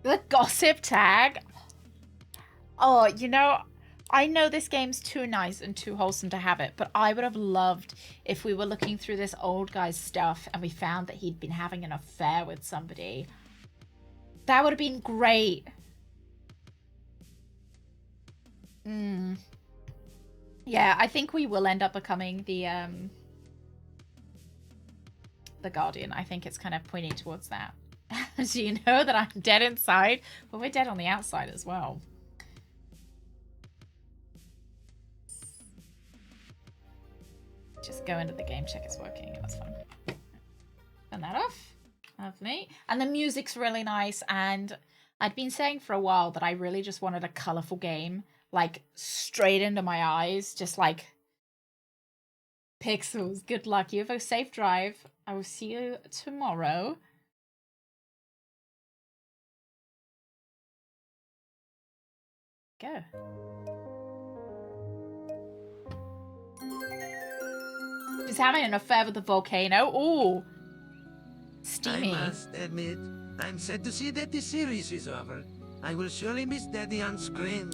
The gossip tag. Oh, you know, I know this game's too nice and too wholesome to have it, but I would have loved if we were looking through this old guy's stuff and we found that he'd been having an affair with somebody. That would have been great. Yeah, I think we will end up becoming the Guardian. I think it's kind of pointing towards that. So you know that I'm dead inside, but we're dead on the outside as well. Just go into the game, check it's working. That's fine. Turn that off. Lovely. And the music's really nice. And I'd been saying for a while that I really just wanted a colorful game, like straight into my eyes, just like pixels. Good luck. You have a safe drive. I will see you tomorrow. Go. She's having an affair with the volcano. Ooh. Steamy. I must admit, I'm sad to see that the series is over. I will surely miss Daddy on screen.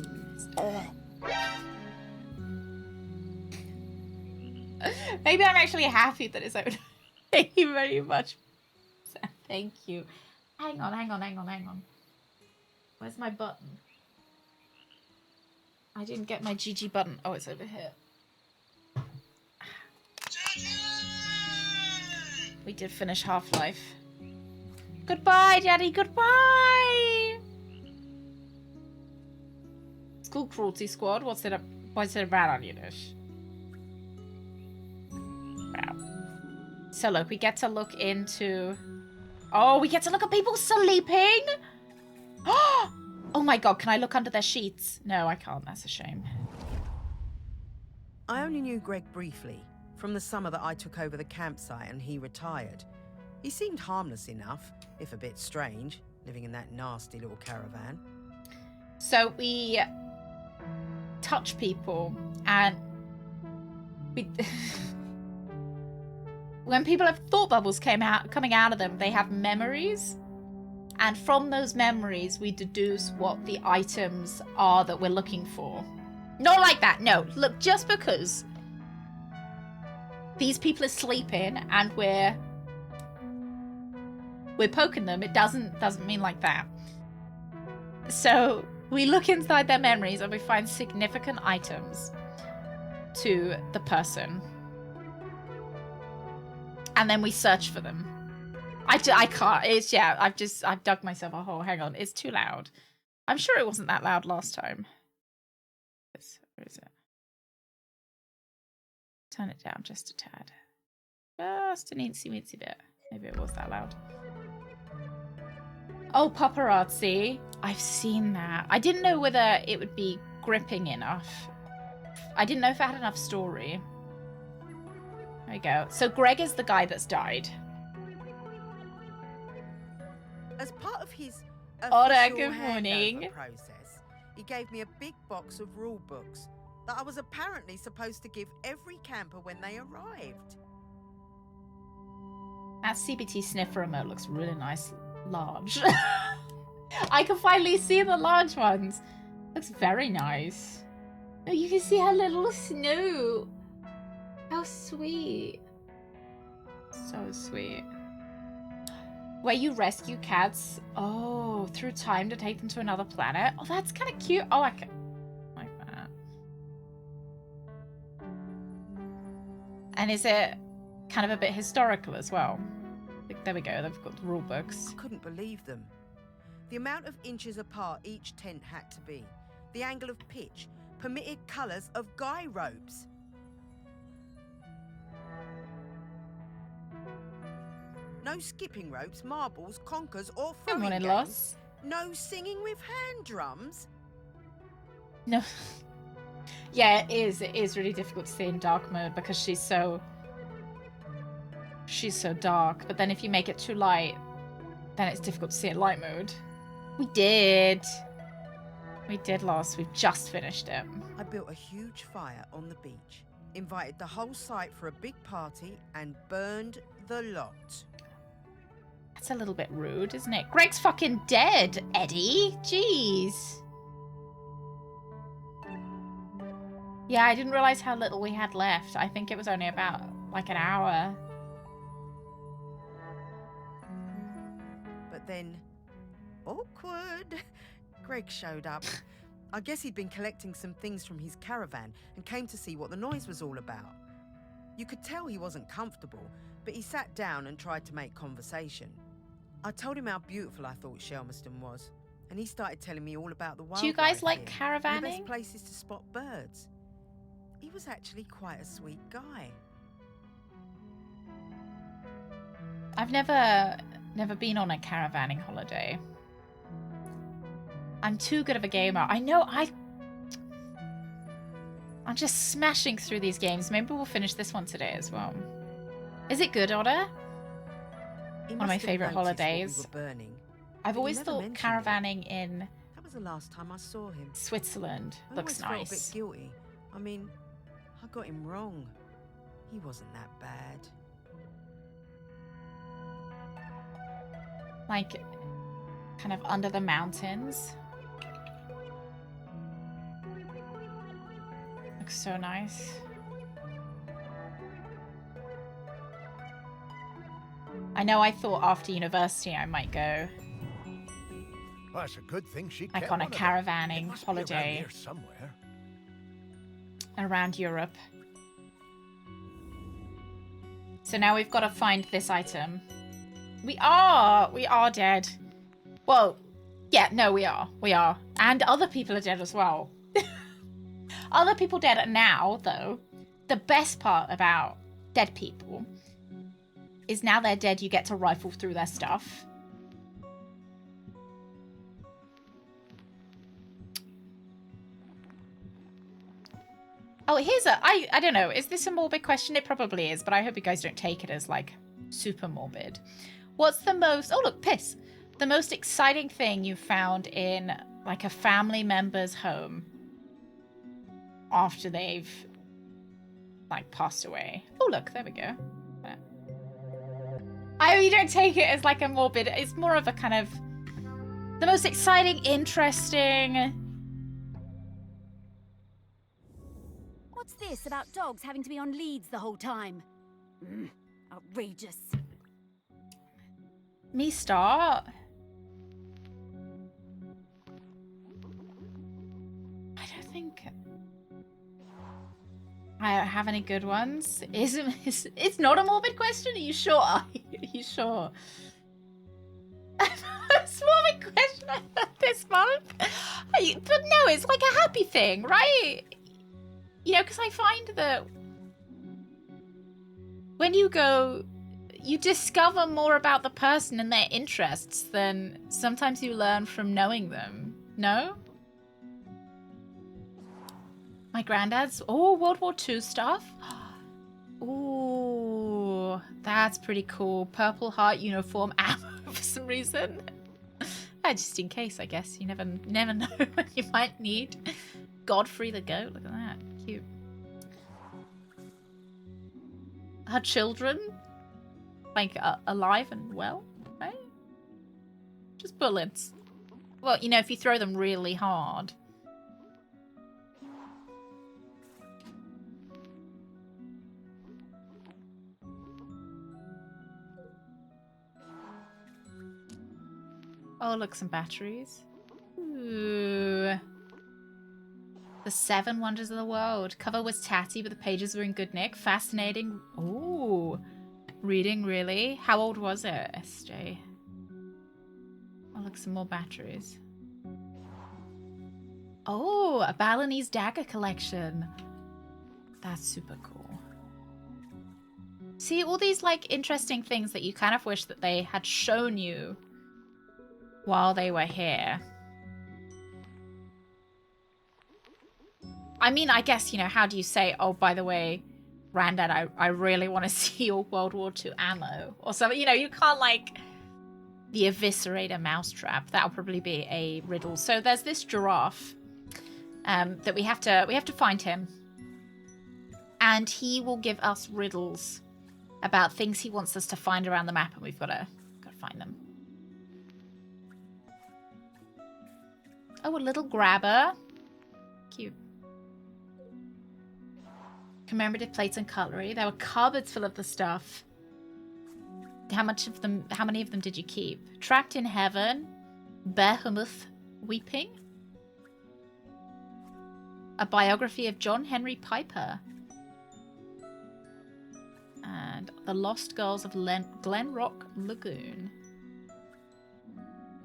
Maybe I'm actually happy that it's over. Thank you very much. Thank you. Hang on. Where's my button? I didn't get my GG button. Oh, it's over here. We did finish Half-Life. Goodbye, Daddy, goodbye! School Cruelty Squad, what's it about on you, Dish? Wow. So look, we get to look into... Oh, we get to look at people sleeping? Oh my god, can I look under their sheets? No, I can't, that's a shame. I only knew Greg briefly, from the summer that I took over the campsite and he retired. He seemed harmless enough, if a bit strange, living in that nasty little caravan. So we touch people and we... when people have thought bubbles coming out of them, they have memories. And from those memories, we deduce what the items are that we're looking for. Not like that, no. Look, just because these people are sleeping and we're poking them, it doesn't mean like that. So we look inside their memories and we find significant items to the person. And then we search for them. I can't. It's, yeah, I've dug myself a hole. Hang on, it's too loud. I'm sure it wasn't that loud last time. Where is it? Turn it down just a tad. Just an eensy-weensy bit. Maybe it was that loud. Oh, paparazzi. I've seen that. I didn't know whether it would be gripping enough. I didn't know if it had enough story. There we go. So Greg is the guy that's died. As part of his Ora, official good morning. handover process, he gave me a big box of rule books that I was apparently supposed to give every camper when they arrived. That CBT sniffer remote looks really nice. Large. I can finally see the large ones. Looks very nice. Oh, you can see her little snoot. How sweet. So sweet. Where you rescue cats, oh, through time to take them to another planet. Oh, that's kind of cute. Oh, I can like that. And is it kind of a bit historical as well? There we go, they've got the rule books. I couldn't believe them. The amount of inches apart each tent had to be, the angle of pitch, permitted colours of guy ropes. No skipping ropes, marbles, conkers, or throwing games. Loss. No singing with hand drums. No. Yeah, it is. It is really difficult to see in dark mode because she's so dark. But then if you make it too light, then it's difficult to see in light mode. We did. We did lost. We've just finished it. I built a huge fire on the beach, invited the whole site for a big party, and burned the lot. That's a little bit rude, isn't it? Greg's fucking dead, Eddie. Jeez. Yeah, I didn't realize how little we had left. I think it was only about, like, an hour. But then, awkward. Greg showed up. I guess he'd been collecting some things from his caravan and came to see what the noise was all about. You could tell he wasn't comfortable, but he sat down and tried to make conversation. I told him how beautiful I thought Shelmerston was, and he started telling me all about the wildlife. Do you guys like here, and the caravanning? best places to spot birds. He was actually quite a sweet guy. I've never been on a caravanning holiday. I'm too good of a gamer. I know I'm just smashing through these games. Maybe we'll finish this one today as well. Is it good, Otter? One of my favorite holidays. I've always thought caravanning in That was the last time I saw him. Switzerland I looks always felt a nice. bit guilty. I mean, I got him wrong. He wasn't that bad. Like, kind of under the mountains. Looks so nice. I know I thought after university I might go Well, it's a good thing she like kept on a one of them. It caravanning must be around holiday here somewhere. around Europe. So now we've got to find this item. We are dead. Well, yeah, no, we are. And other people are dead as well. Other people dead now, though. The best part about dead people is now they're dead, you get to rifle through their stuff. Oh, here's I don't know, is this a morbid question? It probably is, but I hope you guys don't take it as, like, super morbid. What's the most... Oh, look, piss. The most exciting thing you found in, like, a family member's home after they've, like, passed away. Oh, look, there we go. I mean, you don't take it as, like, a morbid... It's more of a kind of... The most exciting, interesting... What's this about dogs having to be on leads the whole time? Outrageous. Me start? I don't think I don't have any good ones. It's not a morbid question? Are you sure? Are you sure? It's a morbid question I had this month. But no, it's like a happy thing, right? You know, because I find that when you go, you discover more about the person and their interests than sometimes you learn from knowing them. No? My granddad's... Oh, World War II stuff? Ooh, that's pretty cool. Purple Heart uniform ammo for some reason. Just in case, I guess. You never know when you might need. Godfrey the goat. Look at that. Cute. Her children, like, alive and well, right? Just bullets. Well, you know, if you throw them really hard. Oh, look, some batteries. Ooh. The 7 Wonders of the World. Cover was tatty, but the pages were in good nick. Fascinating. Ooh. Reading, really? How old was it, SJ? Oh, look, some more batteries. Oh, a Balinese dagger collection. That's super cool. See, all these, like, interesting things that you kind of wish that they had shown you while they were here. I mean, I guess, you know, how do you say, oh, by the way, Grandad, I really want to see your World War II ammo or something. You know, you can't, like, the eviscerate a mousetrap. That'll probably be a riddle. So there's this giraffe that we have to find him. And he will give us riddles about things he wants us to find around the map, and we've got to find them. Oh, a little grabber. Cute. Commemorative plates and cutlery. There were cupboards full of the stuff. How many of them did you keep? Trapped in Heaven. Behemoth Weeping. A biography of John Henry Piper. And The Lost Girls of Glenrock Lagoon.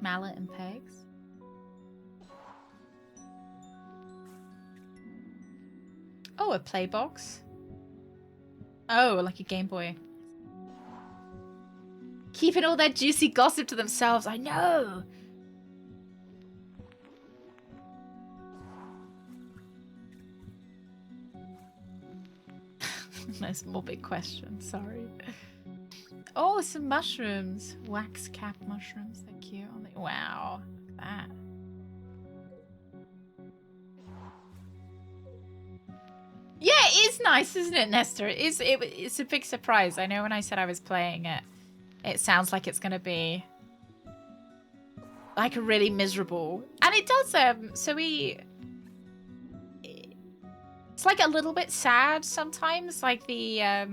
Mallet and Pegs. Oh, a play box. Oh, like a Game Boy. Keeping all that juicy gossip to themselves. I know. Nice more big question. Sorry. Oh, some mushrooms. Wax cap mushrooms. They're cute. Wow. Look at that. Yeah, it is nice, isn't it, Nestor? It's a big surprise. I know when I said I was playing it, it sounds like it's going to be like a really miserable. And it does, it's like a little bit sad sometimes, like the, oh,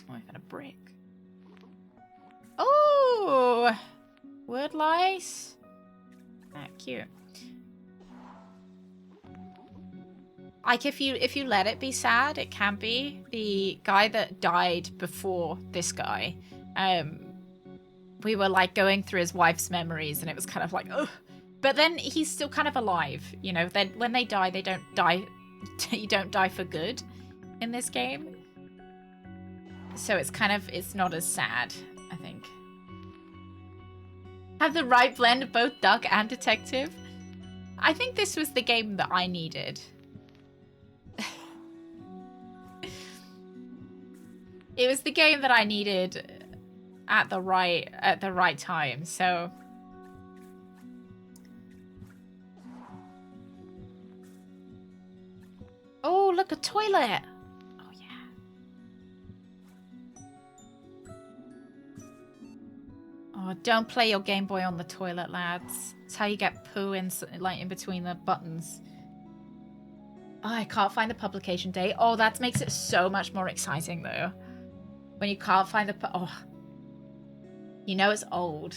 I found a brick. Oh, word lice. Ah, cute. Like if you let it be sad, it can be. The guy that died before this guy, we were like going through his wife's memories, and it was kind of like, ugh. But then he's still kind of alive, you know. Then when they die, they don't die. You don't die for good in this game. So it's not as sad, I think. Have the right blend of both duck and detective. I think this was the game that I needed. It was the game that I needed at the right time, so oh, look, a toilet. Oh yeah. Oh, don't play your Game Boy on the toilet, lads. It's how you get poo in between the buttons. Oh, I can't find the publication date. Oh, that makes it so much more exciting though. When you can't find the... Oh. You know it's old.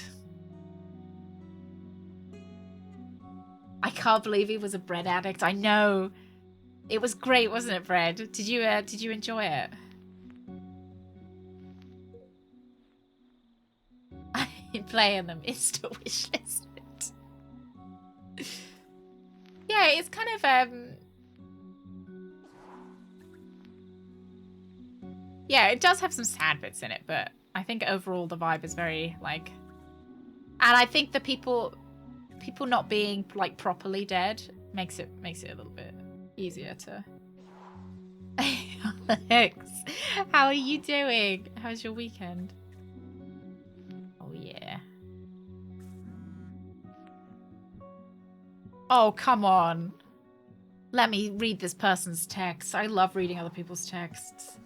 I can't believe he was a bread addict. I know. It was great, wasn't it, Bread? Did you enjoy it? I'm playing them. It's still wishlisted. Yeah, it's kind of... Yeah, it does have some sad bits in it, but I think overall the vibe is very, like... And I think the people not being, like, properly dead makes it a little bit easier to... Alex, how are you doing? How's your weekend? Oh, yeah. Oh, come on. Let me read this person's text. I love reading other people's texts.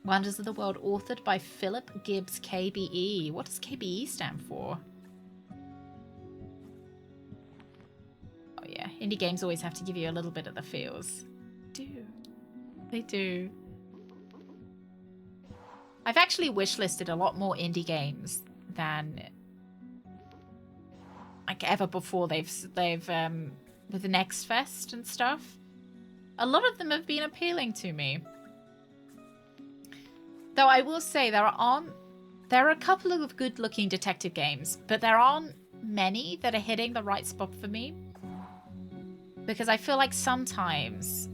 Wonders of the World, authored by Philip Gibbs, KBE. What does KBE stand for? Oh yeah, indie games always have to give you a little bit of the feels. They do. I've actually wishlisted a lot more indie games than like ever before. They've with the Next Fest and stuff. A lot of them have been appealing to me. Though I will say there are a couple of good-looking detective games, but there aren't many that are hitting the right spot for me. Because I feel like sometimes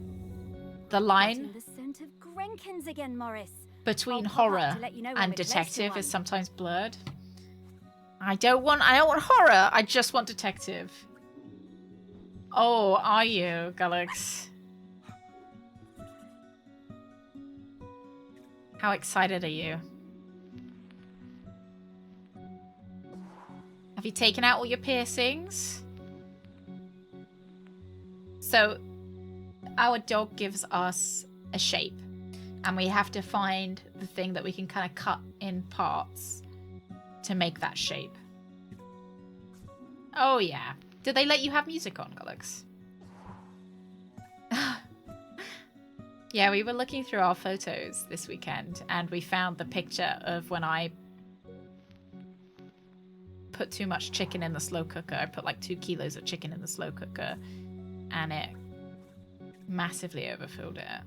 the line The scent of Grenkins again, Morris. between I'll pop up horror to let you know when and we're close to detective one. is sometimes blurred. I don't want horror. I just want detective. Oh, are you, Galax? How excited are you? Have you taken out all your piercings? So, our dog gives us a shape. And we have to find the thing that we can kind of cut in parts to make that shape. Oh, yeah. Did they let you have music on, Gulix? Yeah, we were looking through our photos this weekend, and we found the picture of when I put too much chicken in the slow cooker. I put like 2 kilos of chicken in the slow cooker, and it massively overfilled it.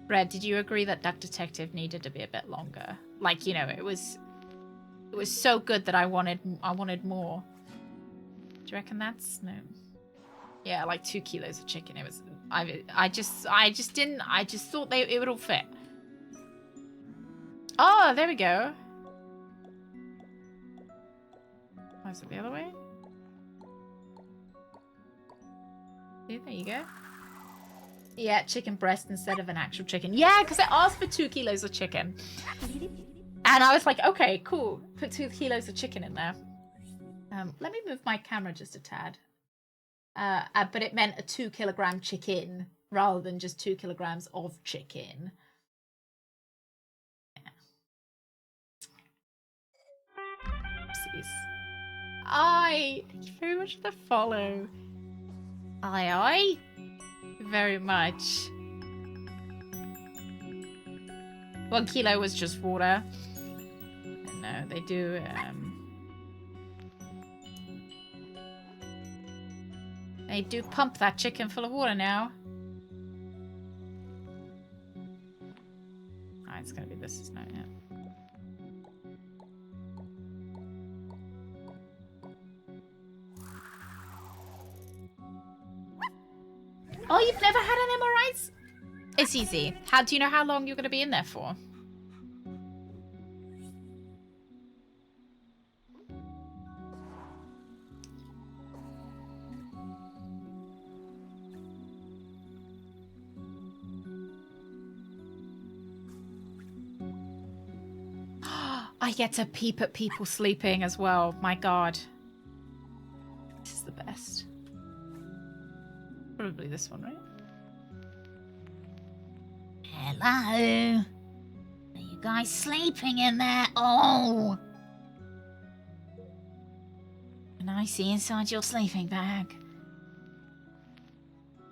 Red, did you agree that Duck Detective needed to be a bit longer? Like, you know, it was so good that I wanted more. Do you reckon that's no? Yeah, like 2 kilos of chicken. It was. I just thought it would all fit. Oh, there we go. Oh, is it the other way? See, there you go. Yeah, chicken breast instead of an actual chicken. Yeah, because I asked for 2 kilos of chicken. And I was like, okay, cool. Put 2 kilos of chicken in there. Let me move my camera just a tad. But it meant a 2 kilogram chicken rather than just 2 kilograms of chicken. Yeah. Oopsies. Thank you very much for the follow. Aye. Very much. 1 kilo was just water. No, they do, they do pump that chicken full of water now. Ah, it's gonna be this, isn't it? Yeah. Oh, you've never had an MRI? It's easy. How do you know how long you're gonna be in there for? I get to peep at people sleeping as well. My god. This is the best. Probably this one, right? Hello? Are you guys sleeping in there? Oh! Can I see inside your sleeping bag?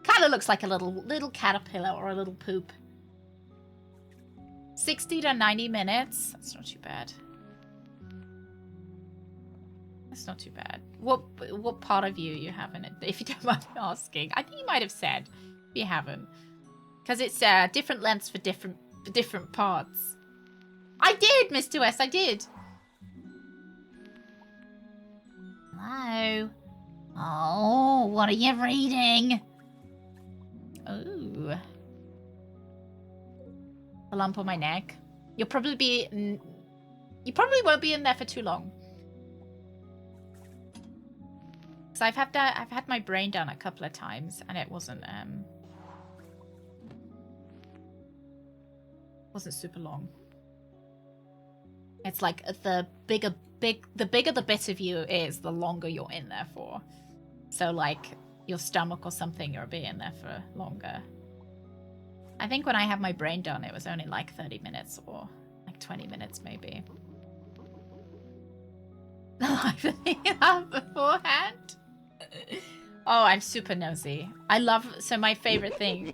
Kind of looks like a little caterpillar or a little poop. 60 to 90 minutes. That's not too bad. That's not too bad. What part of you have in it, if you don't mind me asking? I think you might have said, if you haven't. Because it's different lengths for different parts. I did, Mr. West, I did. Hello? Oh, what are you reading? Ooh. A lump on my neck. You probably won't be in there for too long. Because I've had my brain done a couple of times and it wasn't super long. It's like the bigger the bit of you is, the longer you're in there for. So like your stomach or something, you'll be in there for longer. I think when I had my brain done, it was only like 30 minutes or like 20 minutes maybe. I've been thinking that beforehand. Oh, I'm super nosy. So my favorite thing.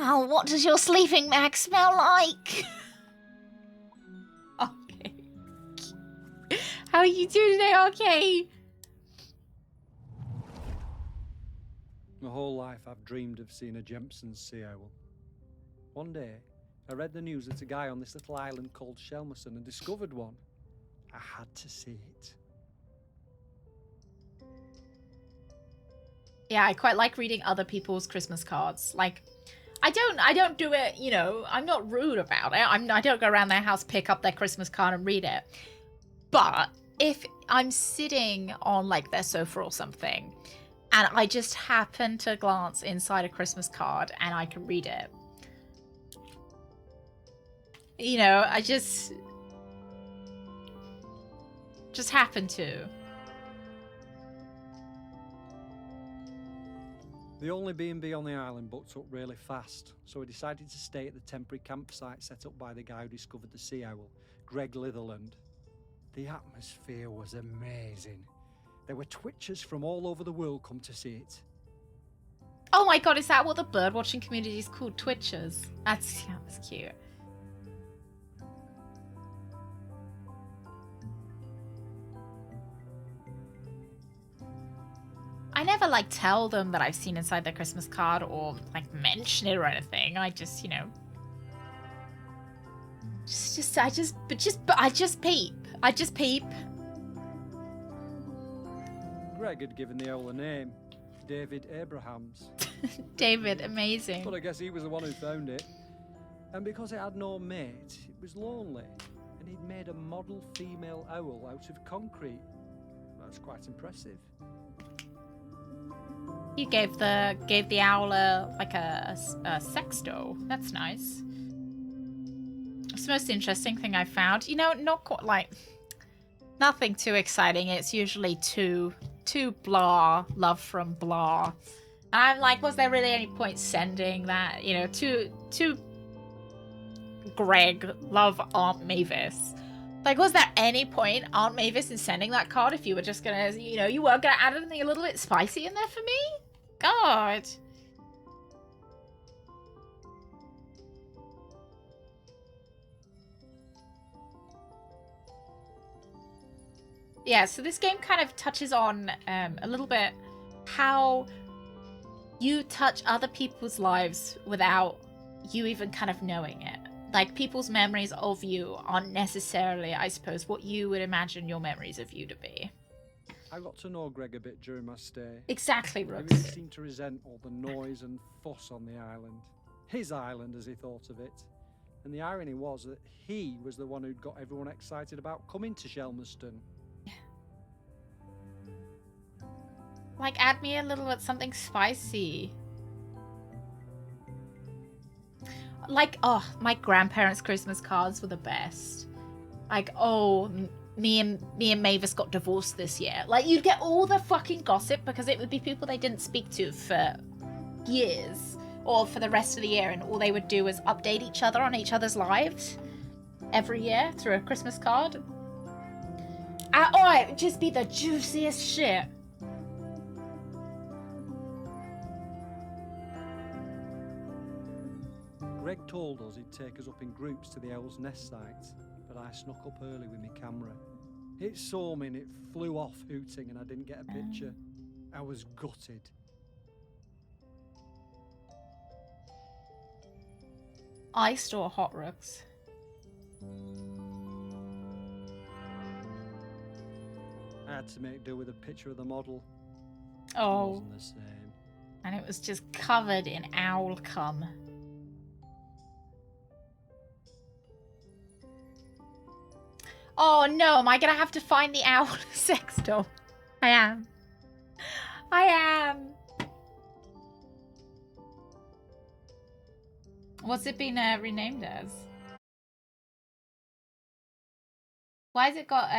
Oh, what does your sleeping bag smell like? Okay. How are you doing today, okay? My whole life I've dreamed of seeing a Jempson's sea owl. One day, I read the news that a guy on this little island called Shelmerson had discovered one. I had to see it. Yeah, I quite like reading other people's Christmas cards. Like, I don't do it, you know, I'm not rude about it. I don't go around their house, pick up their Christmas card and read it. But if I'm sitting on like their sofa or something, and I just happen to glance inside a Christmas card and I can read it. You know, I just happen to. The only B&B on the island booked up really fast, so we decided to stay at the temporary campsite set up by the guy who discovered the sea owl, Greg Litherland. The atmosphere was amazing. There were twitchers from all over the world come to see it. Oh my god, is that what the bird watching community is called? Twitchers? That's cute. I never like tell them that I've seen inside their Christmas card or like mention it or anything. I just, you know, I just peep. I just peep. Greg had given the owl a name, David Abrahams. David, amazing. But I guess he was the one who found it. And because it had no mate, it was lonely. And he'd made a model female owl out of concrete. That's quite impressive. You gave the owl a sex doll. That's nice. It's the most interesting thing I found. You know, not quite like nothing too exciting. It's usually too blah, love from blah. And I'm like, was there really any point sending that? You know, to Greg, love Aunt Mavis. Like, was there any point, Aunt Mavis, in sending that card if you were just gonna, you know, you weren't gonna add anything a little bit spicy in there for me? God. Yeah, so this game kind of touches on a little bit how you touch other people's lives without you even kind of knowing it. Like, people's memories of you aren't necessarily, I suppose, what you would imagine your memories of you to be. I got to know Greg a bit during my stay. Exactly, He Rooks. really seemed to resent all the noise and fuss on the island. His island, as he thought of it. And the irony was that he was the one who'd got everyone excited about coming to Shelmerston. Like, add me a little bit something spicy. Like, oh, my grandparents' Christmas cards were the best. Like, oh, me and Mavis got divorced this year. Like, you'd get all the fucking gossip because it would be people they didn't speak to for years or for the rest of the year, and all they would do was update each other on each other's lives every year through a Christmas card. Oh, it would just be the juiciest shit. Greg told us he'd take us up in groups to the owl's nest site, but I snuck up early with my camera. It saw me and it flew off hooting and I didn't get a picture. I was gutted. I store hot rooks. I had to make do with a picture of the model. It Oh, wasn't the same. and it was just covered in owl cum. Oh no, am I gonna have to find the owl sex doll? I am. I am. What's it been renamed as? Why has it got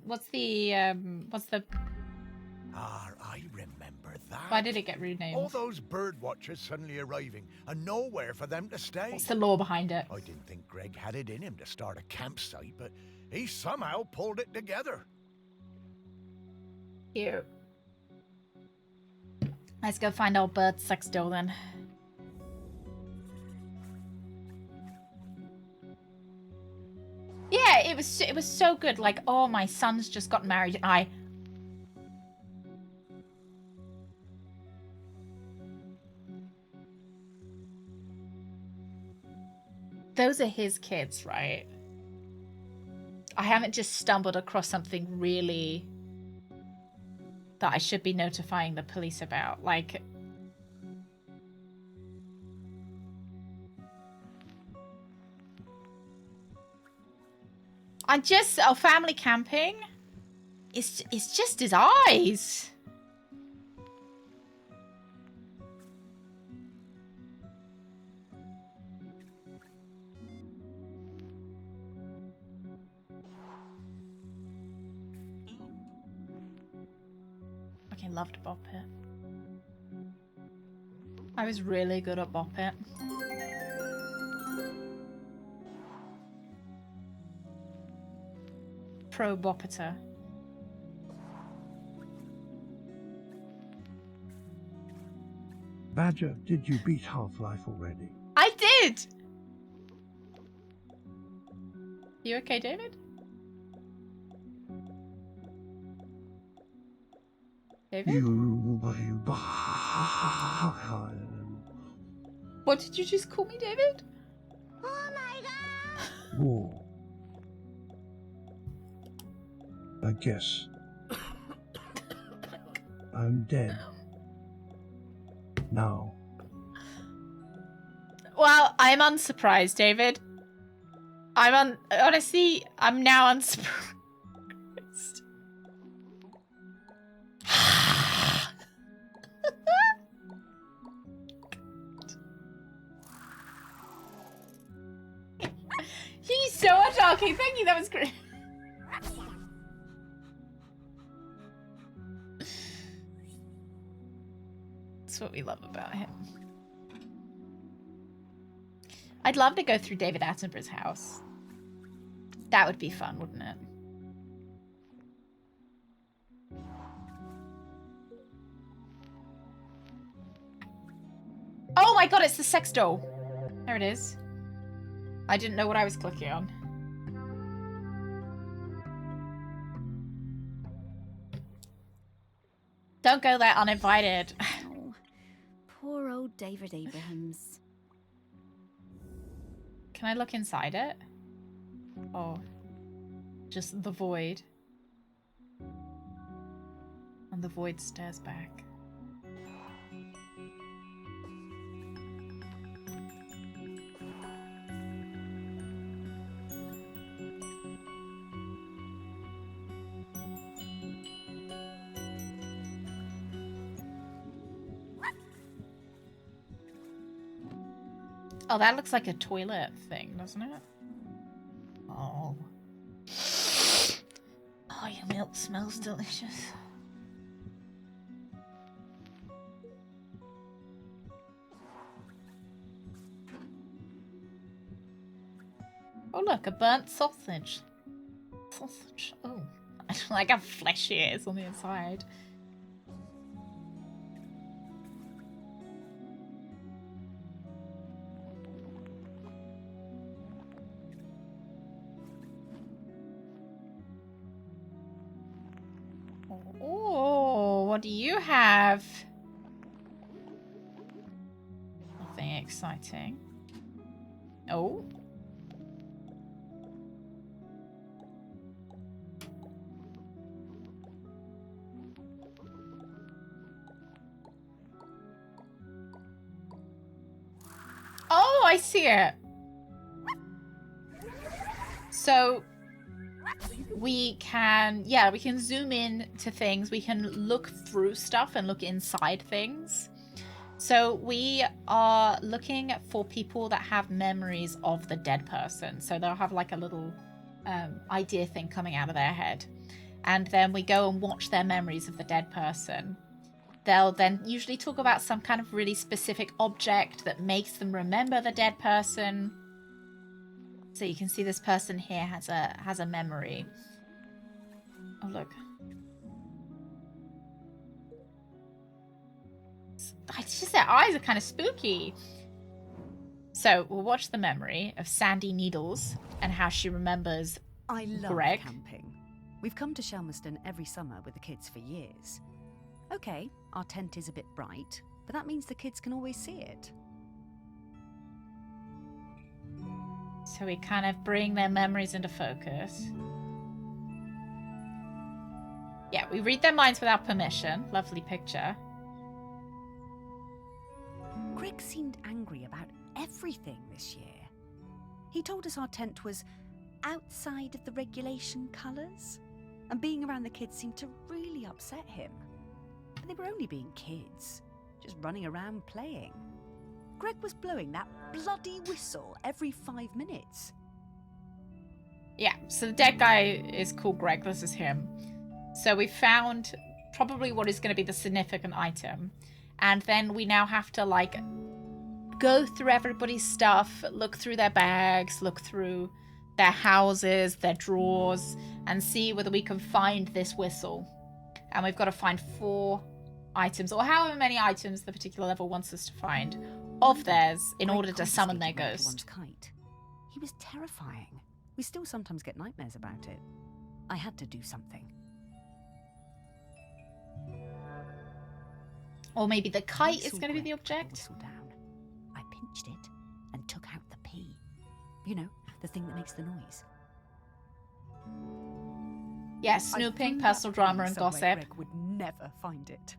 what's the Ah, I remember that. why did it get renamed? All those bird watchers suddenly arriving and nowhere for them to stay. What's the lore behind it? I didn't think Greg had it in him to start a campsite, but he somehow pulled it together. Cute. Let's go find our bird sex doll then. Yeah, it was so good. Like, oh, my son's just got married. Those are his kids, right? I haven't just stumbled across something really that I should be notifying the police about. Like, family camping. It's just his eyes. Fucking loved Bob Pitt. I was really good at Bop It. Pro Boppiter. Badger, did you beat Half-Life already? I did! You okay, David? David? What did you just call me, David? Oh my god! War. I guess. I'm dead. Now. Well, I'm unsurprised, David. Honestly, I'm now unsurprised. Thank you so much, Arky. Thank you, that was great. That's what we love about him. I'd love to go through David Attenborough's house. That would be fun, wouldn't it? Oh my god, it's the sex doll. There it is. I didn't know what I was clicking on. Don't go there uninvited. Oh, poor old David Abrahams. Can I look inside it? Oh, just the void. And the void stares back. Oh, that looks like a toilet thing, doesn't it? Oh. Oh, your milk smells delicious. Oh, look, a burnt sausage. Sausage. Oh, I don't like how fleshy it is on the inside. Oh, what do you have? Nothing exciting. Oh. Oh, I see it. So we can zoom in to things. We can look through stuff and look inside things. So we are looking for people that have memories of the dead person. So they'll have like a little idea thing coming out of their head. And then we go and watch their memories of the dead person. They'll then usually talk about some kind of really specific object that makes them remember the dead person. So you can see this person here has a memory. Oh, look. It's just their eyes are kind of spooky. So we'll watch the memory of Sandy Needles and how she remembers I love Greg. camping. We've come to Shelmerston every summer with the kids for years. Okay, our tent is a bit bright, but that means the kids can always see it. So we kind of bring their memories into focus. Yeah, we read their minds without permission. Lovely picture. Greg seemed angry about everything this year. He told us our tent was outside of the regulation colours, and being around the kids seemed to really upset him. And they were only being kids, just running around playing. Greg was blowing that bloody whistle every 5 minutes. Yeah, so the dead guy is called Greg. This is him. So we found probably what is going to be the significant item. And then we now have to, like, go through everybody's stuff, look through their bags, look through their houses, their drawers, and see whether we can find this whistle. And we've got to find 4 items, or however many items the particular level wants us to find, of theirs in Greg order to summon their confiscated ghost. One's kite. He was terrifying. We still sometimes get nightmares about it. I had to do something. Or maybe the kite is Saw going to be the Greg put the object. whistle down. I pinched it and took out the P. You know, the thing that makes the noise. Yeah, I snooping, threw personal that drama, P and somewhere gossip. Greg would never find it.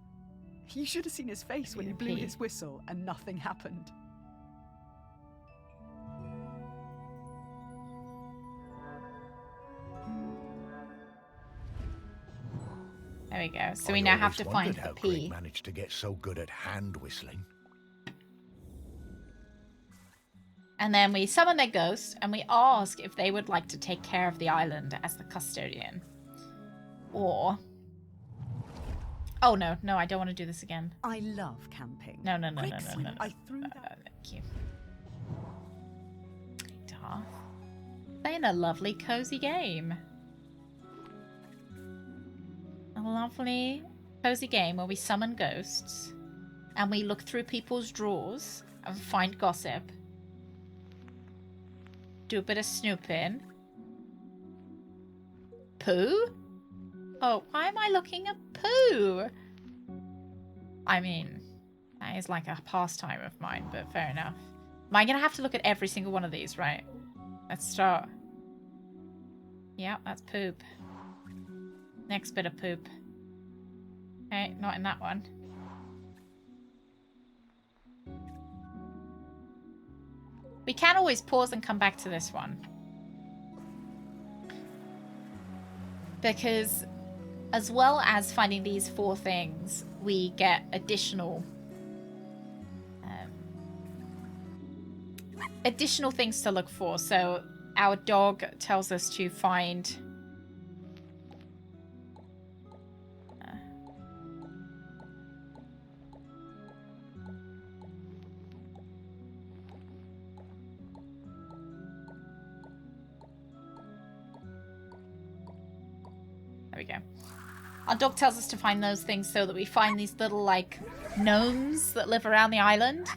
You should have seen his face when he blew P. his whistle and nothing happened. There we go. So I we now have always to wondered find how the P. Greg managed to get so good at hand whistling. And then we summon their ghost, and we ask if they would like to take care of the island as the custodian. Or... Oh, no, I don't want to do this again. I love camping. No. Greg said I threw that. Thank you. Darth. Playing a lovely, cozy game. A lovely, cozy game where we summon ghosts, and we look through people's drawers and find gossip. Do a bit of snooping. Poo? Oh, why am I looking at poo? I mean, that is like a pastime of mine, but fair enough. Am I going to have to look at every single one of these, right? Let's start. Yeah, that's poop. Next bit of poop. Okay, not in that one. We can always pause and come back to this one. Because as well as finding these 4 things, we get additional things to look for. So our dog tells us to find there we go. Our dog tells us to find those things so that we find these little, like, gnomes that live around the island.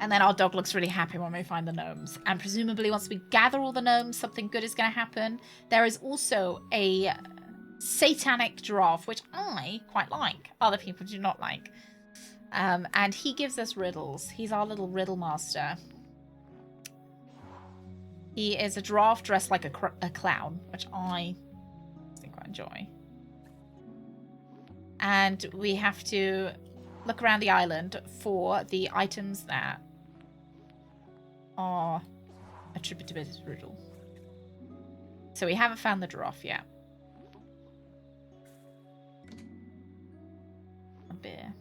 And then our dog looks really happy when we find the gnomes. And presumably once we gather all the gnomes, something good is going to happen. There is also a satanic giraffe, which I quite like. Other people do not like. And he gives us riddles. He's our little riddle master. He is a giraffe dressed like a clown, which I think I enjoy. And we have to look around the island for the items that are attributed to this riddle. So we haven't found the giraffe yet. A beer.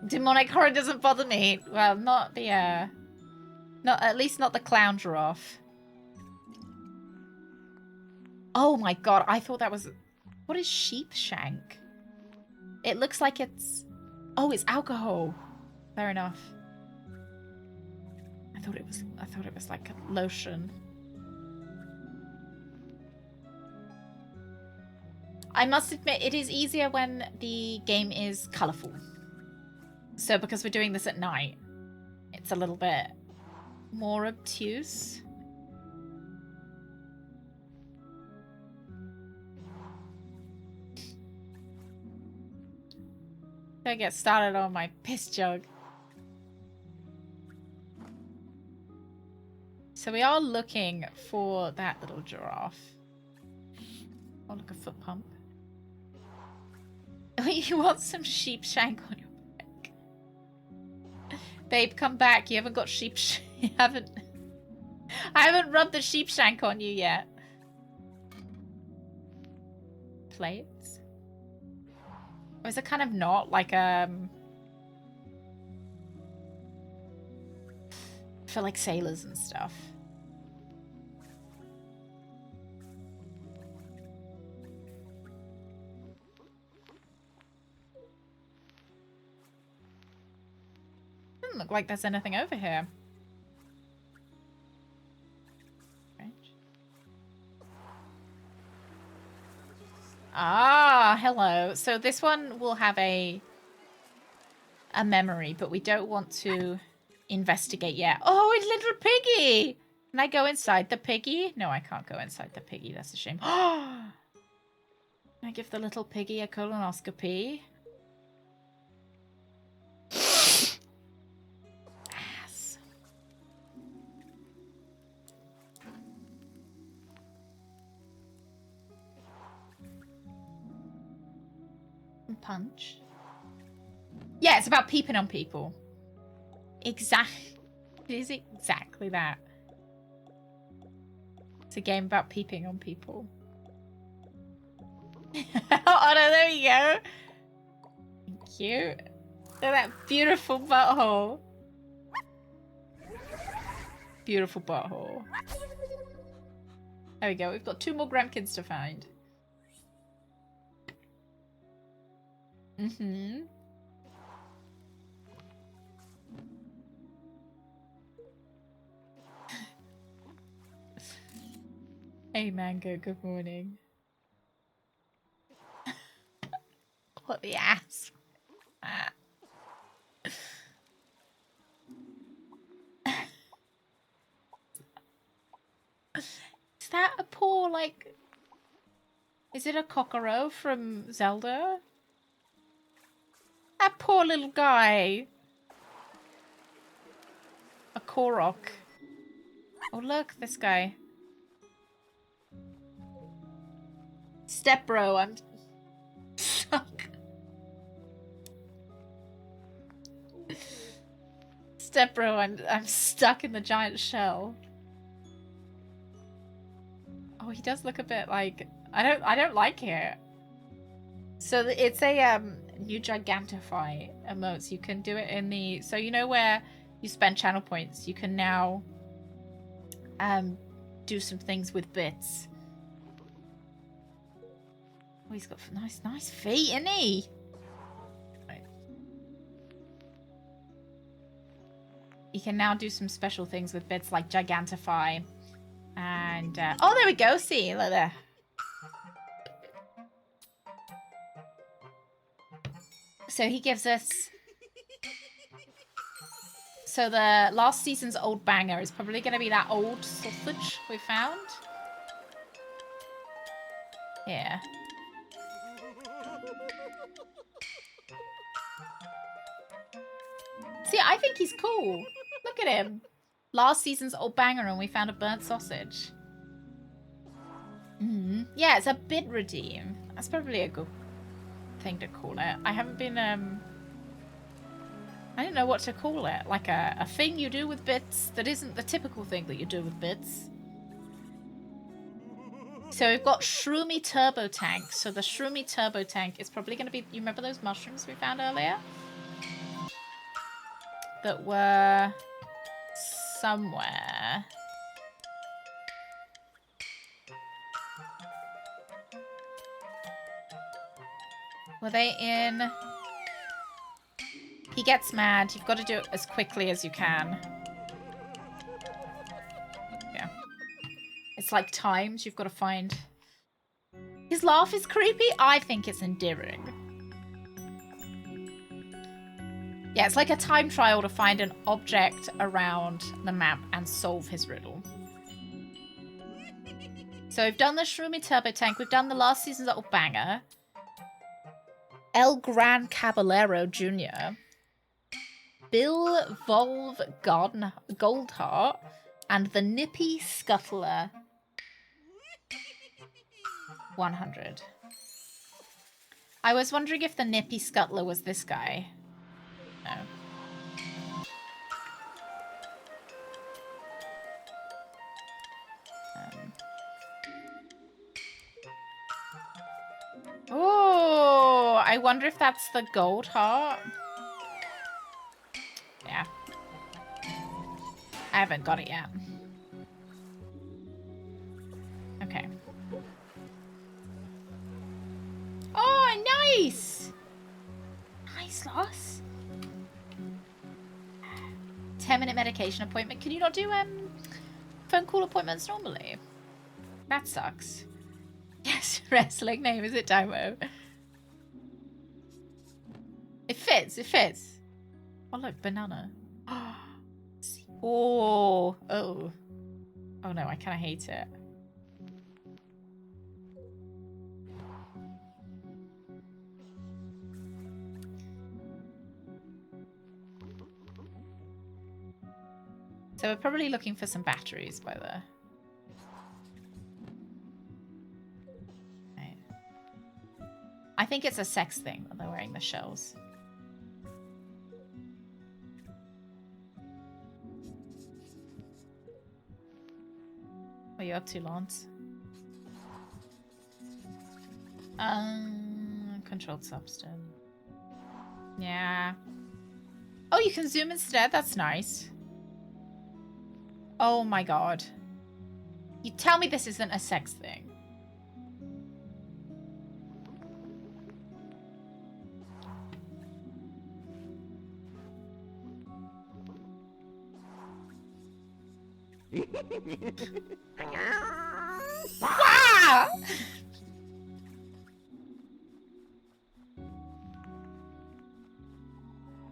Demonic horror doesn't bother me. Well, not the at least not the clown giraffe. Oh my god, I thought that was... What is sheep shank? It looks like it's... Oh, it's alcohol. Fair enough. I thought it was like a lotion. I must admit, it is easier when the game is colourful. So because we're doing this at night, it's a little bit more obtuse. Gonna get started on my piss jug. So we are looking for that little giraffe. Oh, look, a foot pump. You want some sheep shank on your back? Babe, come back. You haven't got sheep you haven't... I haven't rubbed the sheep shank on you yet. Plates? Or is it kind of not like for like sailors and stuff? Doesn't look like there's anything over here. Ah, hello. So this one will have a memory, but we don't want to investigate yet. Oh, it's little piggy! Can I go inside the piggy? No, I can't go inside the piggy. That's a shame. Can I give the little piggy a colonoscopy? Ass. Punch. Yeah, it's about peeping on people. Exactly. It is exactly that. It's a game about peeping on people. Oh no, there we go. Thank you. Look at that beautiful butthole. Beautiful butthole. There we go. We've got 2 more Gremkins to find. Mm-hmm. Hey, Mango. Good morning. What the ass? Is that a poor, like... Is it a Kokoro from Zelda? That poor little guy. A Korok. Oh, look, this guy. Step bro, I'm stuck. Step bro, I'm stuck in the giant shell. Oh, he does look a bit like I don't like it. So it's a new Gigantify emotes. You can do it in the so you know where you spend channel points. You can now do some things with bits. Oh, he's got nice feet, isn't he? Right. You can now do some special things with bits like Gigantify. And, oh, there we go. See, look there. So he gives us... So the last season's old banger is probably going to be that old sausage we found. Yeah. See, I think he's cool. Look at him. Last season's old banger and we found a burnt sausage. Yeah, it's a bit redeem. That's probably a good thing to call it. I haven't been, I don't know what to call it. Like a thing you do with bits that isn't the typical thing that you do with bits. So we've got Shroomy Turbo Tank. So the Shroomy Turbo Tank is probably going to be... You remember those mushrooms we found earlier? That were somewhere. Were they in... He gets mad. You've got to do it as quickly as you can. Yeah. It's like times. You've got to find... His laugh is creepy. I think it's endearing. Yeah, it's like a time trial to find an object around the map and solve his riddle. So we've done the Shroomy Turbo Tank. We've done the last season's little banger. El Gran Caballero Jr. Bill Volve Goldheart. And the Nippy Scuttler 100. I was wondering if the Nippy Scuttler was this guy. No. Oh, I wonder if that's the gold heart. Yeah. I haven't got it yet. Okay. Oh, nice! Nice loss. 10-minute medication appointment. Can you not do phone call appointments normally? That sucks. Yes, wrestling name, is it Daimo? It fits, it fits. Oh look, banana. Oh, oh. Oh no, I kinda hate it. So we're probably looking for some batteries by there. Right. I think it's a sex thing when they're wearing the shells. What are you up to, Lance? Controlled substance. Yeah. Oh, you can zoom instead? That's nice. Oh my god. You tell me this isn't a sex thing. Wow!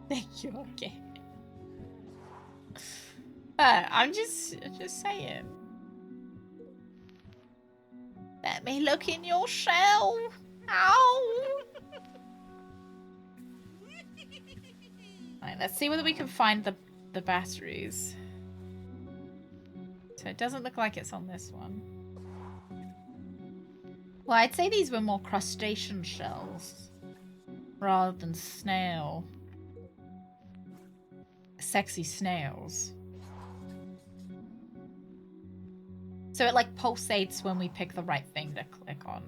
Thank you, okay. I'm just saying. Let me look in your shell. Ow! Right, let's see whether we can find the batteries. So it doesn't look like it's on this one. Well, I'd say these were more crustacean shells rather than snail. Sexy snails. So it like pulsates when we pick the right thing to click on.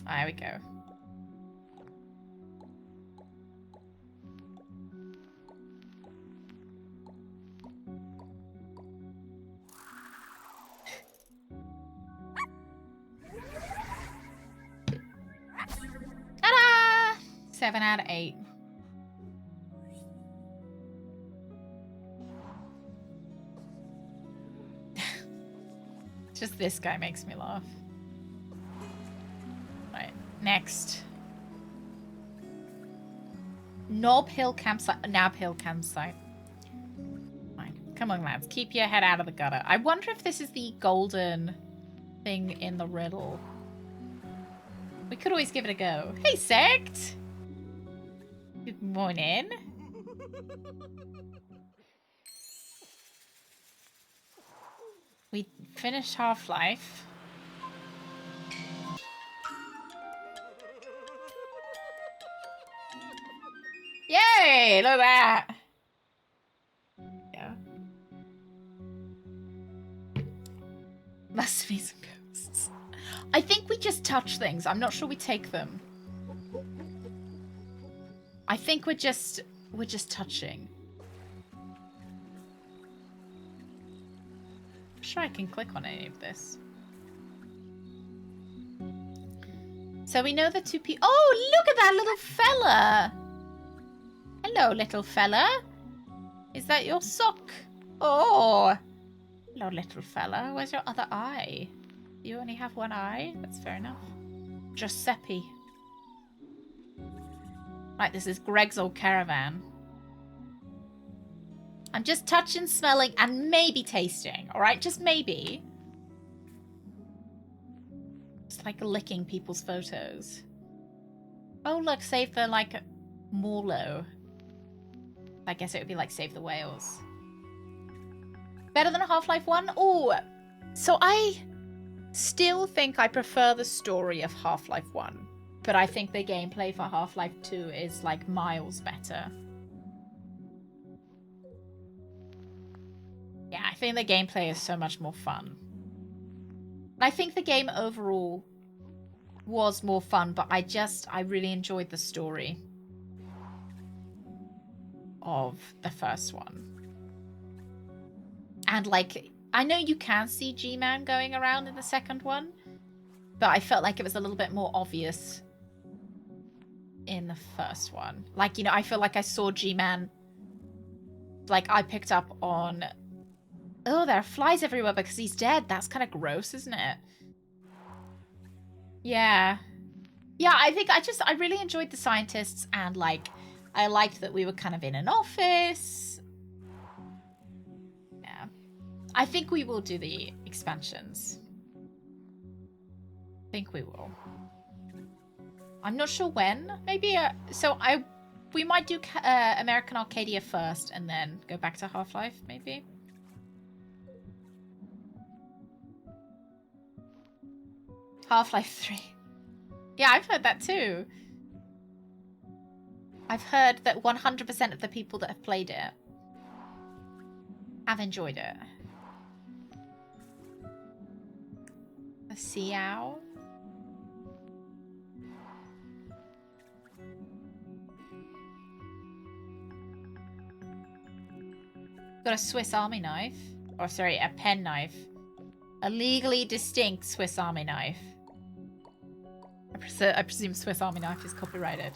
There we go. Ta-da! 7 out of 8. Just this guy makes me laugh. Right, next. Knob Hill Campsite. Nab Hill Campsite. Fine. Come on, lads. Keep your head out of the gutter. I wonder if this is the golden thing in the riddle. We could always give it a go. Hey, Sect! Good morning. We finished Half-Life. Yay! Look at that! Yeah. Must be some ghosts. I think we just touch things. I'm not sure we take them. I think we're just touching. I'm sure I can click on any of this. So we know the two people. Oh, look at that little fella! Hello, little fella. Is that your sock? Oh, hello, little fella. Where's your other eye? You only have one eye? That's fair enough. Giuseppe. Right, this is Greg's old caravan. I'm just touching, smelling, and maybe tasting. Alright, just maybe. It's like licking people's photos. Oh, look, save the, like, Morlo. I guess it would be like Save the Whales. Better than Half-Life 1? Oh, so I still think I prefer the story of Half-Life 1. But I think the gameplay for Half-Life 2 is like miles better. Yeah, I think the gameplay is so much more fun. I think the game overall was more fun, but I really enjoyed the story of the first one. And like, I know you can see G-Man going around in the second one, but I felt like it was a little bit more obvious in the first one. Like, you know, I feel like I saw G-Man. Like, I picked up on... Oh, there are flies everywhere because he's dead. That's kind of gross, isn't it? Yeah. Yeah, I think I really enjoyed the scientists, and, like, I liked that we were kind of in an office. Yeah. I think we will do the expansions. I think we will. I'm not sure when. Maybe, we might do American Arcadia first and then go back to Half-Life, maybe. Half-Life 3. Yeah, I've heard that too. I've heard that 100% of the people that have played it have enjoyed it. A sea owl. Got a Swiss Army knife. Or sorry, a pen knife. A legally distinct Swiss Army knife. I presume Swiss Army knife is copyrighted.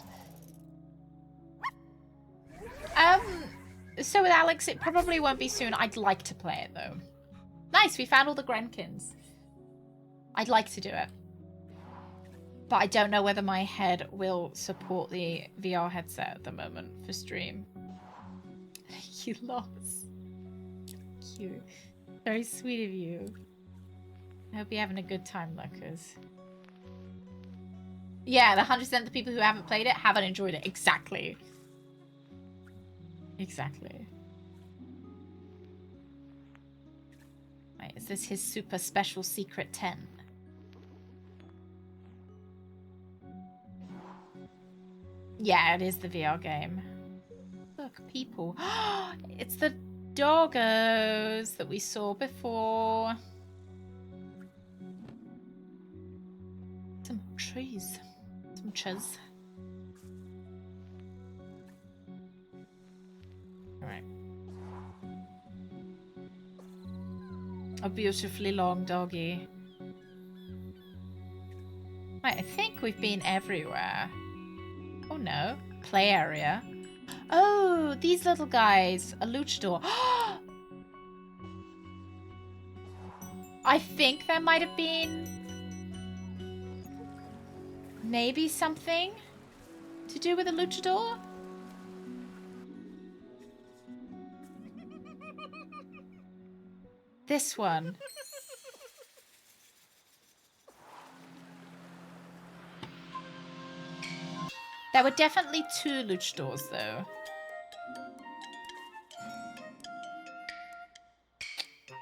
So with Alex, it probably won't be soon. I'd like to play it though. Nice, we found all the Grenkins. I'd like to do it. But I don't know whether my head will support the VR headset at the moment for stream. You lost. Thank you. Very sweet of you. I hope you're having a good time, Lucas. Yeah, the 100% of the people who haven't played it haven't enjoyed it. Exactly. Exactly. Right, is this his super special secret tent? Yeah, it is the VR game. Look, people. It's the doggos that we saw before. Some trees. Some trees. Alright. A beautifully long doggy. Right, I think we've been everywhere. Oh no. Play area. Oh, these little guys. A luchador. I think there might have been maybe something to do with a luchador. This one. There were definitely 2 luchadors, though.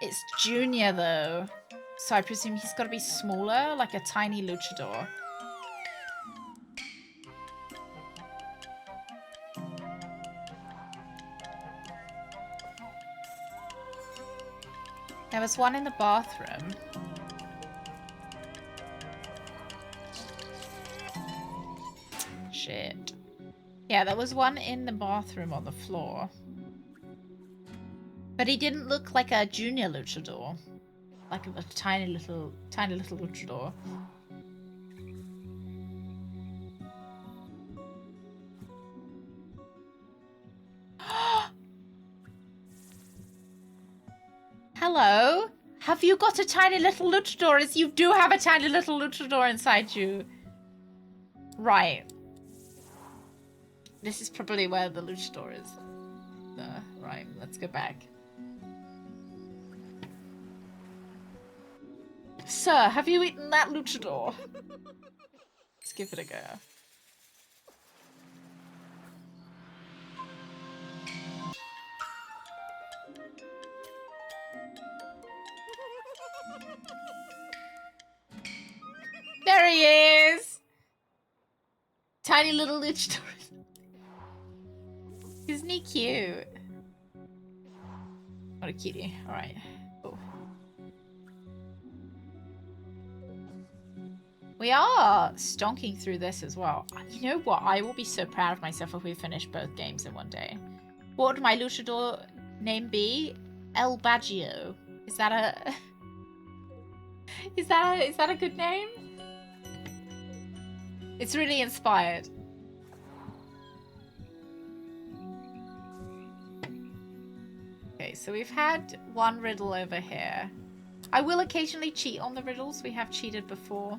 It's Junior, though. So I presume he's got to be smaller, like a tiny luchador. There was one in the bathroom. Shit. Yeah, there was one in the bathroom on the floor. But he didn't look like a junior luchador. Like a tiny little luchador. Hello? Have you got a tiny little luchador? As you do have a tiny little luchador inside you. Right. This is probably where the luchador is. Right, let's go back. Sir, have you eaten that luchador? Let's give it a go. There he is! Tiny little luchador. Isn't he cute? What a cutie. Alright. Oh. We are stonking through this as well. You know what? I will be so proud of myself if we finish both games in one day. What would my luchador name be? El Baggio. Is that a... Is that a good name? It's really inspired. Okay, so we've had one riddle over here. I will occasionally cheat on the riddles. We have cheated before.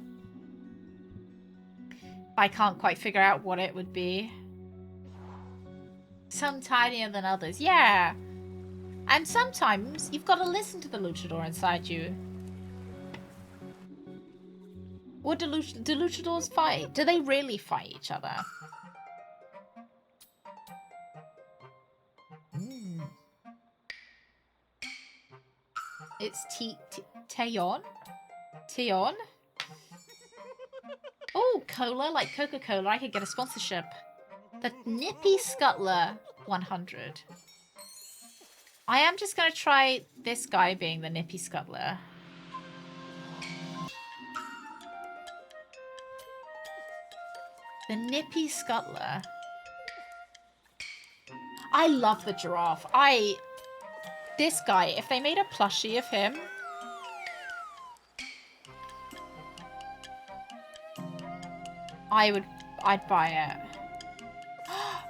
I can't quite figure out what it would be. Some tinier than others. Yeah. And sometimes you've got to listen to the luchador inside you. What do luchadors fight? Do they really fight each other? It's Taeyeon? Taeyeon? Oh, cola, like Coca-Cola. I could get a sponsorship. The Nippy Scuttler 100. I am just going to try this guy being the Nippy Scuttler. The Nippy Scuttler. I love the giraffe. This guy, if they made a plushie of him... I'd buy it.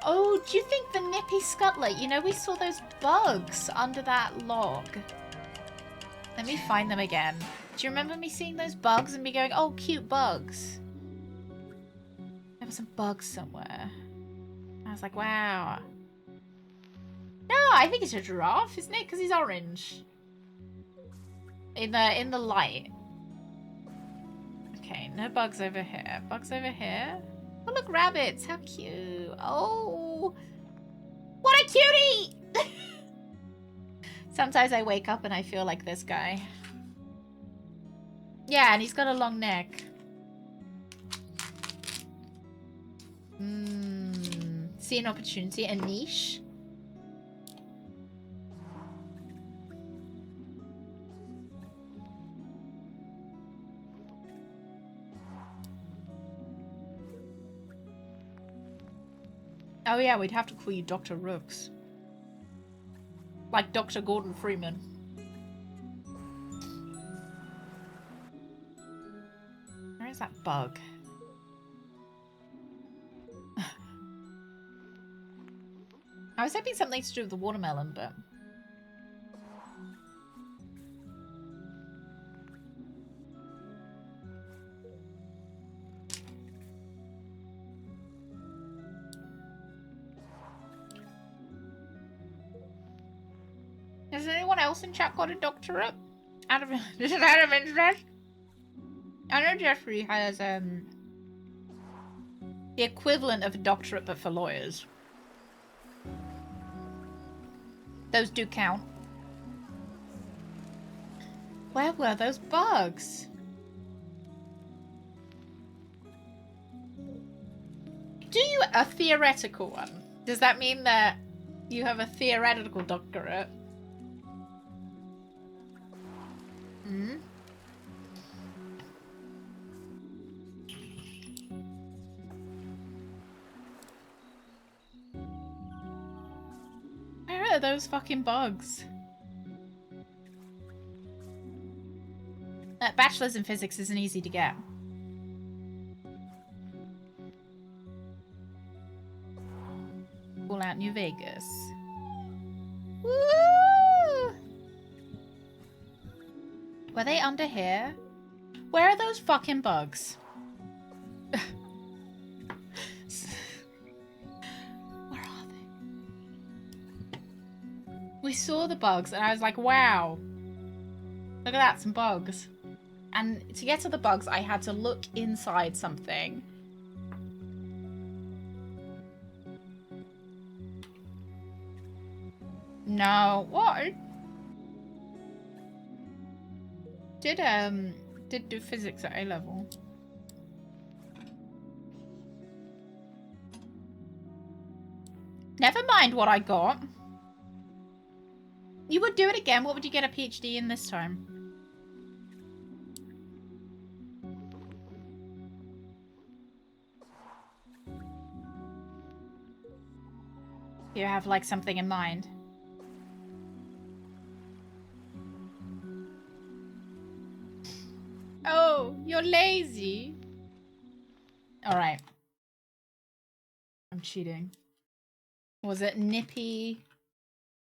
Oh, do you think the Nippy Scuttler... You know, we saw those bugs under that log. Let me find them again. Do you remember me seeing those bugs and me going, oh, cute bugs? There were some bugs somewhere. I was like, wow. No, I think it's a giraffe, isn't it? Because he's orange. In the light. Okay, no bugs over here. Bugs over here. Oh, look, rabbits. How cute. Oh. What a cutie! Sometimes I wake up and I feel like this guy. Yeah, and he's got a long neck. See an opportunity, a niche. Oh yeah, we'd have to call you Dr. Rooks. Like Dr. Gordon Freeman. Where is that bug? I was hoping something to do with the watermelon, but... Has anyone else in chat got a doctorate? Out of interest? I know Jeffrey has the equivalent of a doctorate but for lawyers. Those do count. Where were those bugs? Do you a theoretical one? Does that mean that you have a theoretical doctorate? Hmm? Where are those fucking bugs? Bachelor's in physics isn't easy to get. Call out New Vegas. Woo! Were they under here? Where are those fucking bugs? Where are they? We saw the bugs and I was like, wow. Look at that, some bugs. And to get to the bugs, I had to look inside something. No, what? Did do physics at A level. Never mind what I got. You would do it again. What would you get a PhD in this time? You have like something in mind? Oh, you're lazy. All right. I'm cheating. Was it Nippy?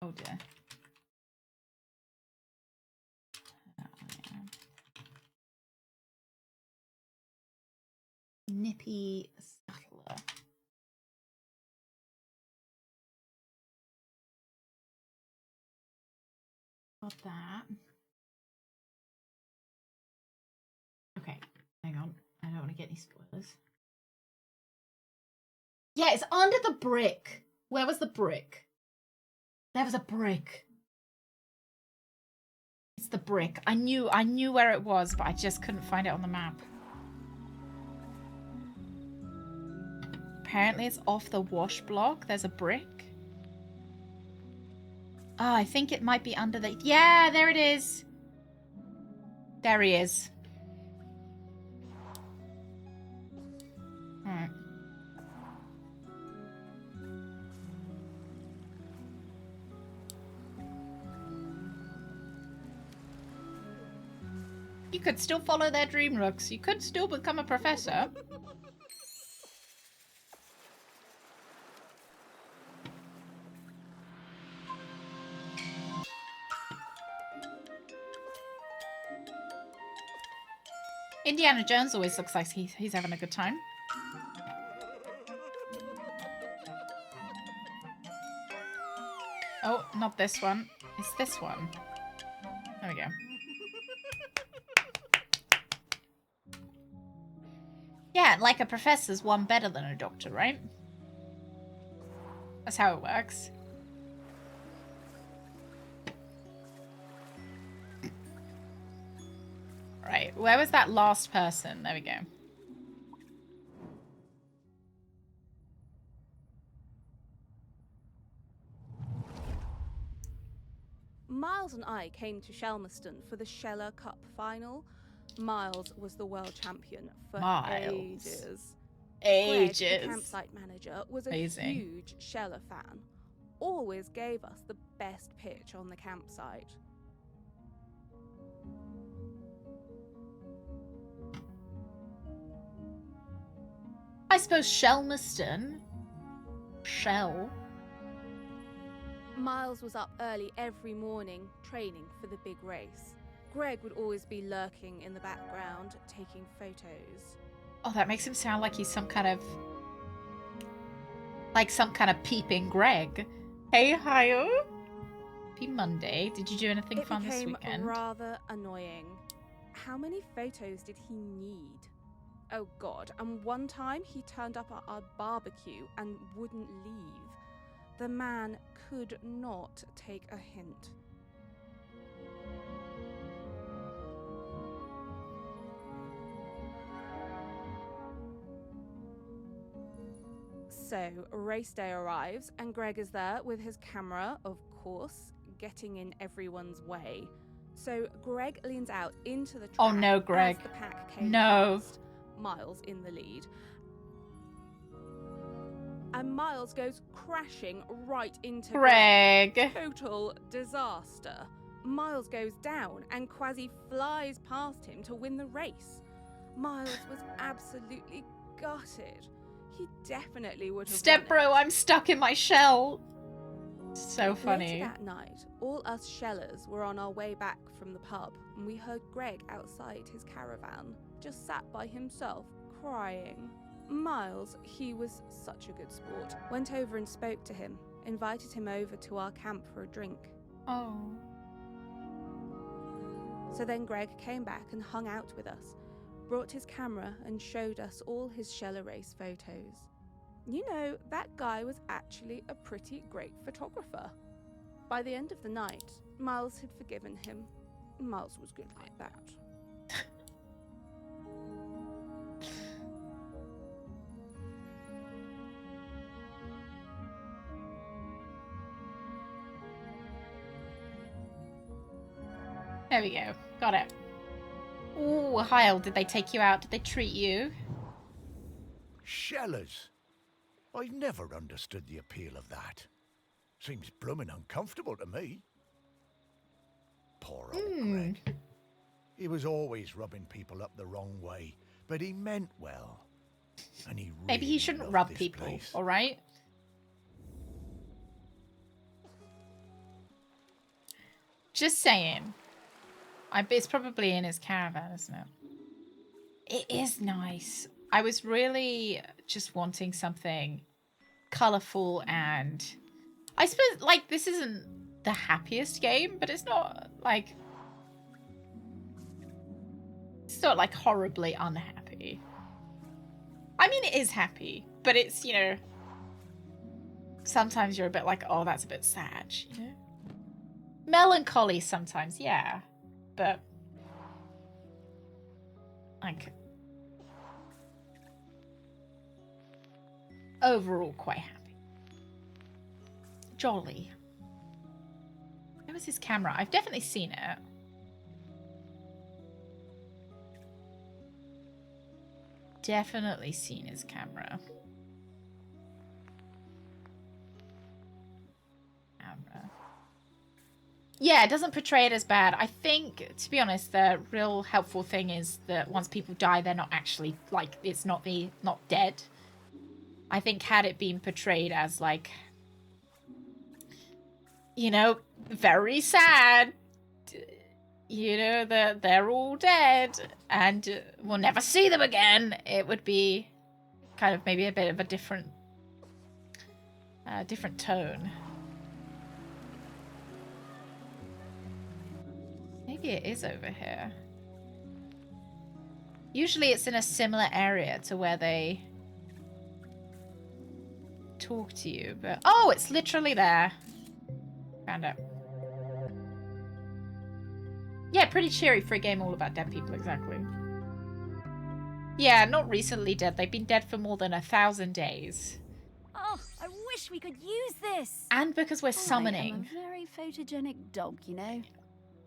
Oh dear. Nippy scuttler. Got that. Okay, hang on. I don't want to get any spoilers. Yeah, it's under the brick. Where was the brick? There was a brick. It's the brick. I knew where it was, but I just couldn't find it on the map. Apparently it's off the wash block. There's a brick. Oh, I think it might be under the... Yeah, there it is. There he is. Alright. You could still follow their dream, Rooks. You could still become a professor. Indiana Jones always looks like he's having a good time. Oh, not this one. It's this one. There we go. Yeah, like a professor's one better than a doctor, right? That's how it works. Right, where was that last person? There we go. Miles and I came to Shelmerston for the Sheller Cup final. Miles was the world champion for ages. Greg, the campsite manager, was a huge Sheller fan. Always gave us the best pitch on the campsite. I suppose Shelmerston. Shell. Miles was up early every morning, training for the big race. Greg would always be lurking in the background, taking photos. Oh, that makes him sound like he's some kind of... like some kind of peeping Greg. Hey, hiyo. Happy Monday. Did you do anything fun this weekend? It became rather annoying. How many photos did he need? Oh God, and one time he turned up at our barbecue and wouldn't leave. The man could not take a hint. So, race day arrives, and Greg is there with his camera, of course, getting in everyone's way. So, Greg leans out into the track. Oh no, Greg. As the pack came past, Miles in the lead. And Miles goes crashing right into Greg. Total disaster. Miles goes down, and Quasi flies past him to win the race. Miles was absolutely gutted. He definitely would have Step bro, I'm stuck in my shell. So funny. Later that night, all us Shellers were on our way back from the pub, and we heard Greg outside his caravan, just sat by himself, crying. Miles, he was such a good sport, went over and spoke to him, invited him over to our camp for a drink. Oh. So then Greg came back and hung out with us, brought his camera and showed us all his Sheller race photos. You know, that guy was actually a pretty great photographer. By the end of the night, Miles had forgiven him. Miles was good like that. There we go. Got it. Ooh, Hyle, did they take you out? Did they treat you? Shellers. I've never understood the appeal of that. Seems bloomin' uncomfortable to me. Poor old Greg. He was always rubbing people up the wrong way, but he meant well. And he really Maybe he shouldn't rub people, alright? Just saying. It's probably in his caravan, isn't it? It is nice. I was really just wanting something colourful, and I suppose, like, this isn't the happiest game, but it's not like horribly unhappy. I mean, it is happy, but it's, you know, sometimes you're a bit like, oh, that's a bit sad, you know? Melancholy sometimes, yeah, but like overall quite happy. Jolly. Where was his camera? I've definitely seen it. Definitely seen his camera. Yeah, it doesn't portray it as bad. I think, to be honest, the real helpful thing is that once people die, they're not actually, like, it's not dead. I think had it been portrayed as, like, you know, very sad, you know, that they're all dead and we'll never see them again, it would be kind of maybe a bit of a different tone. Maybe it is over here. Usually it's in a similar area to where they talk to you, but... Oh, it's literally there. Found it. Yeah, pretty cheery for a game all about dead people, exactly. Yeah, not recently dead. They've been dead for more than 1,000 days. Oh, I wish we could use this! And because we're summoning. I am a very photogenic dog, you know.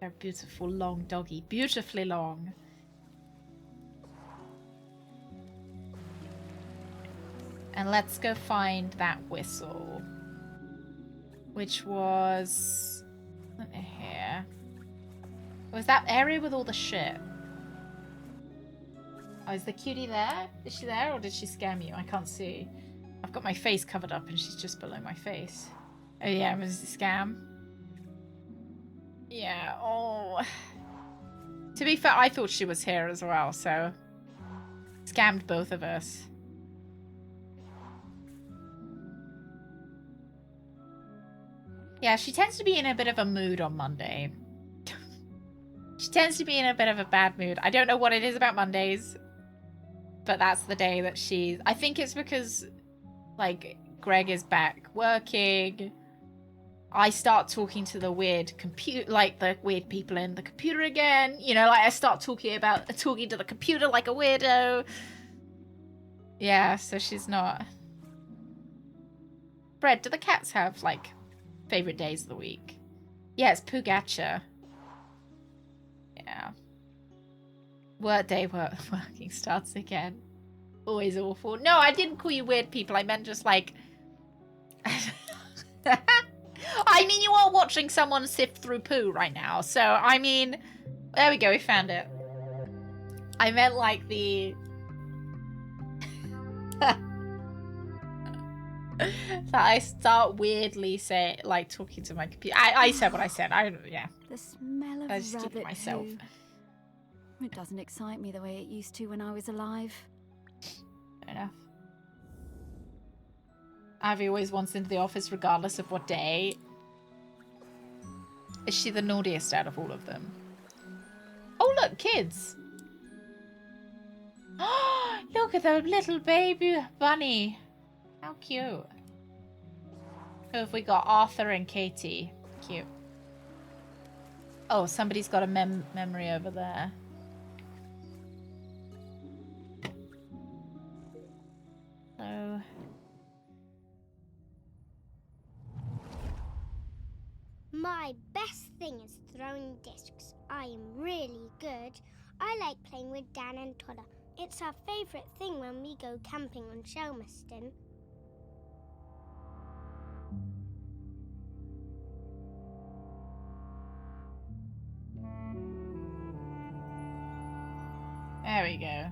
They're a beautiful long doggy. Beautifully long. And let's go find that whistle. Which was... here. Was that area with all the shit? Oh, is the cutie there? Is she there or did she scam you? I can't see. I've got my face covered up and she's just below my face. Oh yeah, was it a scam? Yeah, oh. To be fair, I thought she was here as well, so... Scammed both of us. Yeah, she tends to be in a bit of a mood on Monday. She tends to be in a bit of a bad mood. I don't know what it is about Mondays, but that's the day that she's... I think it's because, like, Greg is back working. I start talking to the weird the weird people in the computer again. You know, like, I start talking to the computer like a weirdo. Yeah, so she's not... Bread, do the cats have, like, favorite days of the week? Yeah, it's Pugacha. Yeah. Working starts again. Always awful. No, I didn't call you weird people. I meant just like... I mean, you are watching someone sift through poo right now. So, I mean... There we go, we found it. I meant like the... So I start weirdly talking to my computer. I said what I said. Yeah. The smell of I was just keeping rabbit myself. Poo. It doesn't excite me the way it used to when I was alive. Fair enough. Ivy always wants into the office regardless of what day. Is she the naughtiest out of all of them? Oh, look, kids. Oh, look at the little baby bunny. How cute. Who have we got? Arthur and Katie. Cute. Oh, somebody's got a memory over there. So... My best thing is throwing discs. I am really good. I like playing with Dan and Toddler. It's our favourite thing when we go camping on Shelmerston. There we go.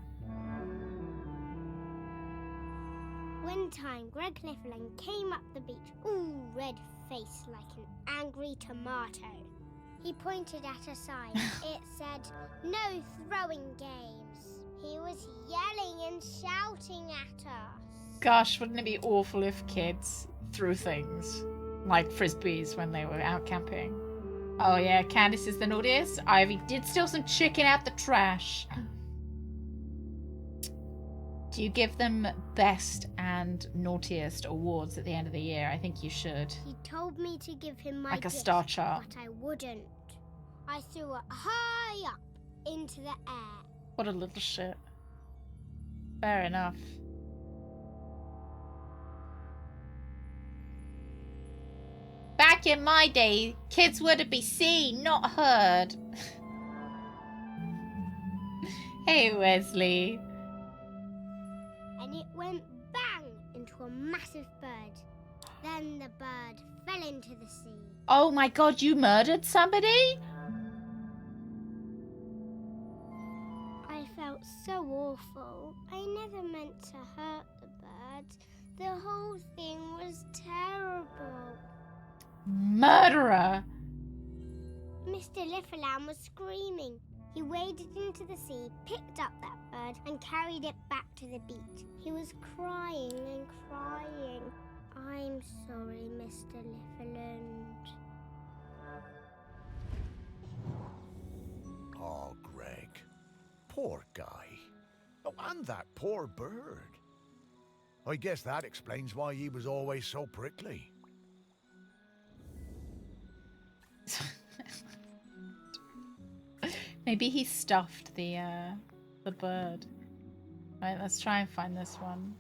One time, Greg Clifferland came up the beach, all red-faced like an angry tomato. He pointed at a sign. It said, "No throwing games." He was yelling and shouting at us. Gosh, wouldn't it be awful if kids threw things like frisbees when they were out camping? Oh yeah, Candace is the naughtiest. Ivy did steal some chicken out the trash. Do you give them best and naughtiest awards at the end of the year? I think you should. He told me to give him my like a gift, star chart. but I wouldn't. I threw it high up into the air. What a little shit. Fair enough. Back in my day, kids were to be seen, not heard. Hey, Wesley. And it went bang into a massive bird. Then the bird fell into the sea. Oh my god, you murdered somebody? I felt so awful. I never meant to hurt the birds. The whole thing was terrible. Murderer! Mr. Lifferlam was screaming. He waded into the sea, picked up that bird, and carried it back to the beach. He was crying and crying. I'm sorry, Mr. Lifferland. Oh, Greg. Poor guy. Oh, and that poor bird. I guess that explains why he was always so prickly. Maybe he stuffed the bird. Right, let's try and find this one.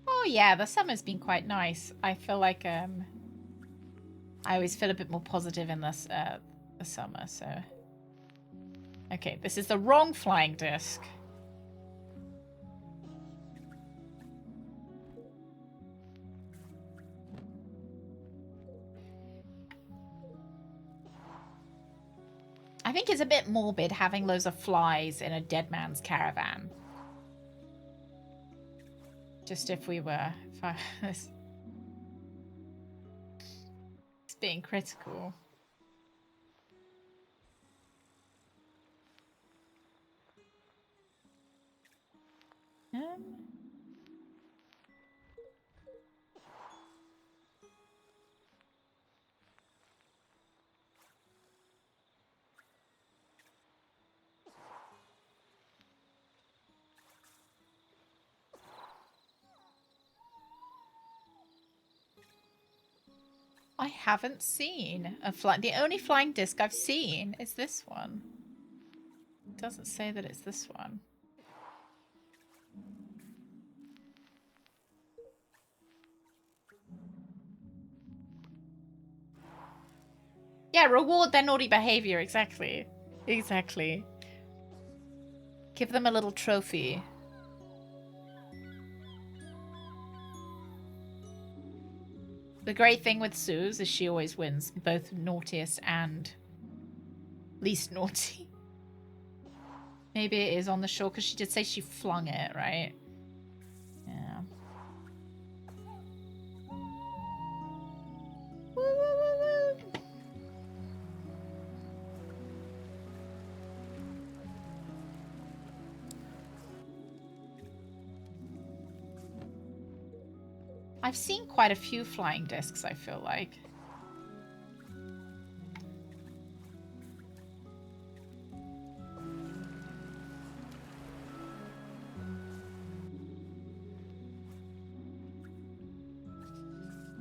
Oh yeah, the summer's been quite nice. I feel like I always feel a bit more positive in this the summer, so. Okay, this is the wrong flying disc. I think it's a bit morbid having loads of flies in a dead man's caravan. Just if we were... it's being critical. I haven't seen a fly. The only flying disc I've seen is this one. It doesn't say that it's this one. Yeah, reward their naughty behavior. Exactly. Exactly. Give them a little trophy. The great thing with Suze is she always wins, both naughtiest and least naughty. Maybe it is on the shore, because she did say she flung it, right? Yeah. Woo, woo, woo, woo. I've seen quite a few flying discs, I feel like.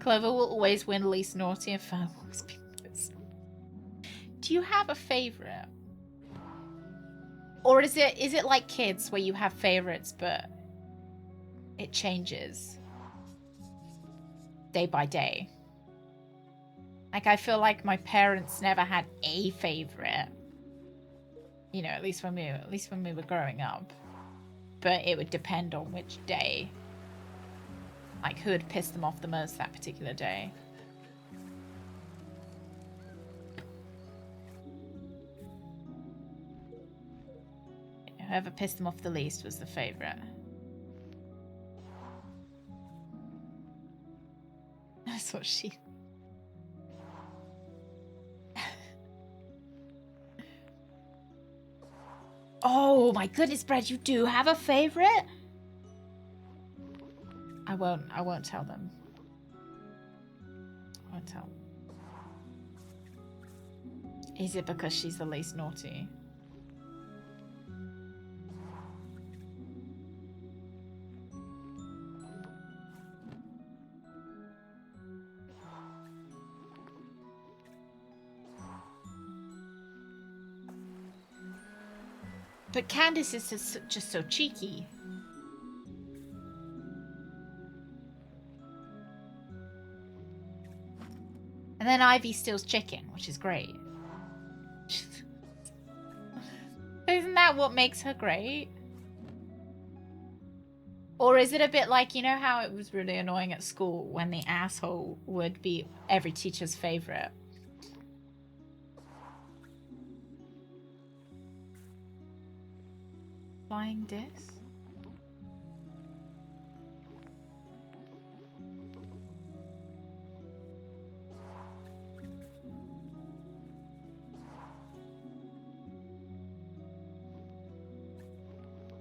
Clover will always win least naughty and Fern will always be this. Do you have a favorite? Or is it like kids where you have favorites but it changes day by day? Like, I feel like my parents never had a favorite. You know, at least when we were growing up. But it would depend on which day. Like, who had pissed them off the most that particular day. Whoever pissed them off the least was the favorite. That's what she... Oh my goodness, Brad, you do have a favorite? I won't tell them. I won't tell. Is it because she's the least naughty? But Candace is just so cheeky. And then Ivy steals chicken, which is great. Isn't that what makes her great? Or is it a bit like, you know how it was really annoying at school when the asshole would be every teacher's favorite? Flying disc?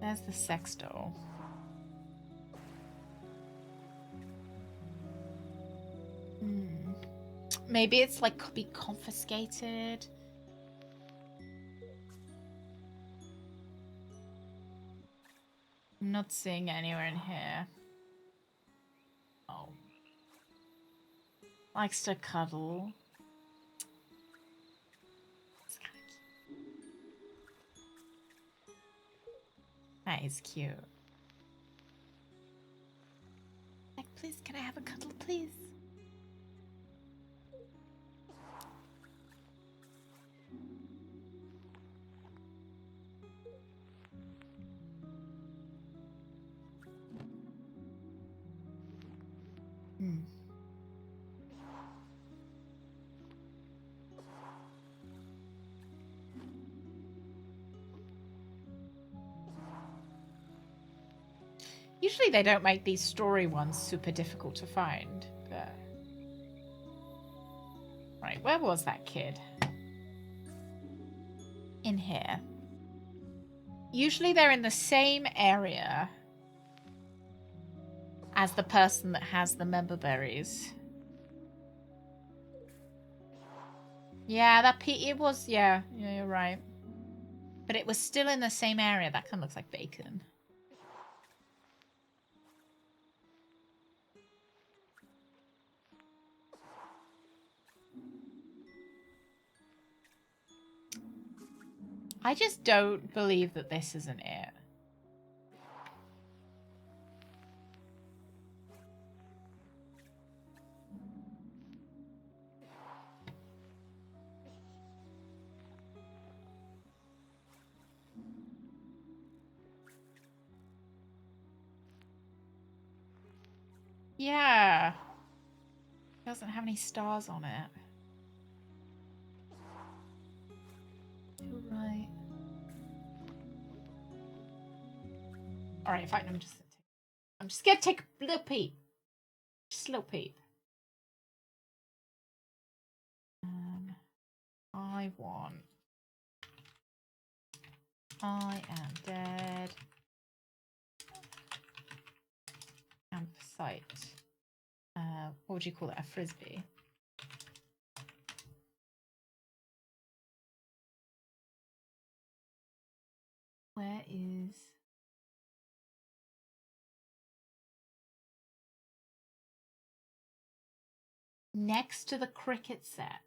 There's the sex doll. Maybe it's like could be confiscated. I'm not seeing anywhere in here. Oh. Likes to cuddle. It's kind of cute. That is cute. Like, please, can I have a cuddle, please? Usually they don't make these story ones super difficult to find, but... Right, where was that kid? In here. Usually they're in the same area as the person that has the member berries. Yeah, it was, yeah, you're right. But it was still in the same area. That kind of looks like bacon. I just don't believe that this isn't it. Yeah. It doesn't have any stars on it. You're right. Alright, fine, I'm just gonna take a little peep. Just a little peep. I am dead. Campsite. What would you call it? A frisbee. Where is... Next to the cricket set.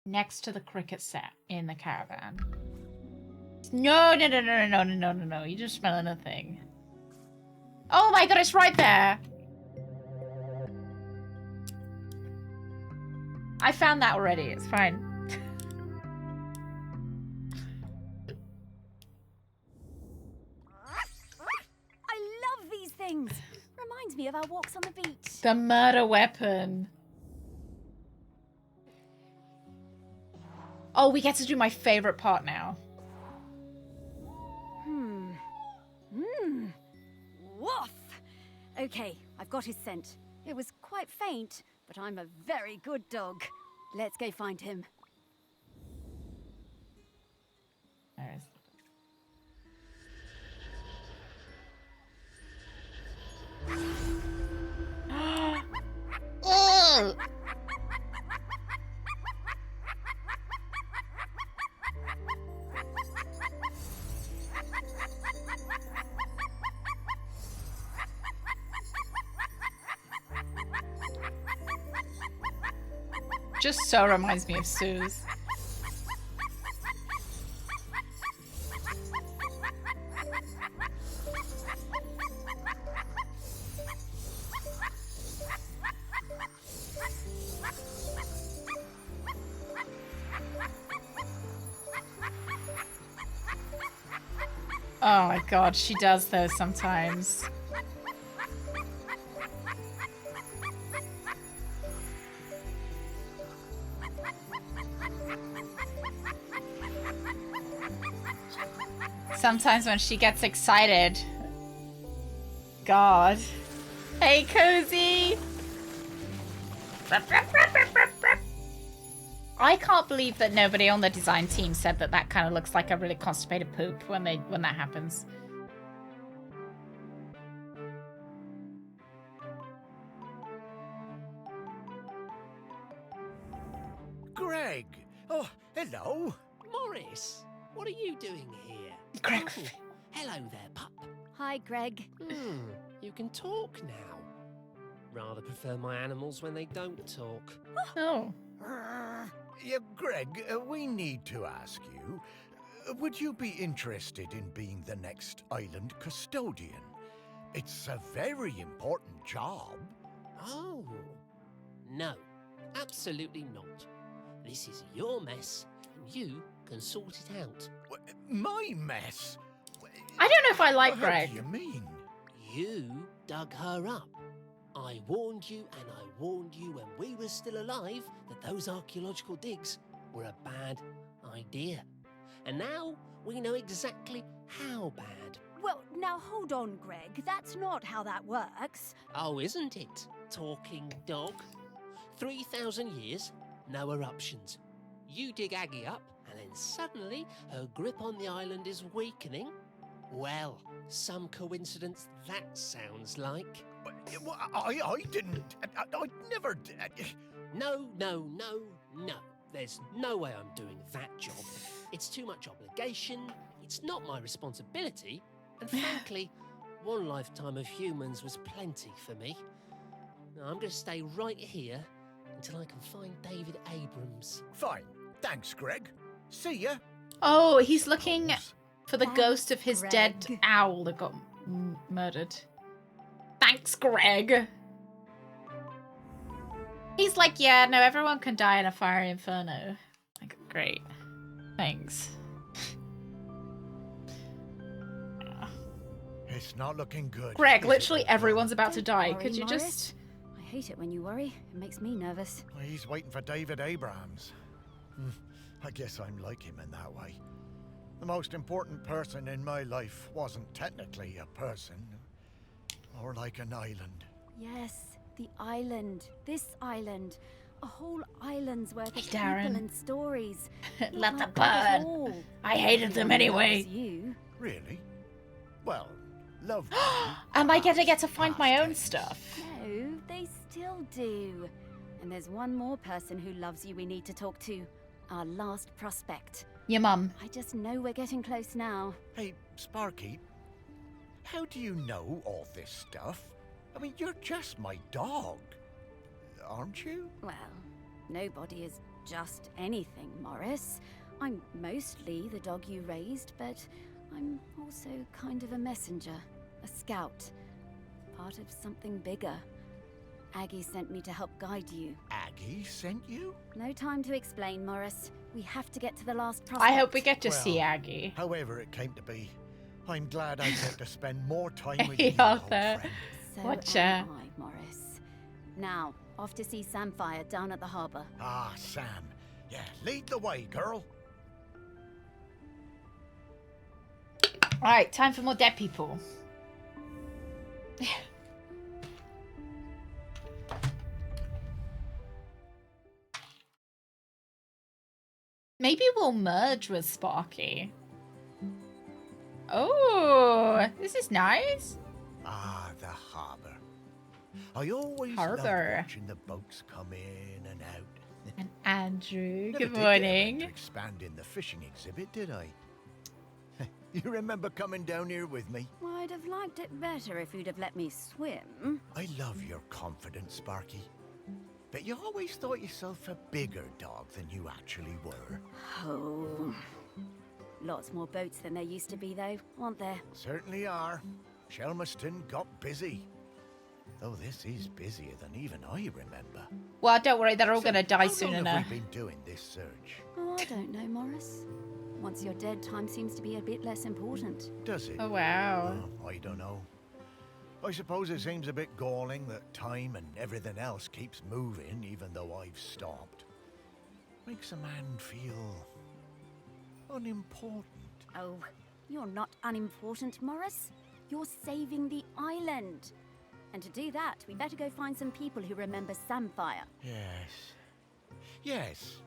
Next to the cricket set in the caravan. No. You just smell anything. Oh my god, it's right there. I found that already. It's fine. I love these things. Reminds me of our walks on the beach. The murder weapon. Oh, we get to do my favorite part now. Woof! Okay, I've got his scent. It was quite faint, but I'm a very good dog. Let's go find him. There is. just so reminds me of Suze. Oh my god, she does those sometimes. Sometimes when she gets excited. God. Hey, Cozy! I can't believe that nobody on the design team said that that kind of looks like a really constipated poop when that happens. Greg! Oh, hello. Morris, what are you doing here? Greg. Oh, hello there, pup. Hi, Greg. You can talk now. Rather prefer my animals when they don't talk. Oh. Yeah, Greg, we need to ask you, would you be interested in being the next island custodian? It's a very important job. Oh, no, absolutely not. This is your mess, and you can sort it out. My mess? I don't know if I like What Greg. do you mean? You dug her up. I warned you, and I warned you when we were still alive that those archaeological digs were a bad idea. And now we know exactly how bad. Well, now hold on, Greg. That's not how that works. Oh, isn't it, talking dog? 3,000 years, no eruptions. You dig Aggie up, and then suddenly her grip on the island is weakening? Well, some coincidence that sounds like. I didn't. I never did. No. There's no way I'm doing that job. It's too much obligation. It's not my responsibility. And frankly, one lifetime of humans was plenty for me. Now, I'm going to stay right here until I can find David Abrams. Fine. Thanks, Greg. See ya. Oh, he's looking for the Thanks, ghost of his dead Greg. owl that got murdered. Thanks, Greg. He's like, yeah, no, everyone can die in a fiery inferno. Like, great. Thanks. It's not looking good. Greg, is literally it? everyone's about to Don't die. worry, Could you Morris. just... I hate it when you worry. It makes me nervous. He's waiting for David Abrams. I guess I'm like him in that way. The most important person in my life wasn't technically a person, or like an island. Yes, the island. This island. A whole island's worth of Darren. people and stories. Let them Not like us burn. all. I hated them Everyone anyway. loves you. Really? Well, love. Am I gonna get to find my own days. stuff? No, they still do. And there's one more person who loves you we need to talk to. Our last prospect. Your mum. I just know we're getting close now. Hey, Sparky, how do you know all this stuff? I mean, you're just my dog, aren't you? Well, nobody is just anything, Morris. I'm mostly the dog you raised, but I'm also kind of a messenger, a scout, part of something bigger. Aggie sent me to help guide you. Aggie sent you? No time to explain, Morris. We have to get to the last prospect. I hope we get to Well, see Aggie. However it came to be, I'm glad I get to spend more time with Hey, you, old Arthur. friend. So Watcha. am I, Morris. Now, off to see Samfire down at the harbour. Ah, Sam. Yeah, lead the way, girl. Alright, time for more dead people. Maybe we'll merge with Sparky. Oh, this is nice. Ah, the harbour. I always Harbour. love watching the boats come in and out. And Andrew, Never good did get morning. to expand in the fishing exhibit, did I? You remember coming down here with me? I'd have liked it better if you'd have let me swim. I love your confidence, Sparky. but you always thought yourself a bigger dog than you actually were. Oh. Lots more boats than there used to be, though, aren't there? Certainly are. Shelmerston got busy. Though this is busier than even I remember. Well, don't worry, they're all going to die soon How long enough. have we been doing this search? Oh, I don't know, Morris. Once you're dead, time seems to be a bit less important. Does it? Oh, wow. I don't know. I suppose it seems a bit galling that time and everything else keeps moving even though I've stopped. Makes a man feel unimportant. Oh, you're not unimportant, Morris. You're saving the island. And to do that, we better go find some people who remember Samfire. Yes,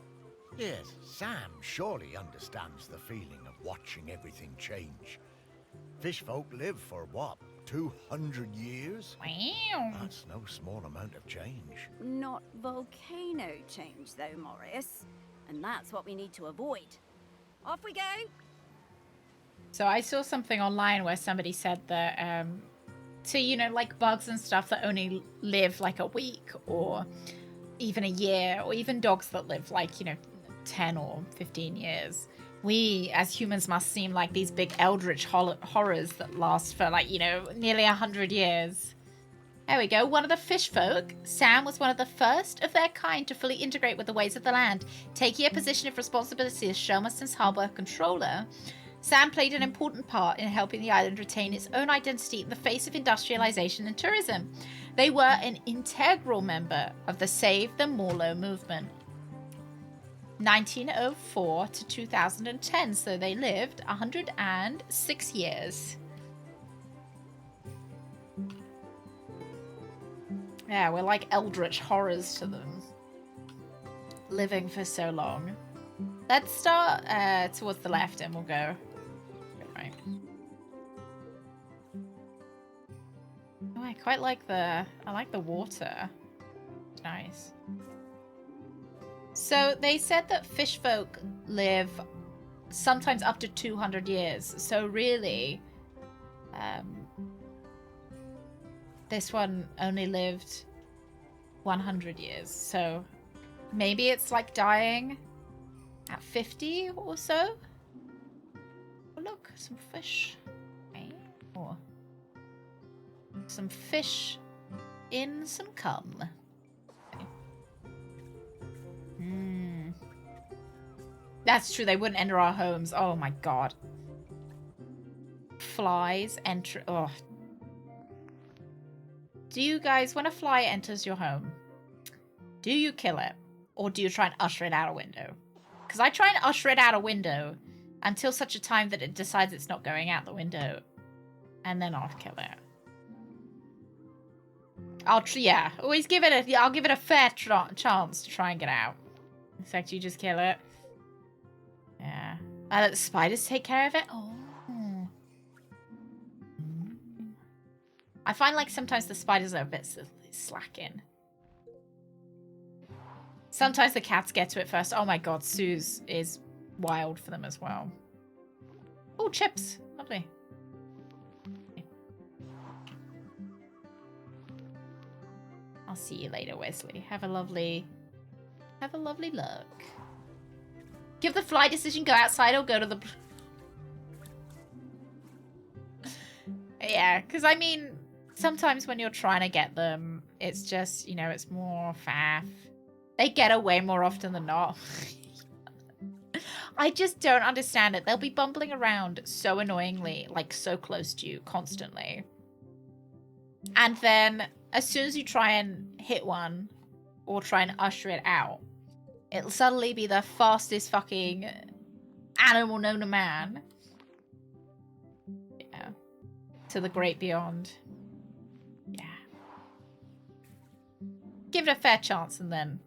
Sam surely understands the feeling of watching everything change. Fishfolk live for what, 200 years? Wow. That's no small amount of change. Not volcano change, though, Morris. And that's what we need to avoid. Off we go! So I saw something online where somebody said that, so, you know, like bugs and stuff that only live like a week or even a year, or even dogs that live like, you know, 10 or 15 years. We, as humans, must seem like these big eldritch horrors that last for, like, you know, nearly 100 years. There we go. One of the fish folk, Sam, was one of the first of their kind to fully integrate with the ways of the land, taking a position of responsibility as Shelmerston's harbour controller. Sam played an important part in helping the island retain its own identity in the face of industrialization and tourism. They were an integral member of the Save the Morlo movement. 1904 to 2010, so they lived 106 years. Yeah, we're like eldritch horrors to them. Living for so long. Let's start towards the left and we'll go right. Oh, I quite like I like the water. Nice. So they said that fish folk live sometimes up to 200 years. So really, this one only lived 100 years. So maybe it's like dying at 50 or so. Oh, look, some fish. Okay. Or some fish in some cum. Okay. That's true, they wouldn't enter our homes. Oh my god. Flies enter. Oh. Do you guys, when a fly enters your home, do you kill it? Or do you try and usher it out a window? Because I try and usher it out a window until such a time that it decides it's not going out the window. And then I'll kill it. Yeah, always give it I'll give it a fair chance to try and get out. In fact, you just kill it. Yeah. I let the spiders take care of it. Oh. I find like sometimes the spiders are a bit slacking. Sometimes the cats get to it first. Oh my god, Sue's is wild for them as well. Oh, chips. Lovely. I'll see you later, Wesley. Have a lovely look. Give the fly decision, go outside or go to the... Yeah, because I mean, sometimes when you're trying to get them, it's just, you know, it's more faff. They get away more often than not. I just don't understand it. They'll be bumbling around so annoyingly, like so close to you constantly. And then as soon as you try and hit one or try and usher it out, it'll suddenly be the fastest fucking animal known to man. Yeah. To the great beyond. Yeah. Give it a fair chance and then...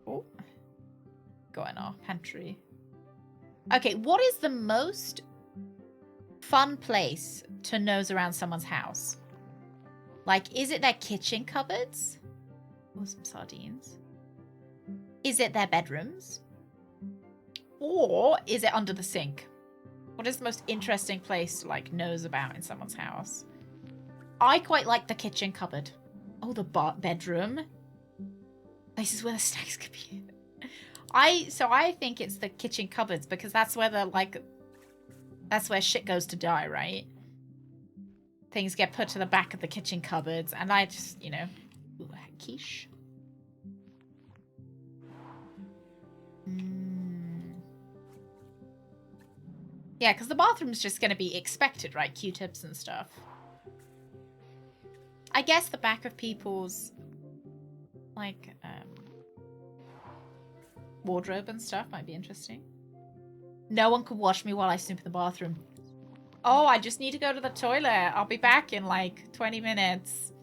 Oh. Go in our pantry. Okay, what is the most fun place to nose around someone's house? Like, is it their kitchen cupboards? Or some sardines? Is it their bedrooms? Or is it under the sink? What is the most interesting place to, like, nose about in someone's house? I quite like the kitchen cupboard. Oh, the bedroom. This is where the snacks could be. So I think it's the kitchen cupboards because that's where that's where shit goes to die, right? Things get put to the back of the kitchen cupboards, and I just, you know, ooh, quiche. Yeah, because the bathroom's just going to be expected, right? Q-tips and stuff. I guess the back of people's, like, wardrobe and stuff might be interesting. No one can watch me while I snoop in the bathroom. Oh, I just need to go to the toilet. I'll be back in, like, 20 minutes.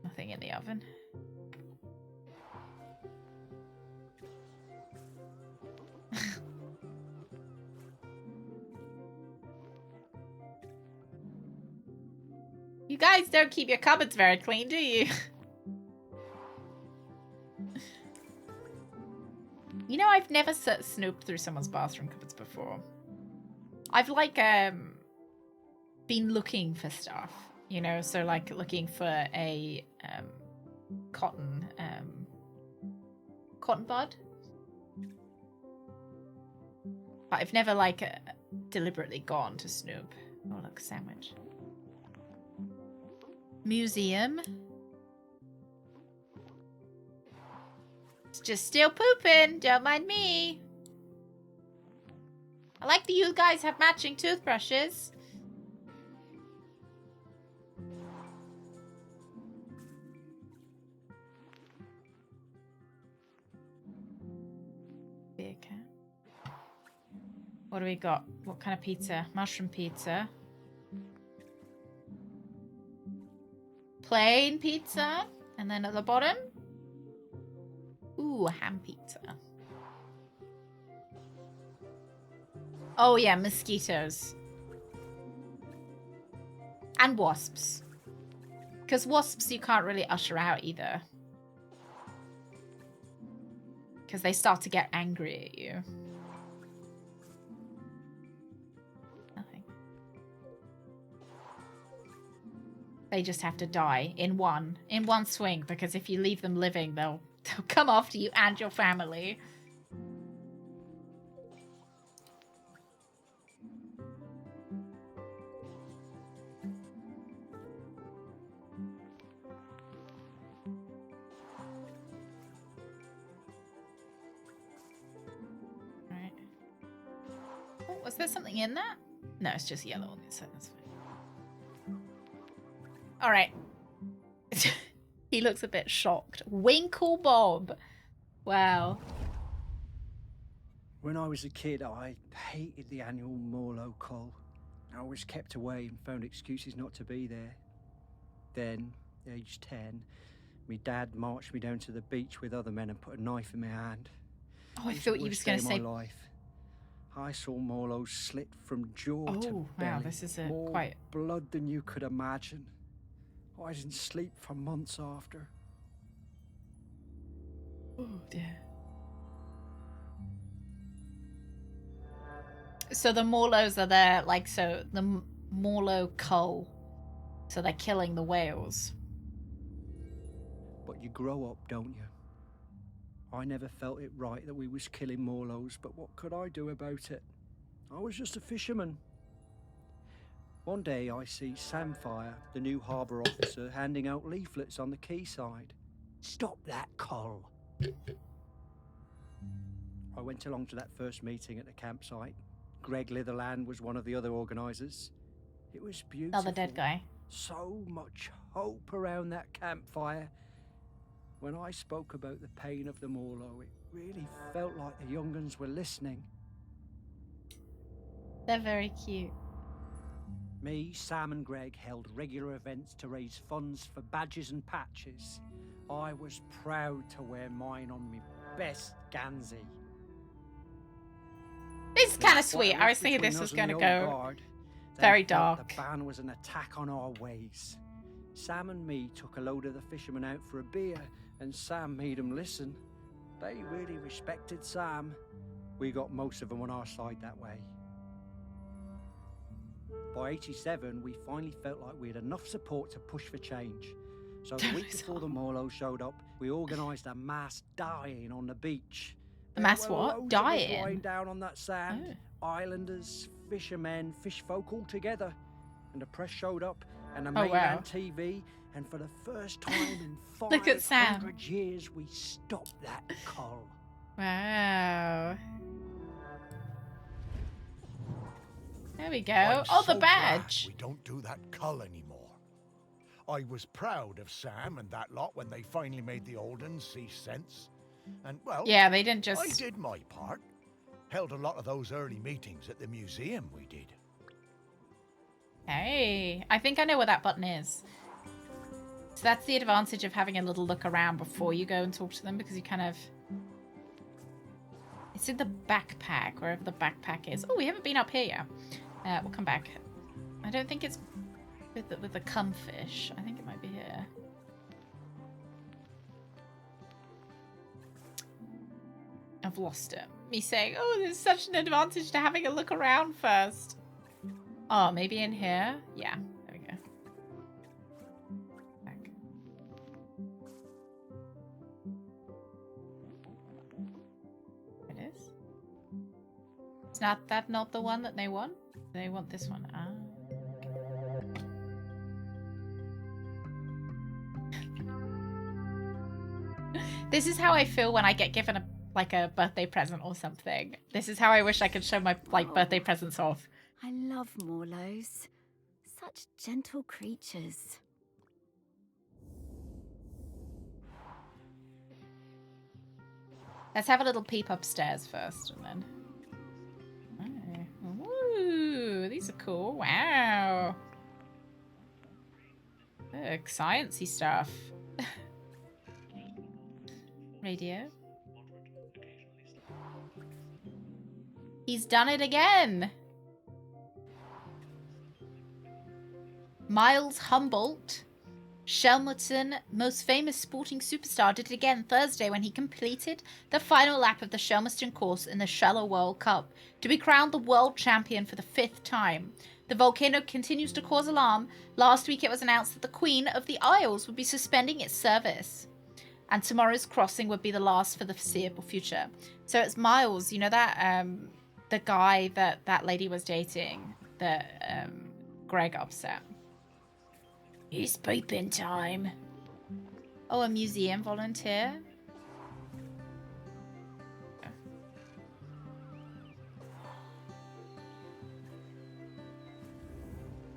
Nothing in the oven. You guys don't keep your cupboards very clean, do you? You know, I've never snooped through someone's bathroom cupboards before. I've, like, been looking for stuff, you know? So, like, looking for a, cotton bud. But I've never, like, deliberately gone to snoop. Oh, look, sandwich. Museum. It's just still pooping. Don't mind me. I like that you guys have matching toothbrushes. Beer can. What do we got? What kind of pizza? Mushroom pizza. Plain pizza. And then at the bottom. Ooh, ham pizza. Oh yeah, mosquitoes. And wasps. Because wasps you can't really usher out either. Because they start to get angry at you. Nothing. They just have to die in one swing, because if you leave them living, they'll come after you and your family. Right. Oh, was there something in that? No, it's just yellow on the inside. That's fine. All right. He looks a bit shocked. Winkle Bob. Wow. When I was a kid, I hated the annual Morlow Cull. I was kept away and found excuses not to be there. Then, age 10, my dad marched me down to the beach with other men and put a knife in my hand. Oh, I thought you was going to say... my life. I saw Morlows slit from jaw to belly. Wow, this is more quite... blood than you could imagine. I didn't sleep for months after. Oh, dear. So the Morlows are there, like, so the Morlow cull. So they're killing the whales. But you grow up, don't you? I never felt it right that we was killing Morlows, but what could I do about it? I was just a fisherman. One day I see Samfire, the new harbour officer, handing out leaflets on the quayside. Stop that, Col. I went along to that first meeting at the campsite. Greg Litherland was one of the other organisers. It was beautiful. Another dead guy. So much hope around that campfire. When I spoke about the pain of the Morlow, it really felt like the young uns were listening. They're very cute. Me, Sam and Greg held regular events to raise funds for badges and patches. I was proud to wear mine on my best Gansey. This is kind of sweet. I was thinking this was going to go very dark. The ban was an attack on our ways. Sam and me took a load of the fishermen out for a beer, and Sam made them listen. They really respected Sam. We got most of them on our side that way. By by 87, we finally felt like we had enough support to push for change. So the week before the Morlos showed up, we organised a mass dying on the beach. A mass There were what? loads of us Dying? lying down on that sand. Oh. Islanders, fishermen, fish folk all together. And the press showed up, and the Oh, mainland wow. TV, and for the first time in Look at Sam. 500 years, we stopped that cull. Wow. There we go. I'm Oh, the so glad badge. we don't do that cull anymore. I was proud of Sam and that lot when they finally made the old uns see sense. And, well, Yeah, they didn't I just... did my part. Held a lot of those early meetings at the museum, we did. Hey, I think I know where that button is. So that's the advantage of having a little look around before you go and talk to them, because you kind of... It's in the backpack, wherever the backpack is. Oh, we haven't been up here yet. We'll come back. I don't think it's with the cumfish. I think it might be here. I've lost it. Me saying, oh, there's such an advantage to having a look around first. Oh, maybe in here? Yeah, there we go. Back. It is. Is that not the one that they want? They want this one. Ah. This is how I feel when I get given a birthday present or something. This is how I wish I could show my birthday presents off. I love Morlos. Such gentle creatures. Let's have a little peep upstairs first, and then... Oh. Ooh, these are cool. Wow. Look, sciencey stuff. Radio. He's done it again. Miles Humboldt, Shelmerton, most famous sporting superstar, did it again Thursday when he completed the final lap of the Shelmerston course in the Sheller World Cup to be crowned the world champion for the 5th time. The volcano continues to cause alarm. Last week it was announced that the Queen of the Isles would be suspending its service, and tomorrow's crossing would be the last for the foreseeable future. So it's Miles, you know that the guy that lady was dating, that Greg upset. It's peeping time. Oh, a museum volunteer?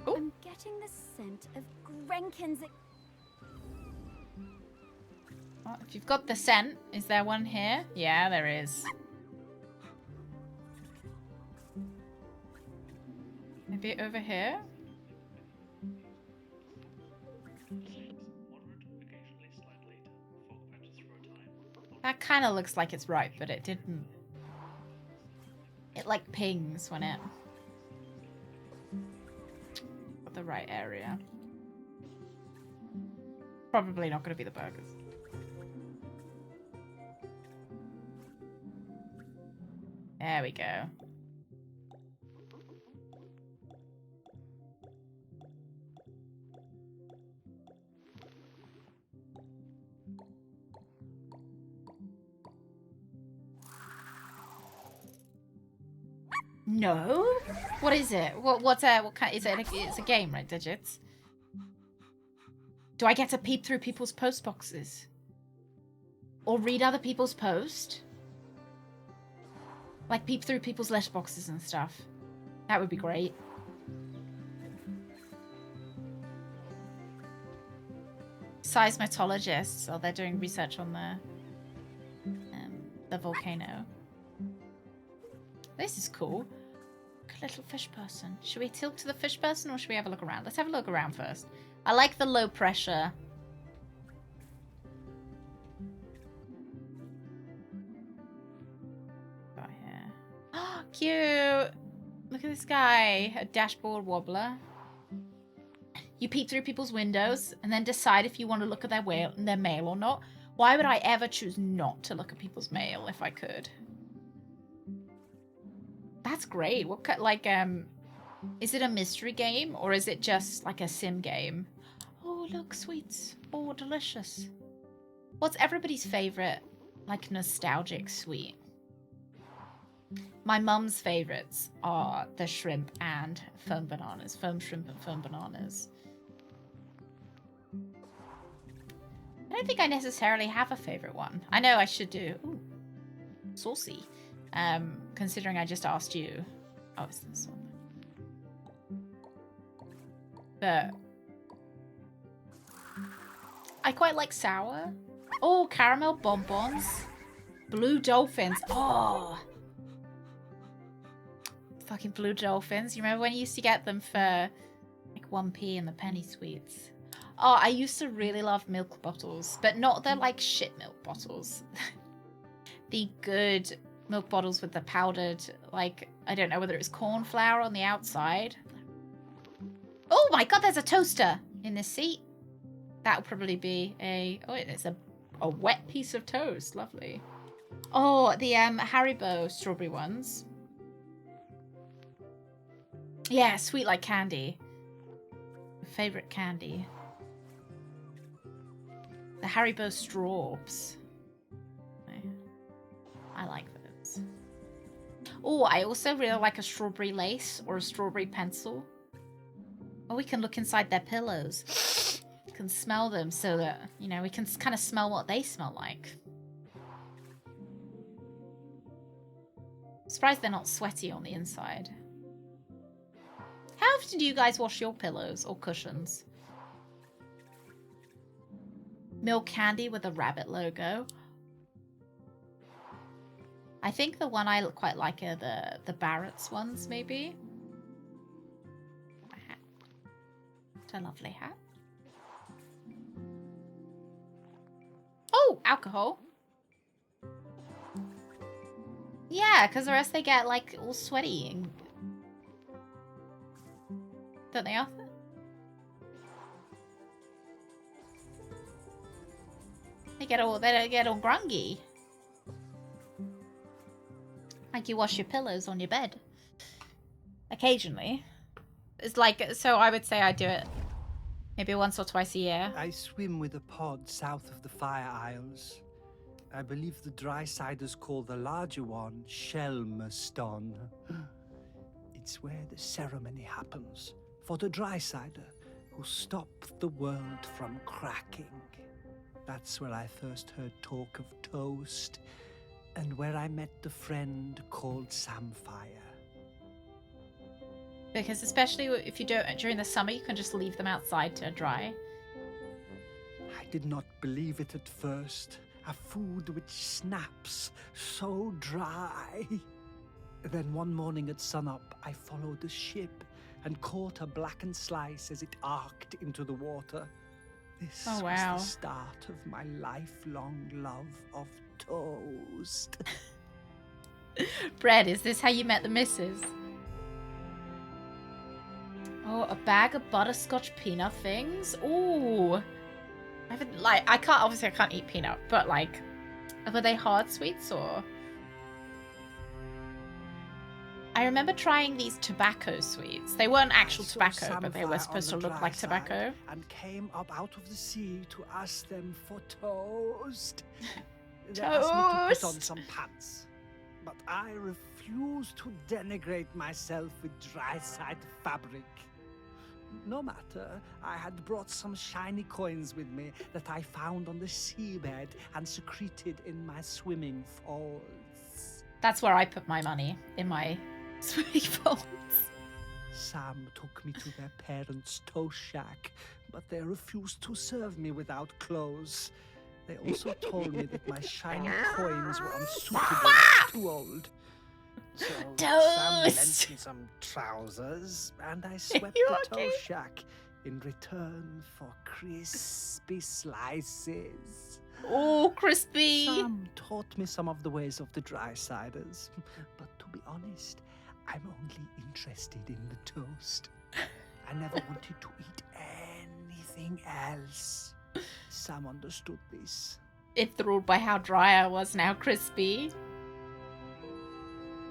Oh. I'm getting the scent of Grenkins. Well, if you've got the scent, is there one here? Yeah, there is. Maybe over here? That kind of looks like it's right, but it didn't. It like pings when it... got the right area. Probably not going to be the burgers. There we go. No? What is it? What kind is it? It's a game, right, Digits? Do I get to peep through people's post boxes? Or read other people's posts? Like peep through people's letterboxes and stuff. That would be great. Seismologists. Oh, they're doing research on the volcano. This is cool. Look, a little fish person. Should we tilt to the fish person or should we have a look around? Let's have a look around first. I like the low pressure. Got here. Oh, cute. Look at this guy. A dashboard wobbler. You peep through people's windows and then decide if you want to look at their mail or not. Why would I ever choose not to look at people's mail if I could? That's great. What kind, like, Is it a mystery game or is it just like a sim game? Oh, look, sweets. Oh, delicious. What's everybody's favorite, like, nostalgic sweet? My mum's favorites are the shrimp and foam bananas. Foam shrimp and foam bananas. I don't think I necessarily have a favorite one. I know I should do. Ooh, saucy. Considering I just asked you. Oh, it's this one. But I quite like sour. Oh, caramel bonbons. Blue dolphins. Oh. Fucking blue dolphins. You remember when you used to get them for like 1p in the penny sweets? Oh, I used to really love milk bottles, but not the like shit milk bottles. The good milk bottles with the powdered, like, I don't know whether it was corn flour on the outside. Oh my god, there's a toaster in this seat. That'll probably be a... Oh, it's a wet piece of toast. Lovely. Oh, the Haribo strawberry ones. Yeah, sweet like candy. Favorite candy. The Haribo straws. I like those. Oh, I also really like a strawberry lace or a strawberry pencil. Oh, we can look inside their pillows. We can smell them so that, you know, we can kind of smell what they smell like. I'm surprised they're not sweaty on the inside. How often do you guys wash your pillows or cushions? Milk candy with a rabbit logo. I think the one I quite like are the Barrett's ones, maybe. A hat. It's a lovely hat. Oh, alcohol. Yeah, because the rest they get like all sweaty and... Don't they, Arthur? They get all grungy. Like you wash your pillows on your bed. Occasionally. It's like, so I would say I do it maybe once or twice a year. I swim with a pod south of the Fire Isles. I believe the dry-siders call the larger one Shelmerston. It's where the ceremony happens for the dry-sider who stopped the world from cracking. That's where I first heard talk of toast, and where I met the friend called Samfire. Because especially if you do it during the summer, you can just leave them outside to dry. I did not believe it at first. A food which snaps so dry. Then one morning at sunup, I followed the ship and caught a blackened slice as it arced into the water. This was the start of my lifelong love of toast. Bread, is this how you met the missus? Oh, a bag of butterscotch peanut things? Ooh. I haven't, obviously I can't eat peanut, but like, were they hard sweets or? I remember trying these tobacco sweets. They weren't actual tobacco, but they were supposed to look like tobacco. And came up out of the sea to ask them for toast. They asked me to put on some pants, but I refused to denigrate myself with dry-side fabric. No matter, I had brought some shiny coins with me that I found on the seabed and secreted in my swimming falls. That's where I put my money, in my swimming falls. Sam took me to their parents' toast shack, but they refused to serve me without clothes. They also told me that my shiny coins were unsuitable, too old. So Sam lent me some trousers, and I swept the toast shack in return for crispy slices. Oh, crispy! Sam taught me some of the ways of the dry-siders, but to be honest, I'm only interested in the toast. I never wanted to eat anything else. Sam understood this. Enthralled by how dry I was and how crispy.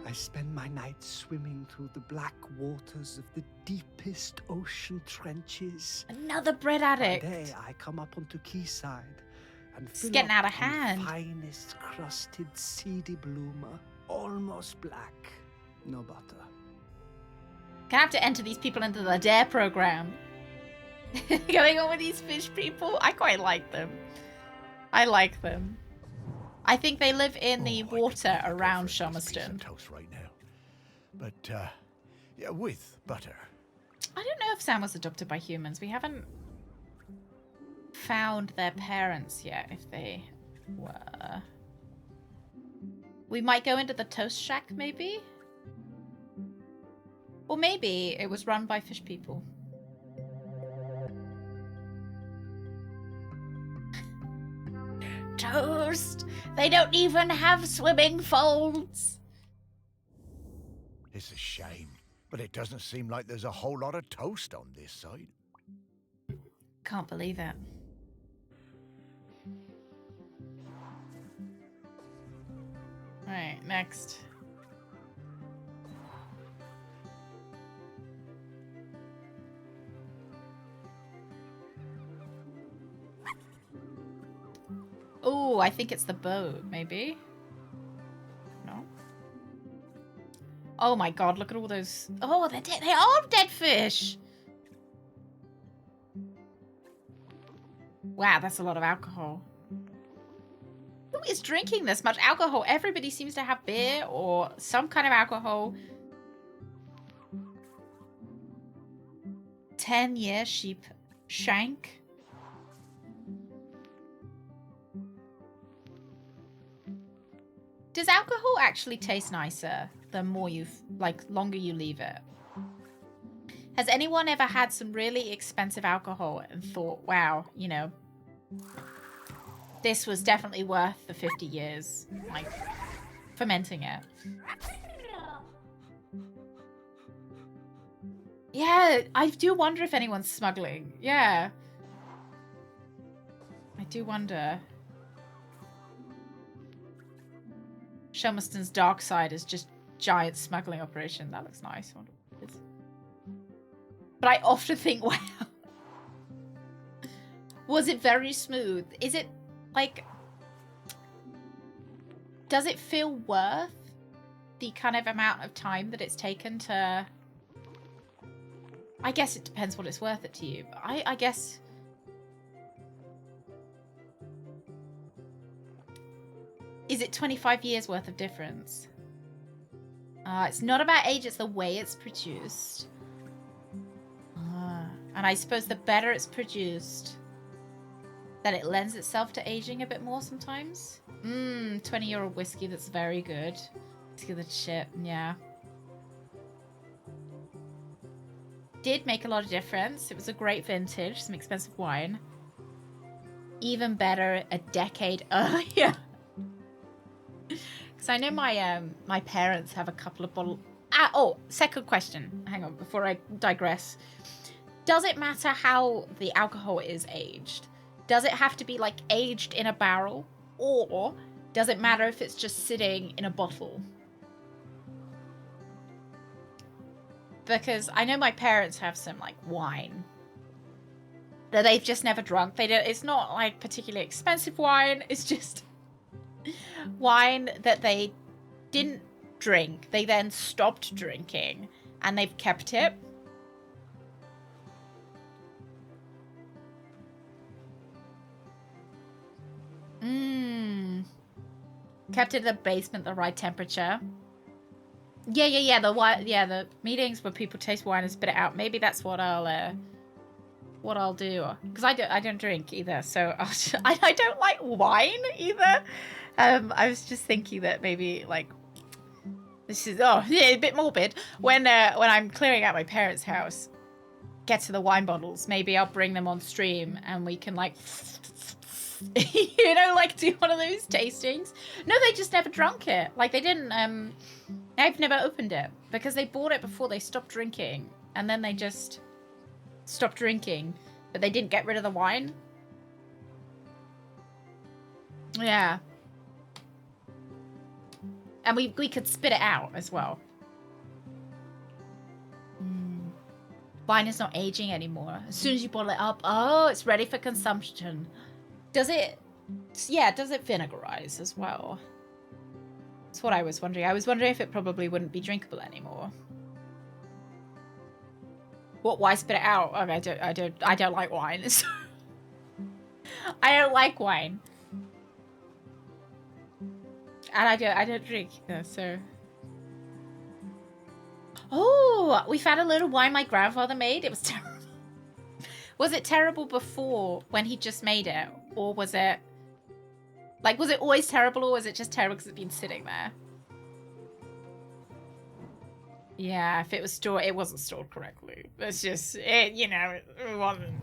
I spend my nights swimming through the black waters of the deepest ocean trenches. Another bread addict. By day, I come up onto quayside and It's fill getting up out of on hand. the finest crusted seedy bloomer, almost black, no butter. Gonna have to enter these people into the DARE program. Going on with these fish people, I quite like them. I like them. I think they live in the water around Shelmerston. Toast right now. But yeah, with butter. I don't know if Sam was adopted by humans. We haven't found their parents yet, if they were. We might go into the toast shack, maybe? Or maybe it was run by fish people. Toast! They don't even have swimming folds! It's a shame, but it doesn't seem like there's a whole lot of toast on this side. Can't believe it. Alright, next. Oh, I think it's the boat, maybe? No? Oh my god, look at all those... Oh, they're dead. They are dead fish! Wow, that's a lot of alcohol. Who is drinking this much alcohol? Everybody seems to have beer or some kind of alcohol. 10-year sheep shank. Does alcohol actually taste nicer the more longer you leave it? Has anyone ever had some really expensive alcohol and thought, wow, you know, this was definitely worth the 50 years, like, fermenting it? Yeah, I do wonder if anyone's smuggling. Yeah. I do wonder. Shelmerston's dark side is just giant smuggling operation. That looks nice. I wonder what it is. But I often think, wow. Was it very smooth? Is it, like... Does it feel worth the kind of amount of time that it's taken to... I guess it depends what it's worth it to you. But I guess... Is it 25 years worth of difference? It's not about age, it's the way it's produced. And I suppose the better it's produced, that it lends itself to aging a bit more sometimes. 20-year-old whiskey that's very good. Whiskey that's shit, yeah. Did make a lot of difference. It was a great vintage, some expensive wine. Even better, a decade earlier. Because I know my parents have a couple of bottles. Second question. Hang on, before I digress. Does it matter how the alcohol is aged? Does it have to be like aged in a barrel? Or does it matter if it's just sitting in a bottle? Because I know my parents have some like wine that they've just never drunk. It's not like particularly expensive wine. It's just wine that they didn't drink. They then stopped drinking and they've kept it. Kept it in the basement, the right temperature. Yeah. The meetings where people taste wine and spit it out. Maybe that's what I'll do. Because I don't drink either, so I don't like wine either. I was just thinking that maybe like this is a bit morbid. When I'm clearing out my parents' house, get to the wine bottles. Maybe I'll bring them on stream and we can like. You know, like do one of those tastings. No, they just never drunk it. Like they didn't. I've never opened it because they bought it before they stopped drinking, and then they just stopped drinking, but they didn't get rid of the wine. Yeah. And we could spit it out as well. Wine is not aging anymore. As soon as you bottle it up, oh, it's ready for consumption. Does it... Yeah, does it vinegarize as well? That's what I was wondering. I was wondering if it probably wouldn't be drinkable anymore. What? Why spit it out? Okay, I don't like wine. I don't like wine, and I don't drink either. So. Oh, we found a little wine my grandfather made. It was terrible. Was it terrible before when he just made it, or was it? Like, was it always terrible, or was it just terrible because it's been sitting there? Yeah, if it was stored, it wasn't stored correctly. It's just, it wasn't.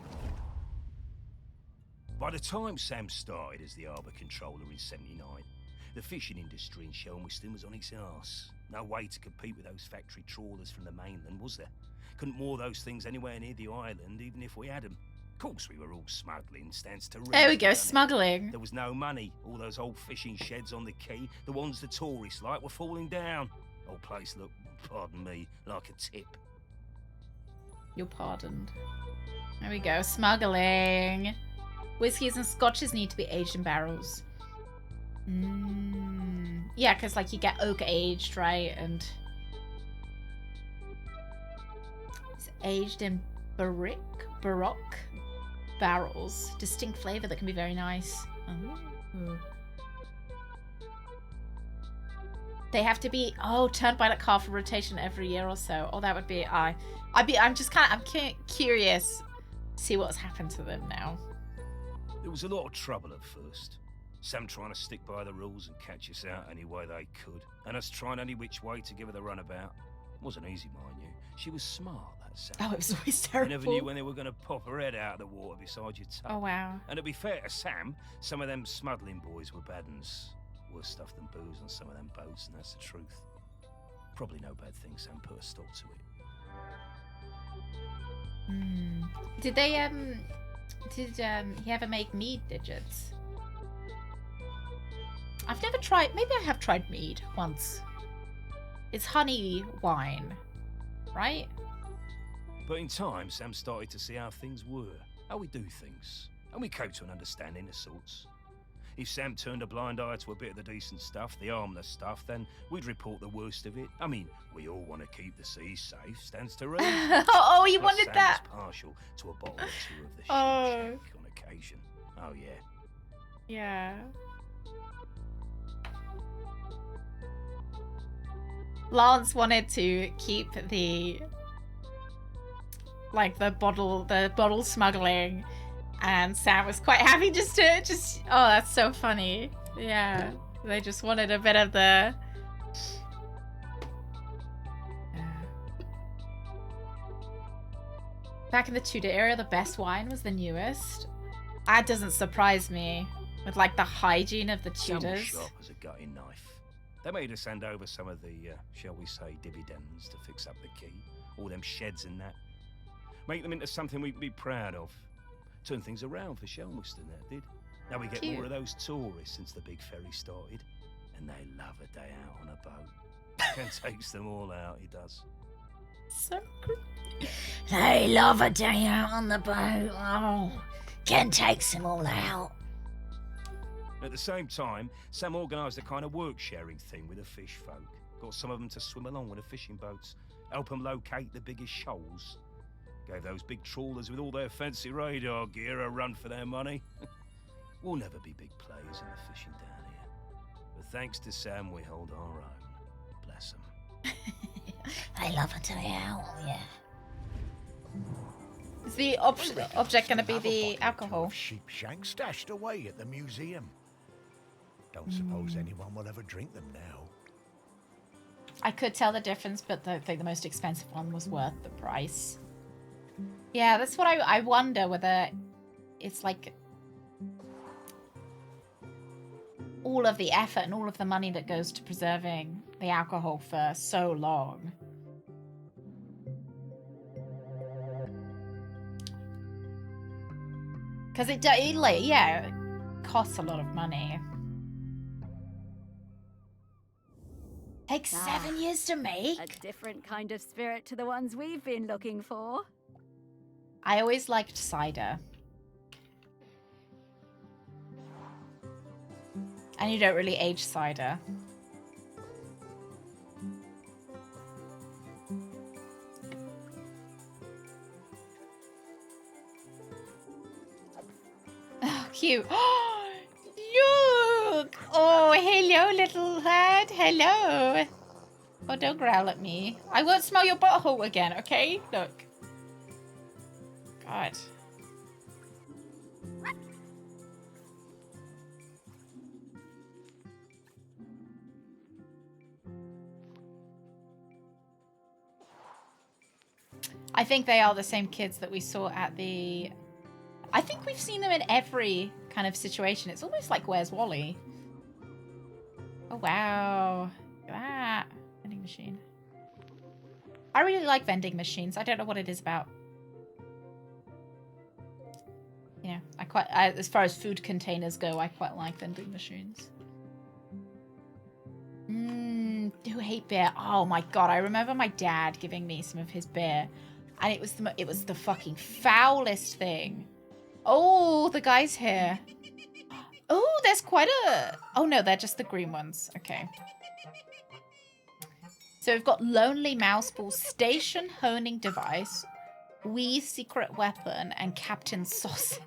By the time Sam started as the harbour controller in '79, the fishing industry in Shelmiston was on its arse. No way to compete with those factory trawlers from the mainland, was there? Couldn't moor those things anywhere near the island, even if we had them. Of course, we were all smuggling, stands to reason. There we go, smuggling. There was no money. All those old fishing sheds on the quay, the ones the tourists like, were falling down. Whole place looked, pardon me, like a tip. You're pardoned. There we go, smuggling. Whiskies and scotches need to be aged in barrels. Yeah, because like you get oak aged, right? And it's aged in Baroque barrels. Distinct flavor that can be very nice. Ooh. They have to be turned by like half a rotation every year or so. Oh, that would be I'm curious to see what's happened to them now. There was a lot of trouble at first. Sam trying to stick by the rules and catch us out any way they could, and us trying any which way to give her the runabout. Wasn't easy, mind you. She was smart, that Sam. Oh, it was always terrible. You never knew when they were going to pop her head out of the water beside your tub. Oh, wow. And to be fair to Sam, some of them smuggling boys were bad uns. Worse stuff than booze on some of them boats, and that's the truth. Probably no bad thing Sam put a stop to it. Did he ever make mead digits? I've never tried. Maybe I have tried mead once. It's honey wine, right? But in time, Sam started to see how things were, how we do things, and we came to an understanding of sorts. If Sam turned a blind eye to a bit of the decent stuff, the harmless stuff, then we'd report the worst of it. I mean, we all want to keep the seas safe, stands to reason. Oh, you Plus, wanted Sam that. was partial to a bottle or two of the sheep shack on occasion. Oh, yeah. Yeah. Lance wanted to keep the bottle smuggling, and Sam was quite happy just oh, that's so funny. Yeah, they just wanted a bit of the back in the Tudor era, the best wine was the newest. That doesn't surprise me, with like the hygiene of the Tudors. Sam was sharp as a gutting knife. They made us hand over some of the, shall we say, dividends to fix up the quay. All them sheds and that. Make them into something we'd be proud of. Turn things around for Shelmiston, that did. Now we get more of those tourists since the big ferry started. And they love a day out on a boat. Ken takes them all out, he does. So good. They love a day out on the boat. Oh, Ken takes them all out. At the same time, Sam organised a kind of work-sharing thing with the fish folk. Got some of them to swim along with the fishing boats, help them locate the biggest shoals. Gave those big trawlers with all their fancy radar gear a run for their money. We'll never be big players in the fishing down here. But thanks to Sam, we hold our own. Bless them. They love a day out, yeah. Is the object going to be the alcohol? Sheep shank stashed away at the museum. Don't suppose anyone will ever drink them now. I could tell the difference, but I think the most expensive one was worth the price. Yeah, that's what I wonder, whether it's like all of the effort and all of the money that goes to preserving the alcohol for so long. Because it costs a lot of money. Takes 7 years to make. A different kind of spirit to the ones we've been looking for. I always liked cider. And you don't really age cider. Oh, cute. Look! Oh, hello, little lad. Hello. Oh, don't growl at me. I won't smell your butthole again, okay? Look. God. I think they are the same kids that we saw at the... I think we've seen them in every kind of situation. It's almost like Where's Wally? Oh, wow. Look at that. Vending machine. I really like vending machines. I don't know what it is about. You know, as far as food containers go, I quite like vending machines. Do hate beer. Oh my god, I remember my dad giving me some of his beer. And it was the fucking foulest thing. Oh, the guy's here. Oh, there's quite a... Oh no, they're just the green ones. Okay. So we've got Lonely Mouseball, Station Honing Device, Wee Secret Weapon, and Captain Sausage.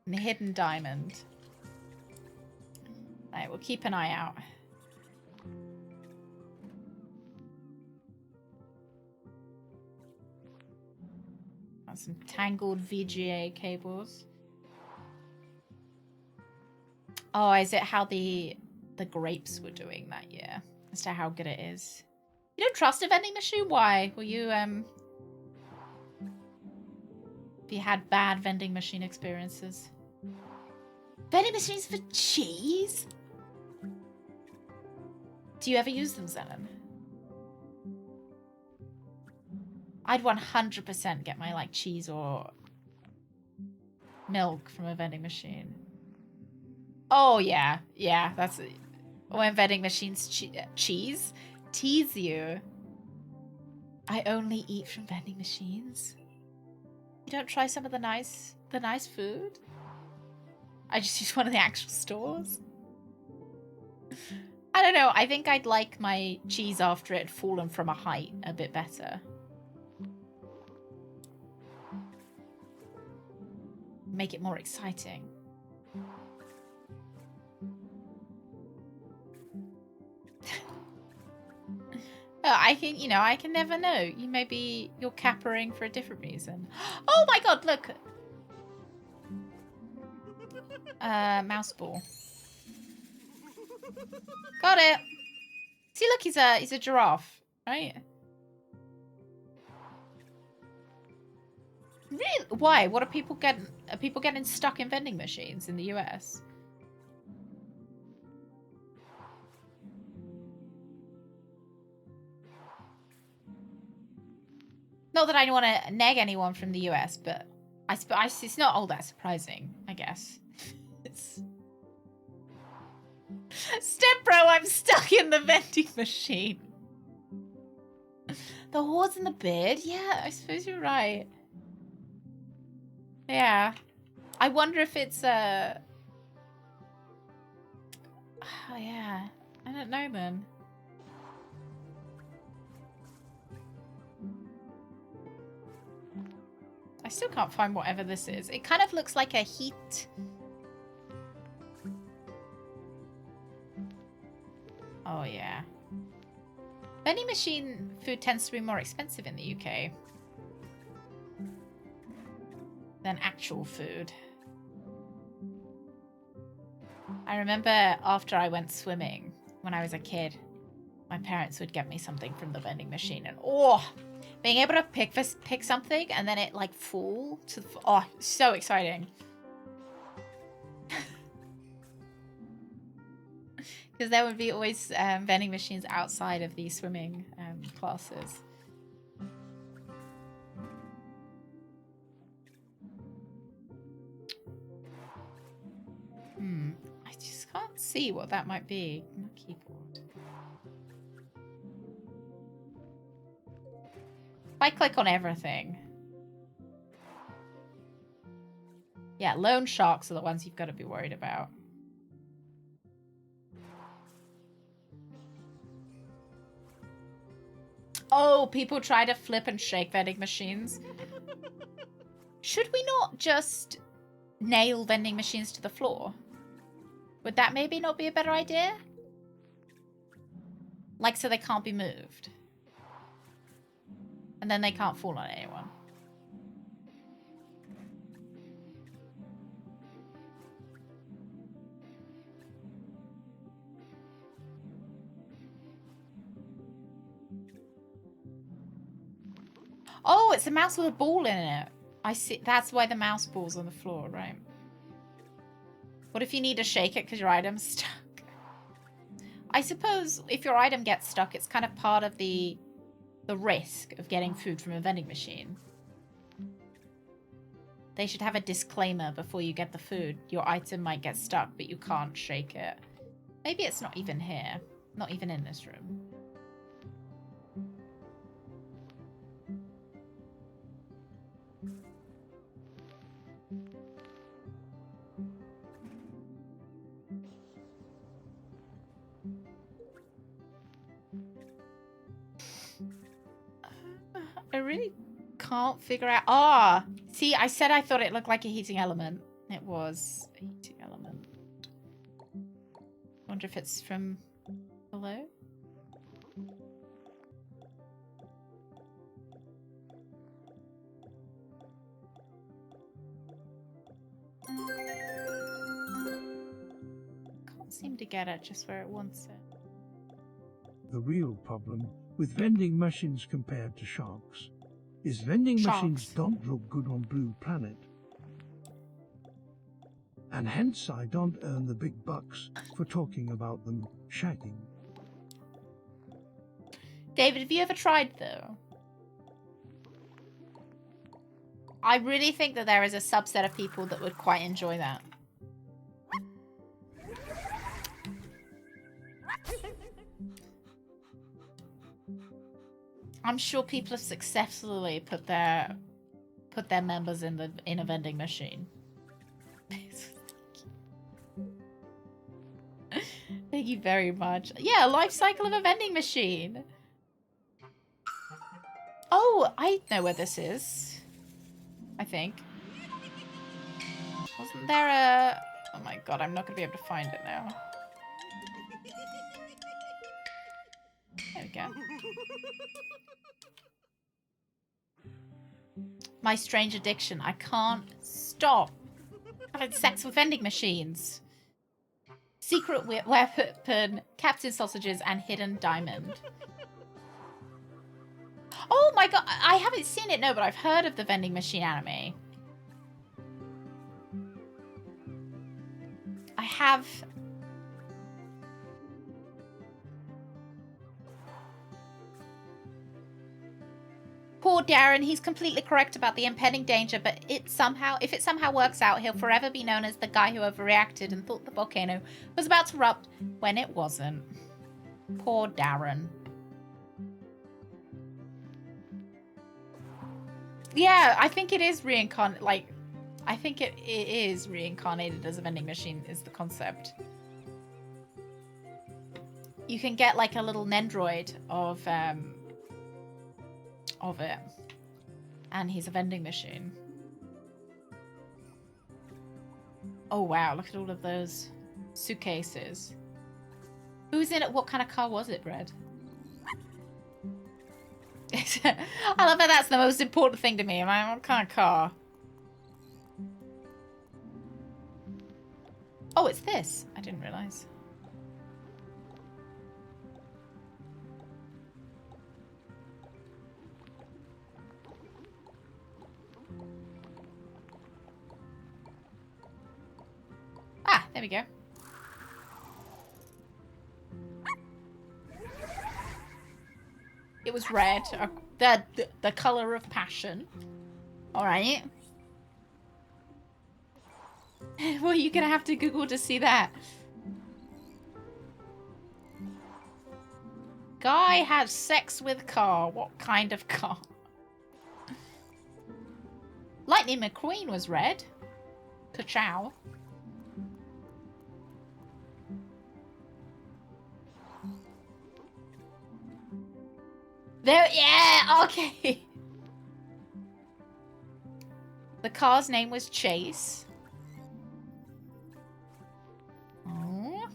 And the Hidden Diamond. Alright, we'll keep an eye out. Got some tangled VGA cables. Oh, is it how the grapes were doing that year? As to how good it is. You don't trust a vending machine? Why? Were you, Have you had bad vending machine experiences? Vending machines for cheese? Do you ever use them, Zenon? I'd 100% get my, like, cheese or milk from a vending machine. Oh, yeah. Yeah, that's... When vending machines cheese tease you. I only eat from vending machines. You don't try some of the nice food? I just use one of the actual stores. I don't know. I think I'd like my cheese after it had fallen from a height a bit better. Make it more exciting. I can never know. Maybe you're cappering for a different reason. Oh my god, look! Mouse ball. Got it! See, look, he's a giraffe, right? Really? Why? What are people getting stuck in vending machines in the US? Not that I want to neg anyone from the US, but it's not all that surprising, I guess. Step bro, I'm stuck in the vending machine. The horse and the beard? Yeah, I suppose you're right. Yeah. I wonder if it's Oh yeah. I don't know then. I still can't find whatever this is. It kind of looks like a heat. Oh, yeah. Vending machine food tends to be more expensive in the UK than actual food. I remember after I went swimming when I was a kid, my parents would get me something from the vending machine, and being able to pick something and then it like fall to the so exciting. Because there would be always vending machines outside of the swimming classes. I just can't see what that might be. Keyboard. I click on everything. Yeah, loan sharks are the ones you've got to be worried about. Oh, people try to flip and shake vending machines. Should we not just nail vending machines to the floor? Would that maybe not be a better idea? Like, so they can't be moved. And then they can't fall on anyone. Oh, it's a mouse with a ball in it. I see. That's why the mouse ball's on the floor, right? What if you need to shake it because your item's stuck? I suppose if your item gets stuck, it's kind of part of the risk of getting food from a vending machine. They should have a disclaimer before you get the food. Your item might get stuck, but you can't shake it. Maybe it's not even here. Not even in this room. I really can't figure out. Ah, see, I said I thought it looked like a heating element. It was a heating element. Wonder if it's from below. Can't seem to get it just where it wants it. The real problem with vending machines compared to sharks is vending machines don't look good on Blue Planet. And hence I don't earn the big bucks for talking about them shagging. David, have you ever tried though? I really think that there is a subset of people that would quite enjoy that. I'm sure people have successfully put their members in a vending machine. Thank you very much. Yeah, life cycle of a vending machine. Oh, I know where this is. I think. Wasn't there a... Oh my god, I'm not going to be able to find it now. There we go. My strange addiction. I can't stop having sex with vending machines. Secret weapon, captain sausages, and hidden diamond. Oh my god, I haven't seen it, no, but I've heard of the vending machine anime. I have... Poor Darren, he's completely correct about the impending danger, but if it somehow works out, he'll forever be known as the guy who overreacted and thought the volcano was about to erupt when it wasn't. Poor Darren. Yeah, I think it is reincarnated. Like, I think it is reincarnated as a vending machine is the concept. You can get like a little Nendroid of it, and he's a vending machine. Oh wow, look at all of those suitcases. Who's in it? What kind of car was it, Brad? I love that that's the most important thing to me. What kind of car? Oh, it's this. I didn't realize. Ah, there we go. It was red. The color of passion. All right. Well, you're gonna have to Google to see that. Guy had sex with car. What kind of car? Lightning McQueen was red. Ka-chow. There, yeah, okay. The car's name was Chase. Oh.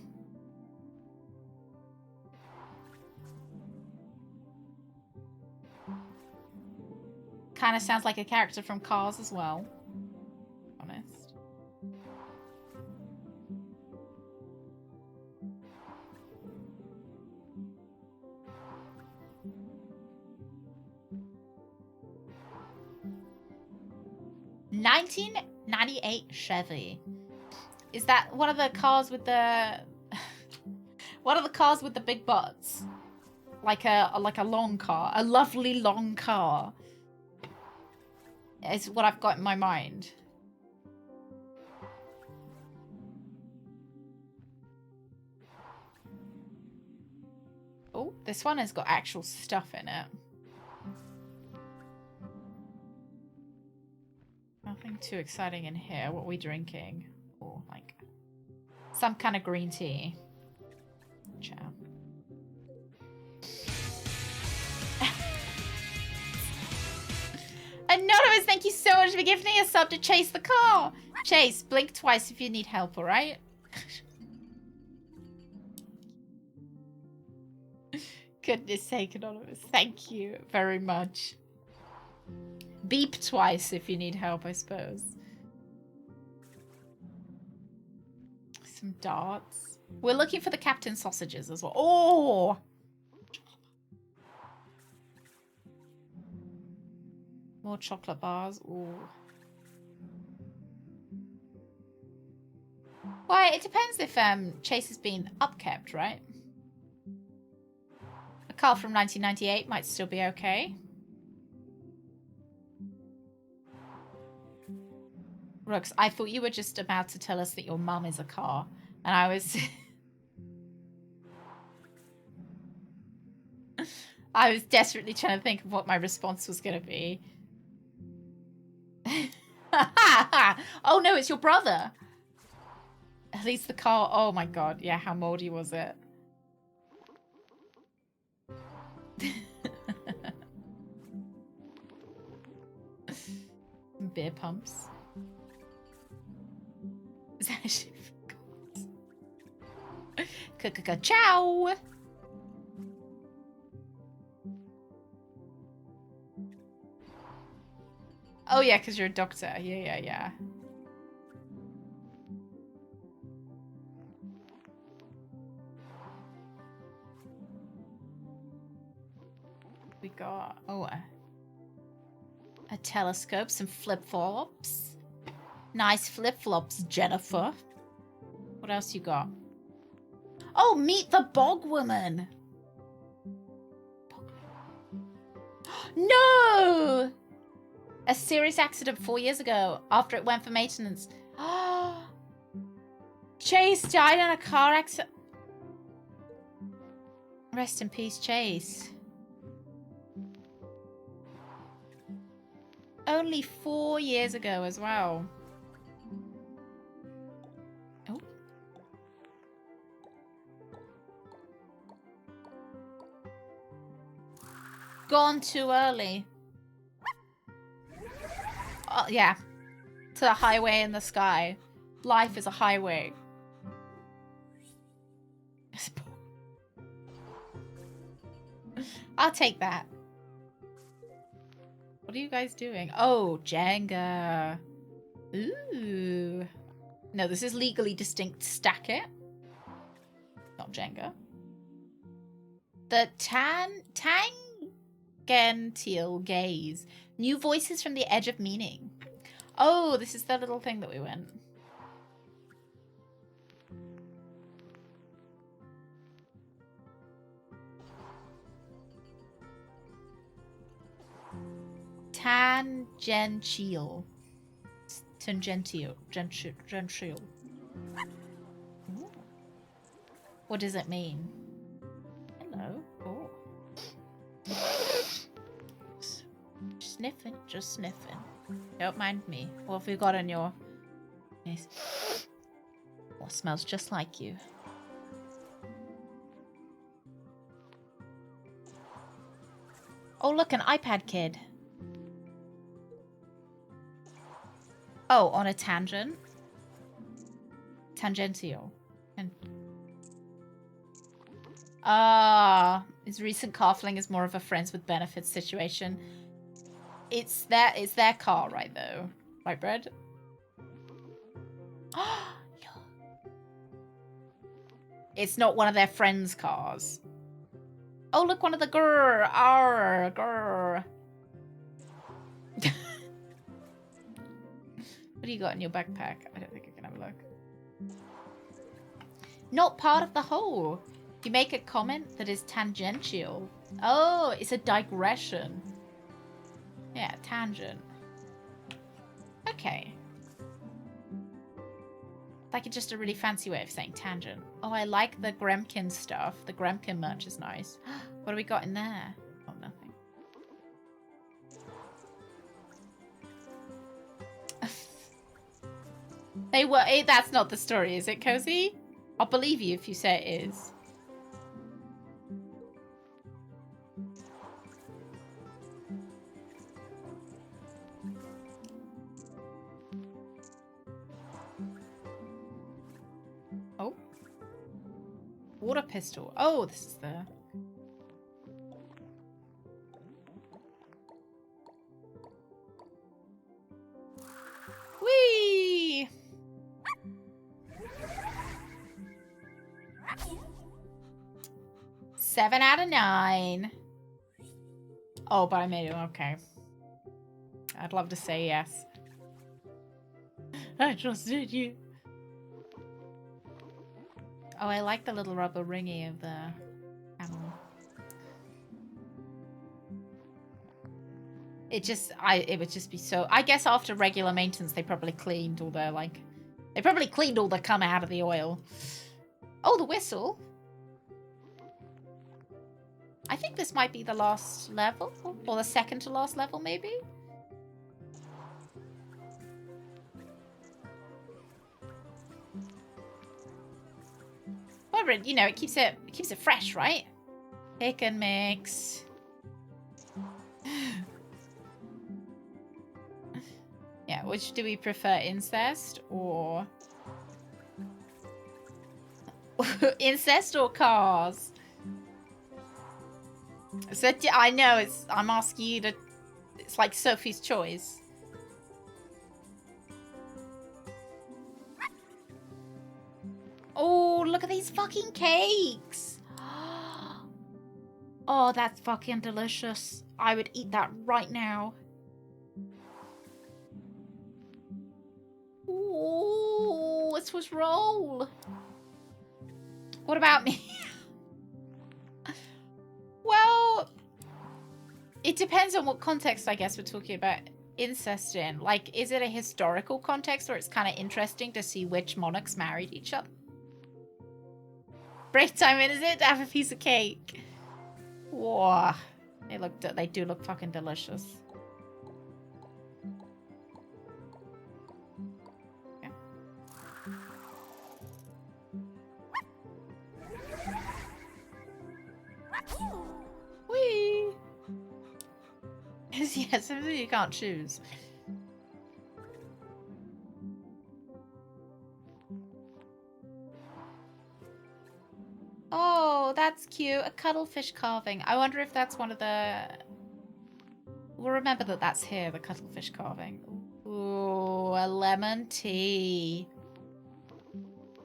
Kind of sounds like a character from Cars as well. Honest. $1998 Chevy. Is that one of the cars with the one of the cars with the big butts? Like a long car, a lovely long car. Is what I've got in my mind. Oh, this one has got actual stuff in it. Nothing too exciting in here. What are we drinking? Oh, like some kind of green tea. Ciao. Anonymous, thank you so much for giving me a sub to Chase the car. Chase, blink twice if you need help, alright? Goodness sake, Anonymous. Thank you very much. Beep twice if you need help, I suppose. Some darts. We're looking for the Captain sausages as well. Oh! More chocolate bars. Ooh. Well, it depends if Chase has been upkept, right? A car from 1998 might still be okay. Rooks, I thought you were just about to tell us that your mum is a car. And I was... I was desperately trying to think of what my response was going to be. Oh no, it's your brother. At least the car... Oh my god, yeah, how moldy was it? Beer pumps. Is that actually... Ciao! Oh yeah, because you're a doctor. Yeah. We got... Oh, a telescope, some flip-flops. Nice flip-flops, Jennifer. What else you got? Oh, meet the bog woman. No! A serious accident 4 years ago after it went for maintenance. Chase died in a car accident. Rest in peace, Chase. Only 4 years ago as well. Oh. Gone too early. Oh, yeah. To the highway in the sky. Life is a highway. I'll take that. What are you guys doing? Oh, Jenga. Ooh. No, this is legally distinct. Stack it. Not Jenga. The Tangential gaze. New voices from the edge of meaning. Oh, this is the little thing that we went. Tangential. Gential. Ooh. What does it mean? Hello. Oh. Sniffing, just sniffing. Don't mind me. What have you got on your... Yes. Oh, smells just like you. Oh, look, an iPad kid. Oh, on a tangent? Tangential. And his recent car fling is more of a friends with benefits situation. It's their car, right, though? Right, Bread? It's not one of their friends' cars. Oh, look, one of the grrr. What do you got in your backpack? I don't think I can have a look. Not part of the whole. You make a comment that is tangential. Oh, it's a digression. Yeah, tangent. Okay. Like it's just a really fancy way of saying tangent. Oh, I like the Gremkin stuff. The Gremkin merch is nice. What do we got in there? Oh, nothing. They were. That's not the story, is it, Cozy? I'll believe you if you say it is. Oh. Water pistol. Oh, this is the... Whee! Seven out of 9. Oh, but I made it. Okay. I'd love to say yes. I trusted you. Oh, I like the little rubber ringy of the animal. It would just be so... I guess after regular maintenance, they probably cleaned all the, like... They probably cleaned all the cum out of the oil. Oh, the whistle. I think this might be the last level. Or the second to last level, maybe? Whatever, you know, it keeps it fresh, right? Pick and mix. Yeah, which do we prefer, incest or... incest or cars? So, I know, I'm asking you to... It's like Sophie's choice. Oh, look at these fucking cakes. Oh, that's fucking delicious. I would eat that right now. Ooh, this was roll. What about me? Well, it depends on what context, I guess, we're talking about incest in. Like, is it a historical context where it's kind of interesting to see which monarchs married each other? Break time in, is it? To have a piece of cake. Whoa. They do look fucking delicious. Okay. Whee! Yes, something you can't choose. Oh, that's cute. A cuttlefish carving. I wonder if that's one of the... We'll remember that that's here, the cuttlefish carving. Ooh, a lemon tea.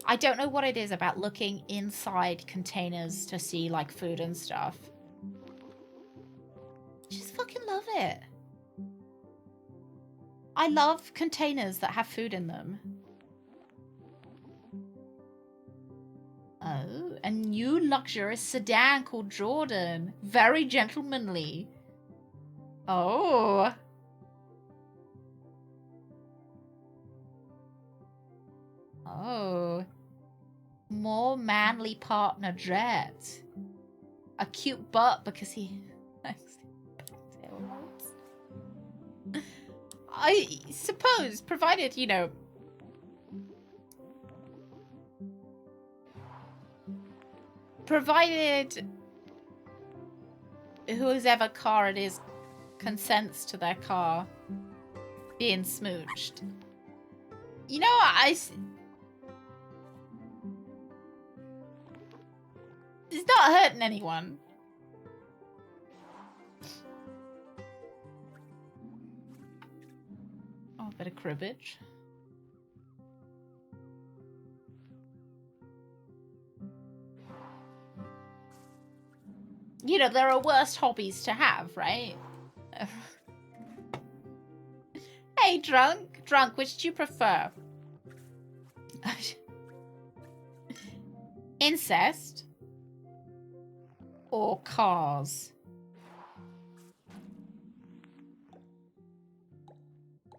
I don't know what it is about looking inside containers to see, like, food and stuff. I just fucking love it. I love containers that have food in them. Oh, a new luxurious sedan called Jordan. Very gentlemanly. Oh. Oh. More manly partner Jet. A cute butt because he... I suppose, provided, you know, provided whoever car it is consents to their car being smooched. You know what? It's not hurting anyone. Oh, a bit of cribbage. You know, there are worse hobbies to have, right? Hey, drunk. Drunk, which do you prefer? Incest? Or cars?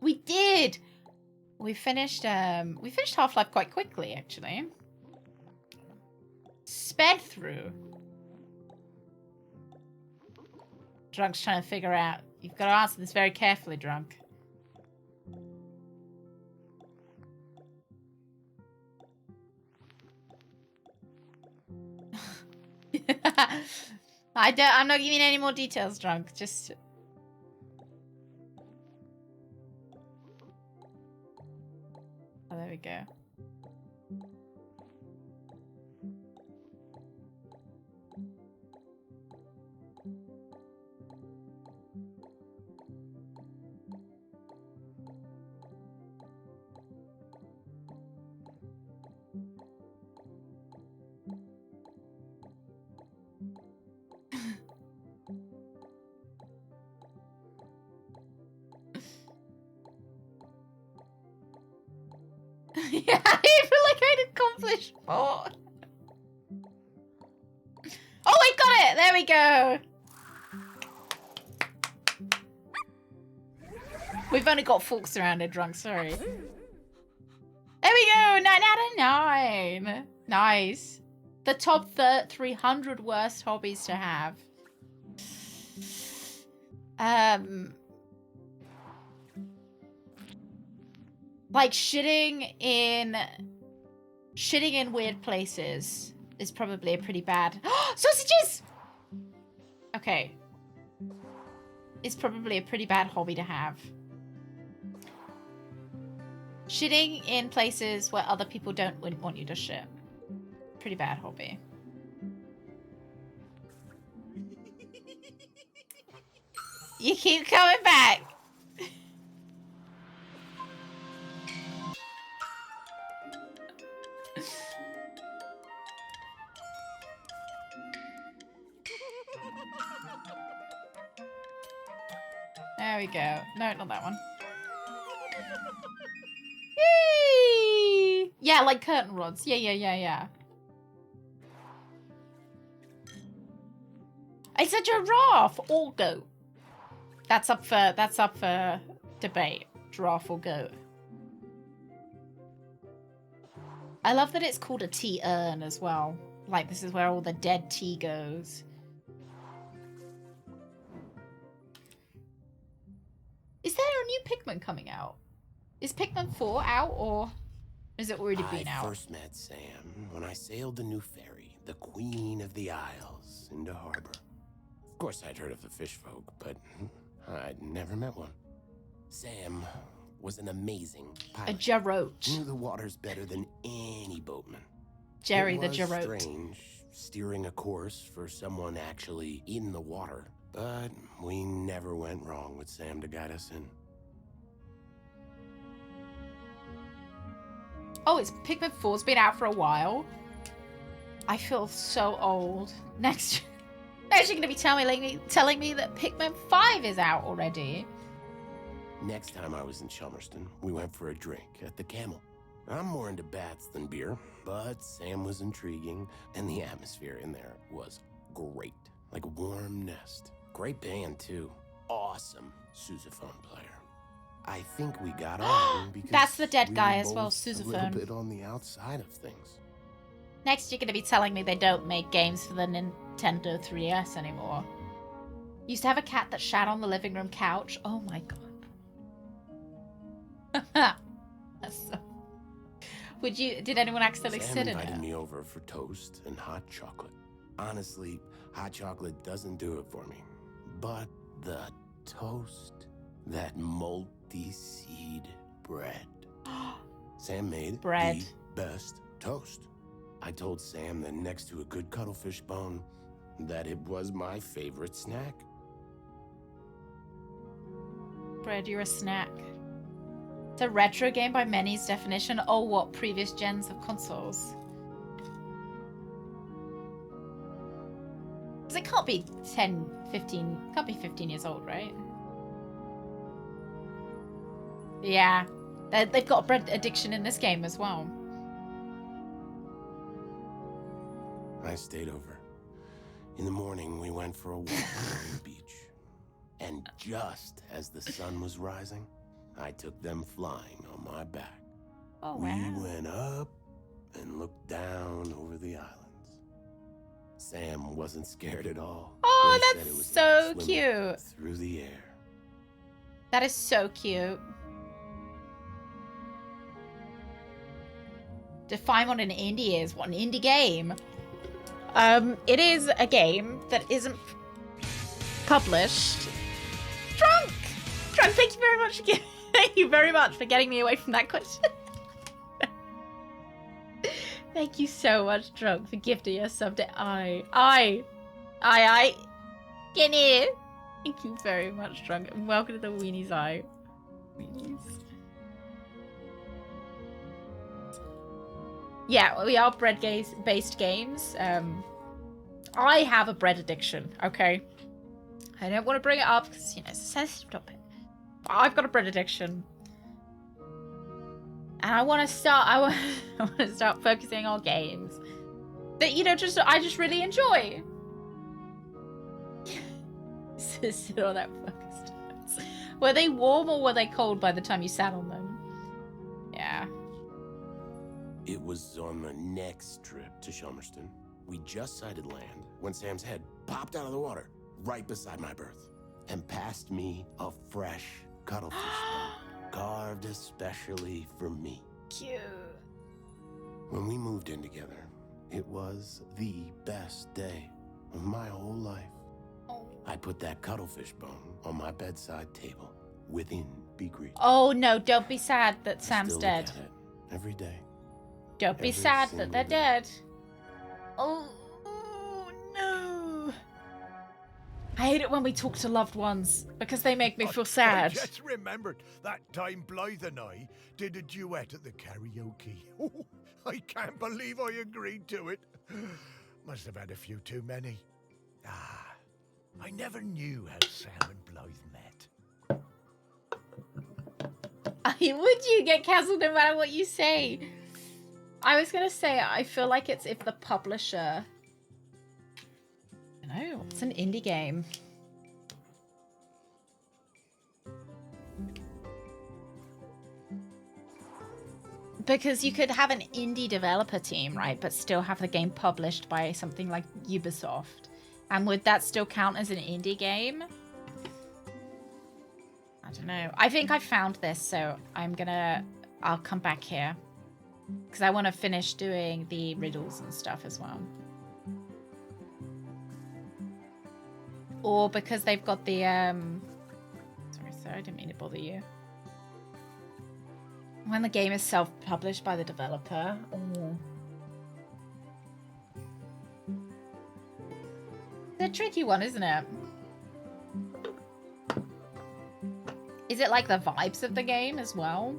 We did! We finished Half-Life quite quickly, actually. Sped through. Drunk's trying to figure out. You've got to answer this very carefully, Drunk. I'm not giving any more details, Drunk. Just... Oh, there we go. Yeah, I feel like I'd accomplished more. Oh, we got it! There we go! We've only got forks around it, Drunk, sorry. There we go! 9 out of 9! Nice. The top 300 worst hobbies to have. Like shitting in weird places is probably a pretty bad. Sausages! Okay. It's probably a pretty bad hobby to have. Shitting in places where other people don't want you to shit. Pretty bad hobby. You keep coming back. There we go. No, not that one. Yay! Yeah, like curtain rods. Yeah. It's a giraffe or goat. That's up for debate. Giraffe or goat. I love that it's called a tea urn as well. Like this is where all the dead tea goes. Is there a new Pikmin coming out? Is Pikmin 4 out or is it already been out? I first met Sam when I sailed the new ferry, the Queen of the Isles, into harbor. Of course I'd heard of the fish folk, but I'd never met one. Sam was an amazing pilot. A Jarrote. Knew the waters better than any boatman. Jerry the Jarrote. It was strange steering a course for someone actually in the water. But we never went wrong with Sam to guide us in. Oh, it's Pikmin 4's been out for a while. I feel so old. Next you're going to be telling me that Pikmin 5 is out already. Next time I was in Chelmerston, we went for a drink at the Camel. I'm more into bats than beer, but Sam was intriguing, and the atmosphere in there was great. Like a warm nest. Great band, too. Awesome sousaphone player. I think we got on because that's the dead we guy were as well, both a little sousaphone. bit on the outside of things. Next, you're going to be telling me they don't make games for the Nintendo 3DS anymore. Used to have a cat that shat on the living room couch. Oh my god. That's so... Did anyone accidentally Sam sit in invited it? me over for toast and hot chocolate. Honestly, hot chocolate doesn't do it for me. But the toast, that multi-seed bread. Sam made the best toast. I told Sam that next to a good cuttlefish bone, that it was my favorite snack. Bread, you're a snack. It's a retro game by many's definition. Oh, what? Previous gens of consoles? Because it can't be 10, 15... Can't be 15 years old, right? Yeah. They've got a bread addiction in this game as well. I stayed over. In the morning, we went for a walk on the beach. And just as the sun was rising, I took them flying on my back. Oh, we wow. went up and looked down over the islands. Sam wasn't scared at all. Oh, They said that's it was so like swimming cute. through the air. That is so cute. Define what an indie is. What an indie game. It is a game that isn't published. Drunk, thank you very much. Thank you very much for getting me away from that question. Thank you so much, Drunk, for gifting us something. I. Get here. Thank you very much, Drunk, and welcome to the Weenie's Eye. Weenies. Yeah, we are bread-based games. I have a bread addiction, okay? I don't want to bring it up because, you know, it's a sensitive topic. I've got a bread addiction. And I want to start focusing on games that, you know, I just really enjoy. Sit on that focus. Were they warm or were they cold by the time you sat on them? Yeah. It was on the next trip to Shelmerston. We just sighted land when Sam's head popped out of the water right beside my berth and passed me a fresh cuttlefish bone, carved especially for me. Cute. When we moved in together, it was the best day of my whole life. I put that cuttlefish bone on my bedside table within Beak Reach. Oh no, don't be sad that I Sam's still dead. look at it every day. Don't be Every sad that single they're day. dead. Oh no. I hate it when we talk to loved ones because they make me feel I sad. just remembered that time Blythe and I did a duet at the karaoke. I can't believe I agreed to it. Must have had a few too many. I never knew how Sam and Blythe met. Would you get cancelled no matter what you say? I was gonna say, I feel like it's if the publisher... I don't know, it's an indie game. Because you could have an indie developer team, right? But still have the game published by something like Ubisoft. And would that still count as an indie game? I don't know. I think I found this, so I'll come back here. Because I want to finish doing the riddles and stuff as well. Or because they've got the, sorry, I didn't mean to bother you. When the game is self-published by the developer. Oh. It's a tricky one, isn't it? Is it like the vibes of the game as well?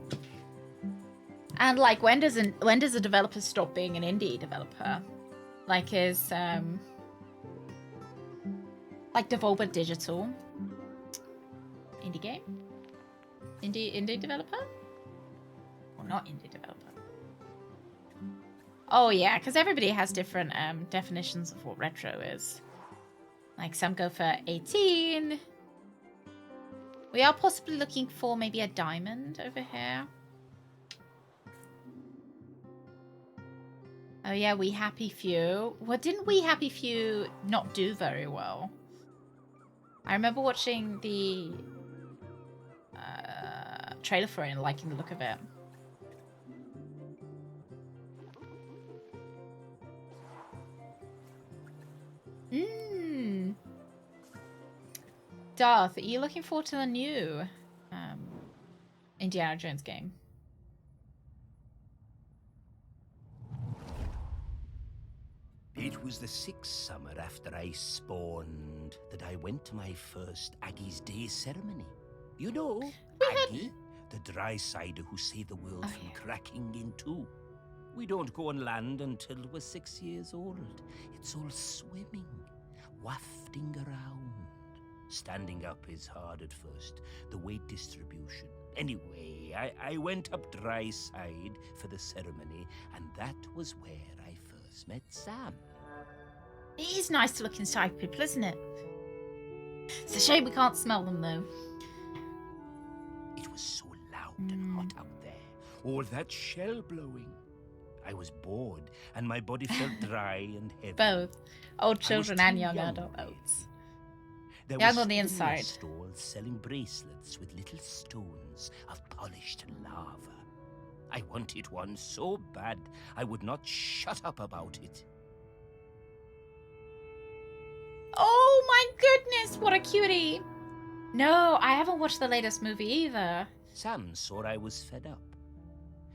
And like, when does a developer stop being an indie developer? Like, is like Devolver Digital indie game? Indie developer? Or not indie developer? Oh yeah, because everybody has different definitions of what retro is. Like, some go for 18. We are possibly looking for maybe a diamond over here. Oh yeah, We Happy Few. Well, didn't We Happy Few not do very well? I remember watching the trailer for it and liking the look of it. Darth, are you looking forward to the new Indiana Jones game? It was the 6th summer after I spawned that I went to my first Aggie's Day ceremony. You know, Aggie, the dry cider who saved the world from cracking in two. We don't go on land until we're 6 years old. It's all swimming, wafting around. Standing up is hard at first, the weight distribution. Anyway, I went up dry side for the ceremony, and that was where I first met Sam. It is nice to look inside people, isn't it? It's a shame we can't smell them, though. It was so loud and hot out there, all that shell blowing. I was bored, and my body felt dry and heavy. Both. Old children and young adults. There Young was on the a inside. stall selling bracelets with little stones of polished lava. I wanted one so bad, I would not shut up about it. Oh my goodness, what a cutie! No, I haven't watched the latest movie either. Sam saw I was fed up.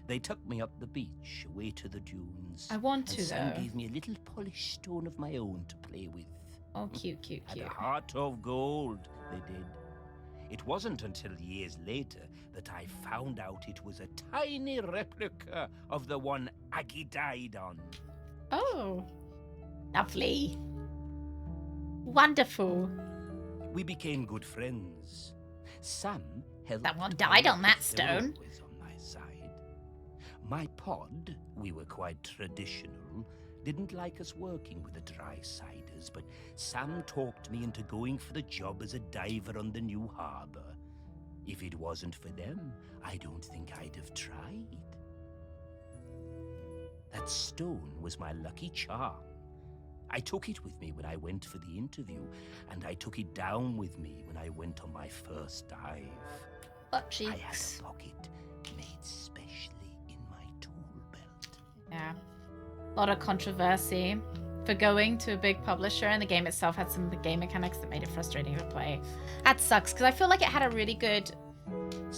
They took me up the beach, away to the dunes. I want to, and Sam though. gave me a little polished stone of my own to play with. Oh, cute, cute, And cute. a heart of gold, they did. It wasn't until years later that I found out it was a tiny replica of the one Aggie died on. Oh, lovely. Wonderful. We became good friends. Sam held That one died on that They were stone. always on my side. My pod, we were quite traditional, didn't like us working with the dry-siders, but Sam talked me into going for the job as a diver on the new harbor. If it wasn't for them, I don't think I'd have tried. That stone was my lucky charm. I took it with me when I went for the interview, and I took it down with me when I went on my first dive. Butt I had cheeks. a pocket made specially in my tool belt. Yeah. A lot of controversy for going to a big publisher, and the game itself had some of the game mechanics that made it frustrating to play. That sucks, because I feel like it had a really good...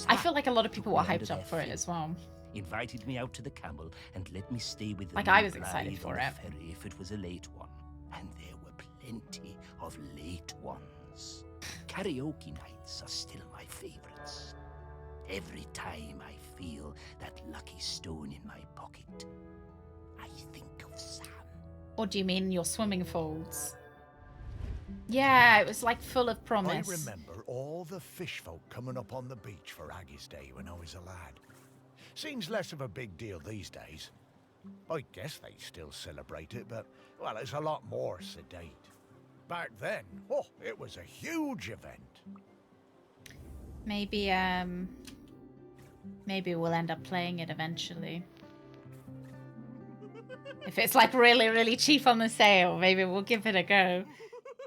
I feel like a lot of people were hyped up for it as well. Invited me out to the Camel and let me stay with them. Like, I in was excited Blythe for on the it. ferry if it was a late one. And there were plenty of late ones. Karaoke nights are still my favorites. Every time I feel that lucky stone in my pocket, I think of Sam. Or do you mean your swimming folds? Yeah, it was like full of promise. I remember all the fish folk coming up on the beach for Aggie's Day when I was a lad. Seems less of a big deal these days. I guess they still celebrate it, but, well, it's a lot more sedate. Back then, oh, it was a huge event. Maybe, maybe we'll end up playing it eventually. If it's like really, really cheap on the sale, maybe we'll give it a go.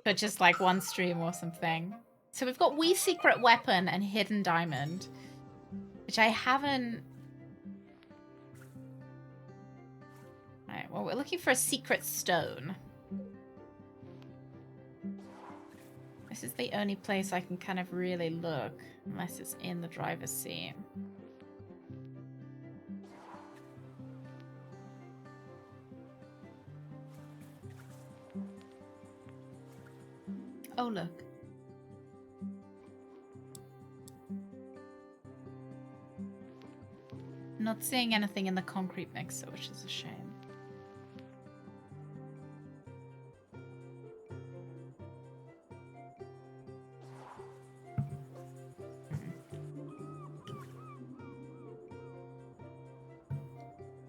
For just like one stream or something. So we've got Wee Secret Weapon and Hidden Diamond, which I haven't... Alright, well, we're looking for a secret stone. This is the only place I can kind of really look, unless it's in the driver's seat. Oh, look. Not seeing anything in the concrete mixer, which is a shame.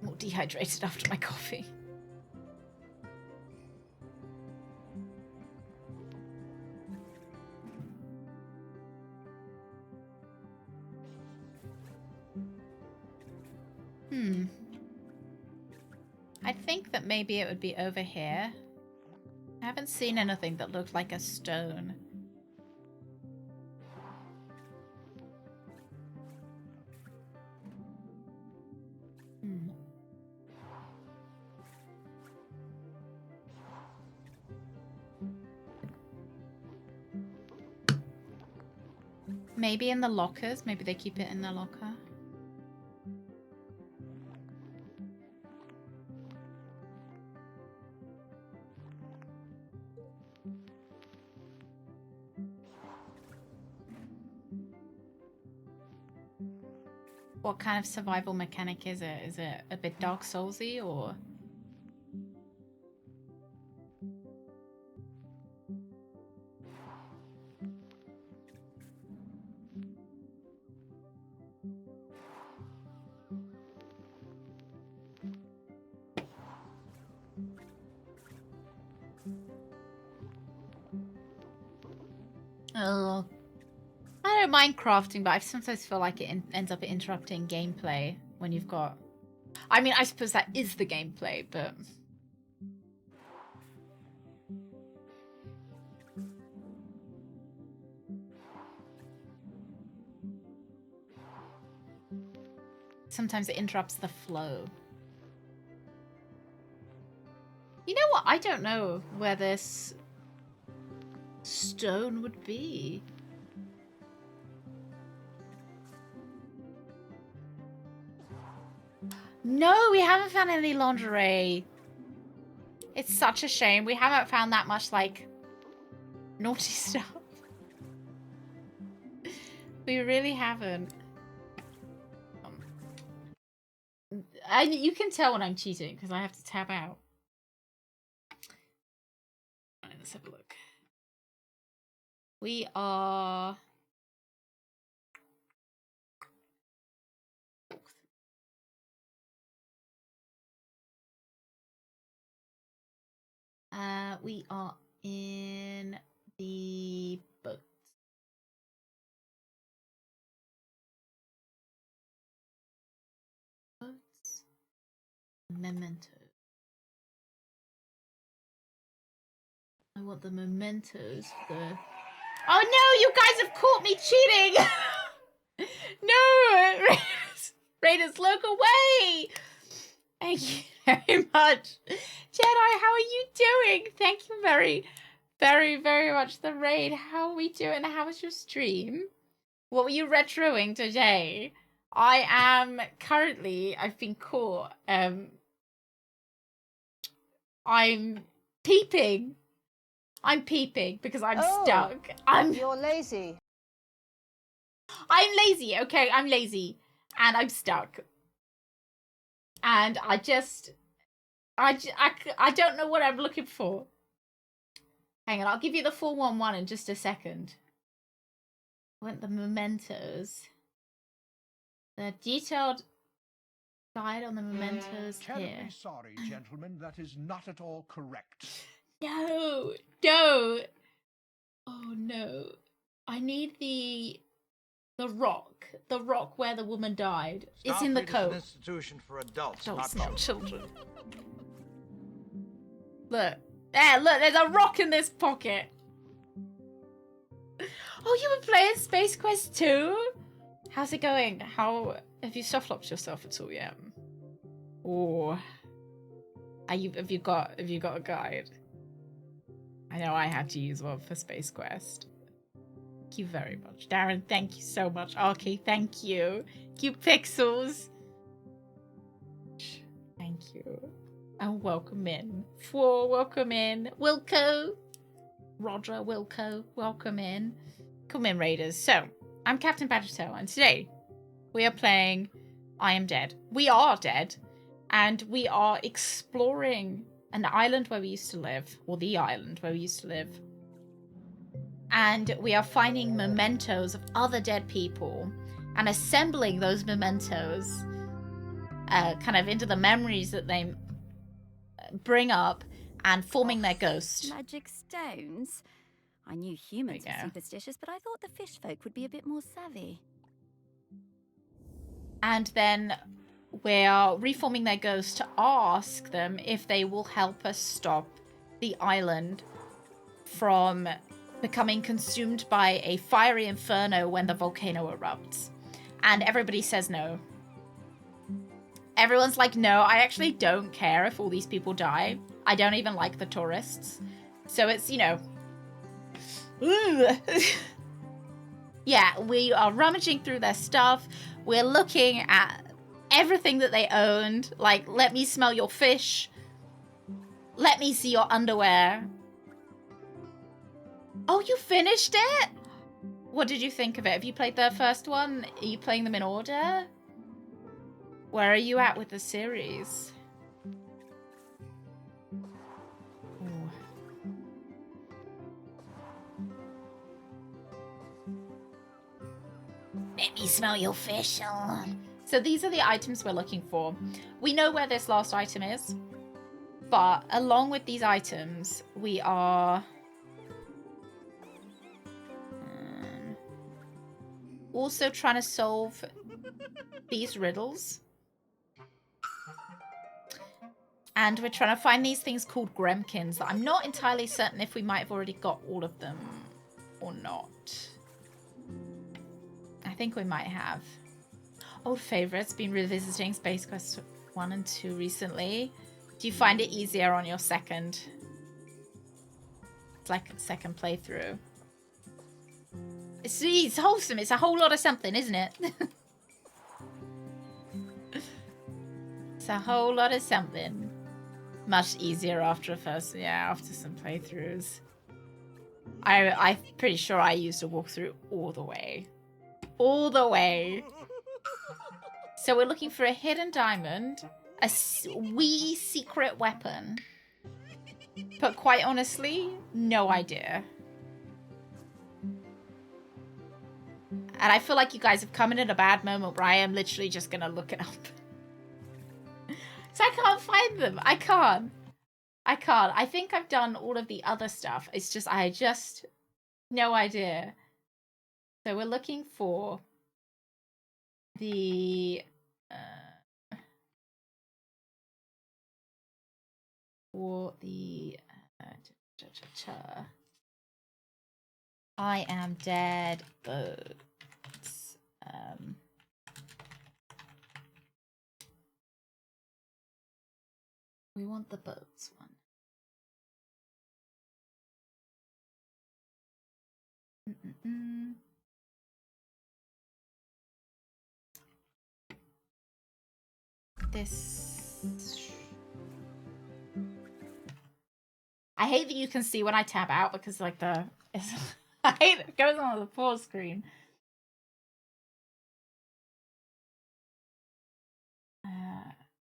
I'm all dehydrated after my coffee. I think that maybe it would be over here. I haven't seen anything that looked like a stone. Maybe in the lockers. Maybe they keep it in the locker. What kind of survival mechanic is it? Is it a bit Dark Soulsy or? Oh, I don't mind crafting, but I sometimes feel like it ends up interrupting gameplay when you've got... I mean, I suppose that is the gameplay, but... sometimes it interrupts the flow. You know what? I don't know where this stone would be. No, we haven't found any lingerie. It's such a shame. We haven't found that much, like, naughty stuff. We really haven't. You can tell when I'm cheating because I have to tab out. All right, let's have a look. We are... we are in the boat. Boats. Memento. I want the mementos for the... Oh no, you guys have caught me cheating! No! Raiders, look away! Thank you very much. Jedi, how are you doing? Thank you very, very, very much. The raid. How are we doing? How was your stream? What were you retroing today? I am currently, I've been caught. I'm peeping. I'm peeping because I'm stuck. You're lazy. I'm lazy, okay? I'm lazy. And I'm stuck. And I don't know what I'm looking for. Hang on, I'll give you the 411 in just a second. I want the mementos. The detailed guide on the mementos here. Terribly sorry, gentlemen, that is not at all correct. No, no. Oh no. I need the rock. The rock where the woman died. It's in the Starfleet is code. an institution for adults, Not children. Look. There, look, there's a rock in this pocket. Oh, you were playing Space Quest 2? How's it going? How have you soft-locked yourself at all yet? Or have you got a guide? I know I had to use one for Space Quest. Thank you very much. Darren, thank you so much. Arky, thank you. Thank you, Pixels. Thank you. And welcome in. Four, welcome in. Wilco. Roger, Wilco, welcome in. Come in, Raiders. So, I'm Captain Badgertail, and today we are playing I Am Dead. We are dead, and we are exploring an island where we used to live, or the island where we used to live. And we are finding mementos of other dead people and assembling those mementos kind of into the memories that they bring up and forming their ghost. Magic stones? I knew humans were superstitious, but I thought the fish folk would be a bit more savvy. And then we're reforming their ghost to ask them if they will help us stop the island from becoming consumed by a fiery inferno when the volcano erupts. And everybody says no. Everyone's like, no, I actually don't care if all these people die. I don't even like the tourists. So it's, you know... Yeah, we are rummaging through their stuff. We're looking at everything that they owned. Like, let me smell your fish. Let me see your underwear. Oh, you finished it? What did you think of it? Have you played the first one? Are you playing them in order? Where are you at with the series? Ooh. Let me smell your fish. Oh. So these are the items we're looking for. We know where this last item is, but along with these items, we are also trying to solve these riddles. And we're trying to find these things called gremkins that I'm not entirely certain if we might have already got all of them or not. I think we might have. Old favorites, been revisiting Space Quest 1 and 2 recently. Do you find it easier on your second? It's like a second playthrough. It's wholesome. It's a whole lot of something, isn't it? It's a whole lot of something. Much easier after after some playthroughs. I'm pretty sure I used a walkthrough all the way. All the way. So we're looking for a hidden diamond, a wee secret weapon. But quite honestly, no idea. And I feel like you guys have come in at a bad moment where I am literally just gonna look it up. So I can't find them. I can't. I think I've done all of the other stuff. It's just, no idea. So we're looking for the, I am dead boats. We want the boats one. This. I hate that you can see when I tab out because like I hate it goes on the pause screen.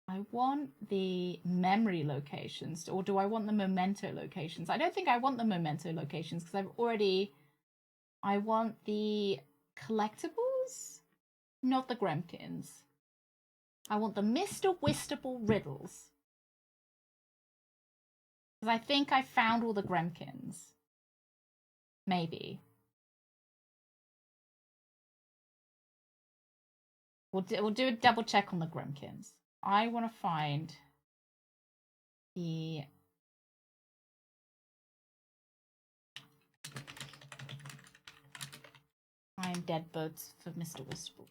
I want the memory locations, or do I want the memento locations? I don't think I want the memento locations because I want the collectibles, not the gremkins. I want the Mr. Wistable riddles. Because I think I found all the gremkins. Maybe. We'll do a double check on the gremkins. I want to find the... I am dead boats for Mr. Wistable.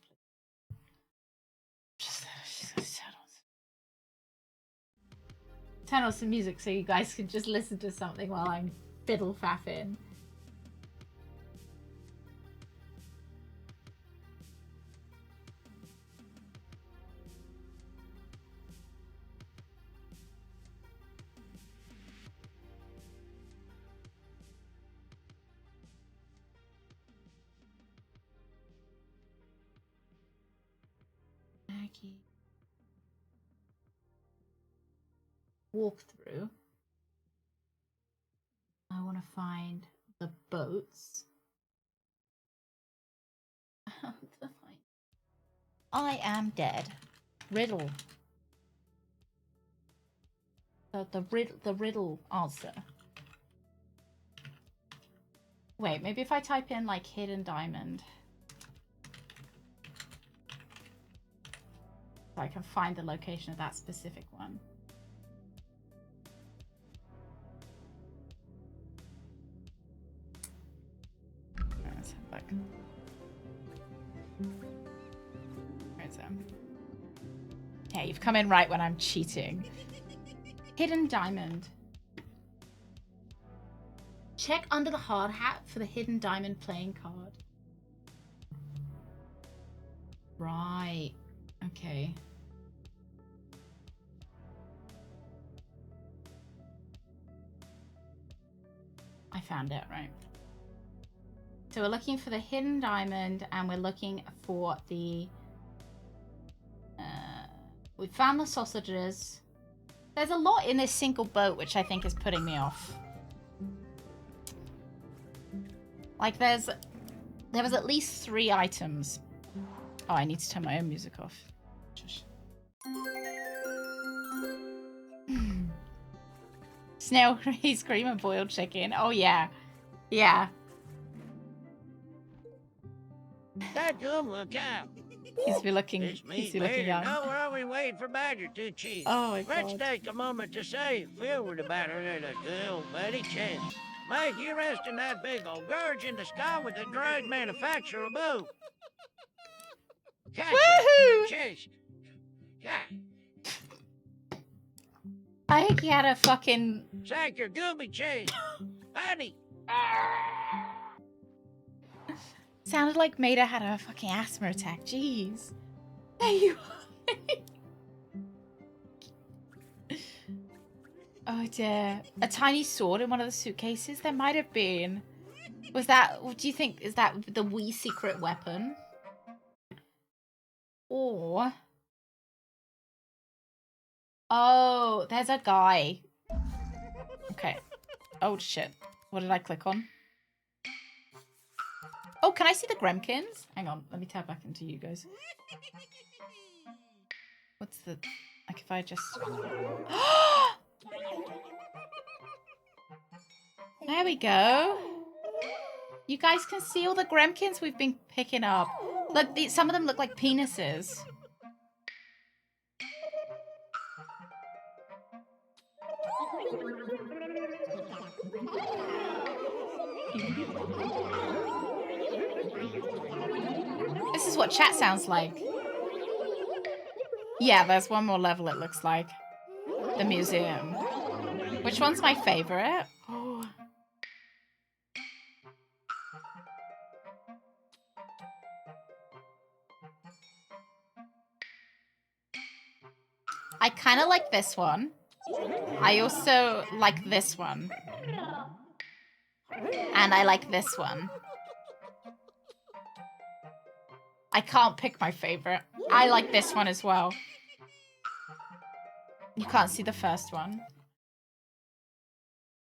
Turn on some music so you guys can just listen to something while I'm fiddle faffing. Walkthrough. I want to find the boats. I am dead. Riddle. The riddle answer. Wait, maybe if I type in like hidden diamond, so I can find the location of that specific one. Let's have a look. Where's Yeah, you've come in right when I'm cheating. Hidden diamond. Check under the hard hat for the hidden diamond playing card. Right. Okay. I found it, right. So we're looking for the hidden diamond and we're looking for the... we found the sausages. There's a lot in this single boat which I think is putting me off. Like there was at least 3 items. Oh, I need to turn my own music off. Shush. Snail raised cream and boiled chicken. Oh yeah. Yeah. That good one, cow. He's looking young. Now we're only waiting for Badger to cheese. Oh my Let's God. take a moment to say forward about her and a good old buddy Chance. Mike, you rest in that big old gorge in the sky with the great manufacturer boat. Woohoo! Chase. Yeah. I think he had a fucking... Sack your gooby Chase. Buddy. Sounded like Maida had a fucking asthma attack. Jeez. There you are. Oh dear. A tiny sword in one of the suitcases? There might have been. Was that... Do you think... Is that the wee secret weapon? Or... Oh, there's a guy. Okay. Oh shit. What did I click on? Oh, can I see the Gremkins? Hang on, let me tab back into you guys. What's the... Like if I just... There we go. You guys can see all the Gremkins we've been picking up. Look, some of them look like penises. This is what chat sounds like. Yeah, there's one more level it looks like. The museum. Which one's my favorite? Oh. I kind of like this one. I also like this one. And I like this one. I can't pick my favorite. I like this one as well. You can't see the first one.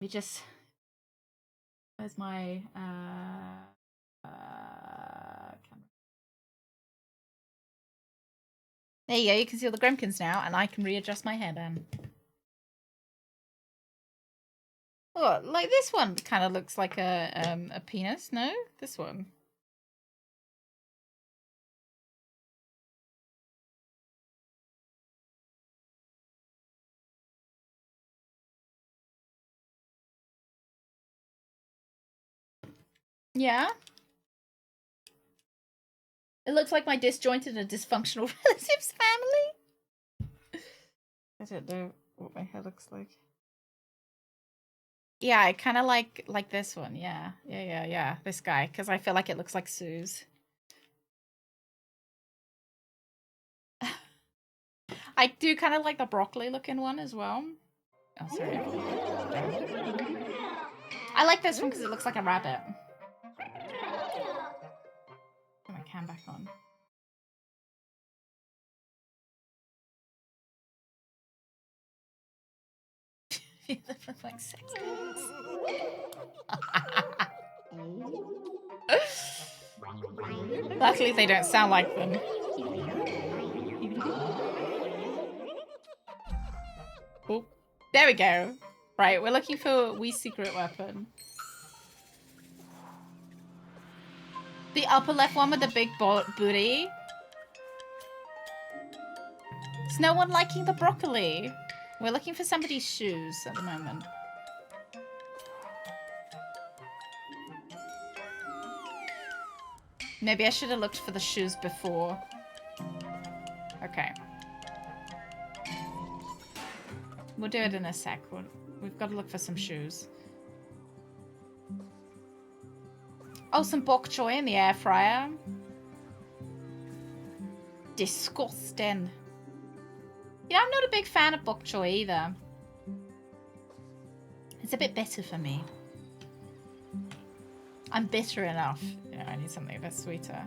We just... Where's my camera? There you go, you can see all the Gremkins now, and I can readjust my hairband. Oh, like this one kind of looks like a penis, no? This one. Yeah. It looks like my disjointed and dysfunctional relatives family. I don't know what my hair looks like. Yeah, I kind of like this one. Yeah. This guy, because I feel like it looks like Sue's. I do kind of like the broccoli looking one as well. Oh, sorry. I like this one because it looks like a rabbit. Put my cam back on. They look like sex dolls. Luckily, they don't sound like them. Oh, there we go. Right, we're looking for a wee secret weapon. The upper left one with the big booty. Is no one liking the broccoli? We're looking for somebody's shoes at the moment. Maybe I should have looked for the shoes before. Okay. We'll do it in a sec. We've got to look for some shoes. Oh, some bok choy in the air fryer. Disgusting. You know, I'm not a big fan of bok choy either. It's a bit bitter for me. I'm bitter enough. Yeah, I need something a bit sweeter.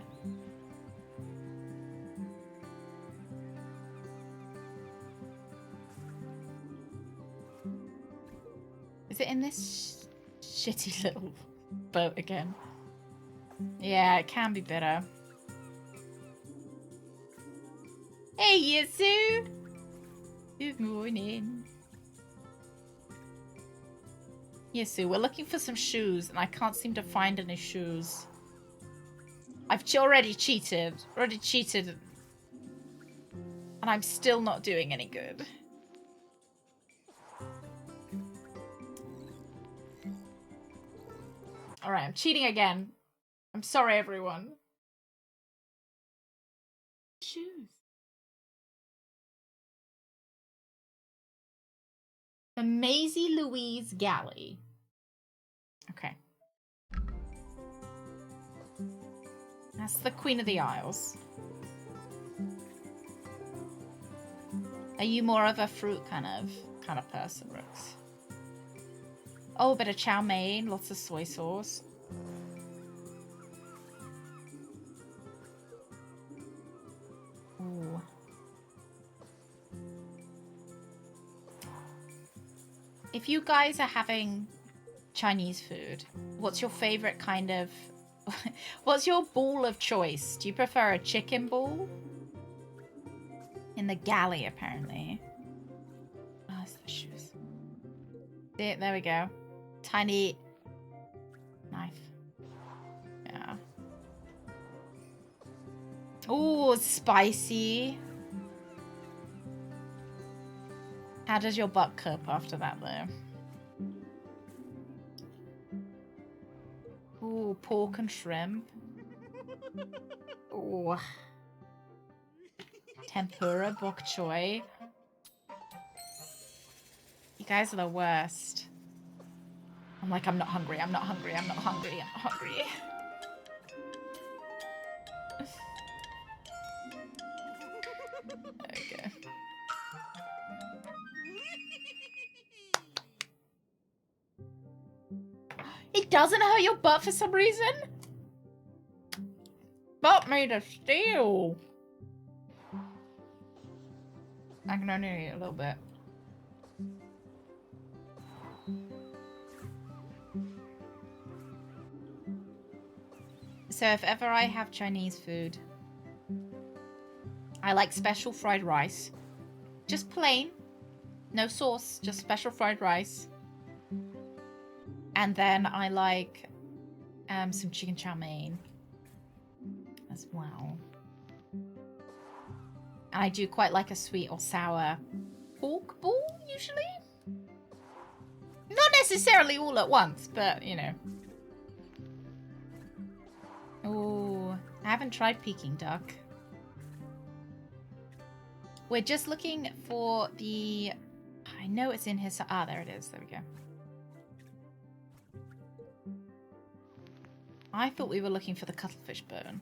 Is it in this shitty little boat again? Yeah, it can be bitter. Hey, Yasu! Good morning. Yasu, we're looking for some shoes, and I can't seem to find any shoes. I've already cheated. And I'm still not doing any good. Alright, I'm cheating again. I'm sorry, everyone. Shoes. The Maisie Louise Galley. Okay. That's the Queen of the Isles. Are you more of a fruit kind of person, Rooks? Oh, a bit of chow mein, lots of soy sauce. Ooh. If you guys are having Chinese food, what's your favorite kind of... What's your ball of choice? Do you prefer a chicken ball? In the galley, apparently. Oh, it's the shoes. There we go. Tiny knife. Yeah. Ooh, spicy. How does your butt cope after that, though? Ooh, pork and shrimp. Ooh. Tempura, bok choy. You guys are the worst. I'm like, I'm not hungry, I'm not hungry, I'm not hungry, I'm not hungry. Okay. It doesn't hurt your butt for some reason? Butt made of steel. I can only eat a little bit. So if ever I have Chinese food, I like special fried rice. Just plain. No sauce, just special fried rice. And then I like some chicken chow mein as well. And I do quite like a sweet or sour pork ball, usually. Not necessarily all at once, but, you know. Oh, I haven't tried Peking duck. We're just looking for the... I know it's in his... Ah, there it is. There we go. I thought we were looking for the cuttlefish bone.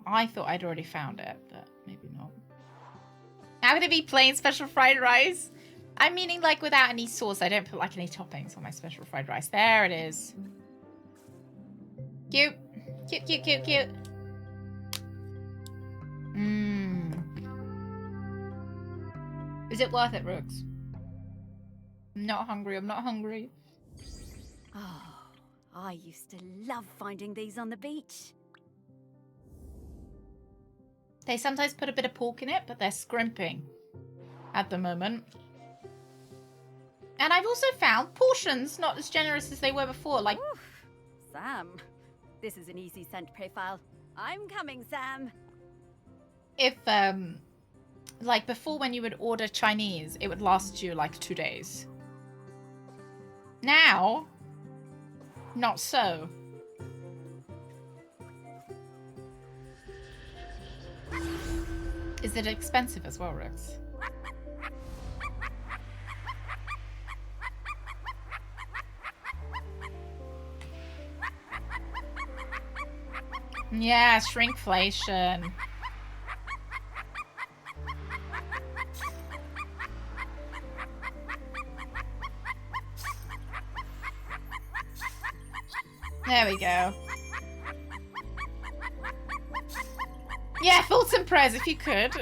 I thought I'd already found it, but maybe not. How would it be plain special fried rice? I'm meaning like without any sauce. I don't put like any toppings on my special fried rice. There it is. Cute. Cute, cute, cute, cute. Mmm. Is it worth it, Rooks? I'm not hungry. I'm not hungry. Oh, I used to love finding these on the beach. They sometimes put a bit of pork in it, but they're scrimping at the moment. And I've also found portions not as generous as they were before. Like, oof. Sam, this is an easy scent profile. I'm coming, Sam. If, like before when you would order Chinese, it would last you like 2 days. Now, not so. Is it expensive as well, Rooks? Yeah, shrinkflation. There we go. Yeah, thoughts and prayers if you could.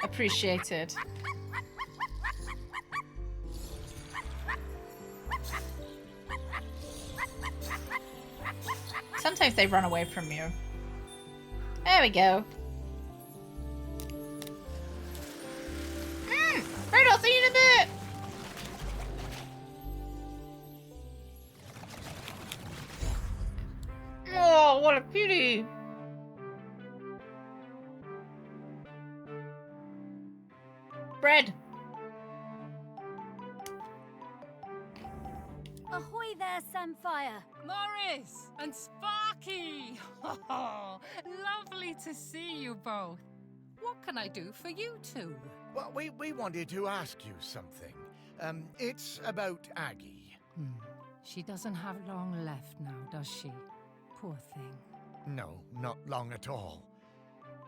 Appreciated. Sometimes they run away from you. There we go. Right, I'll see you in a bit. Oh, what a beauty. Bread. Ahoy there, Samfire! Morris and Sparky! Oh, lovely to see you both. What can I do for you two? Well, we wanted to ask you something. It's about Aggie. She doesn't have long left now, does she? Poor thing. No, not long at all.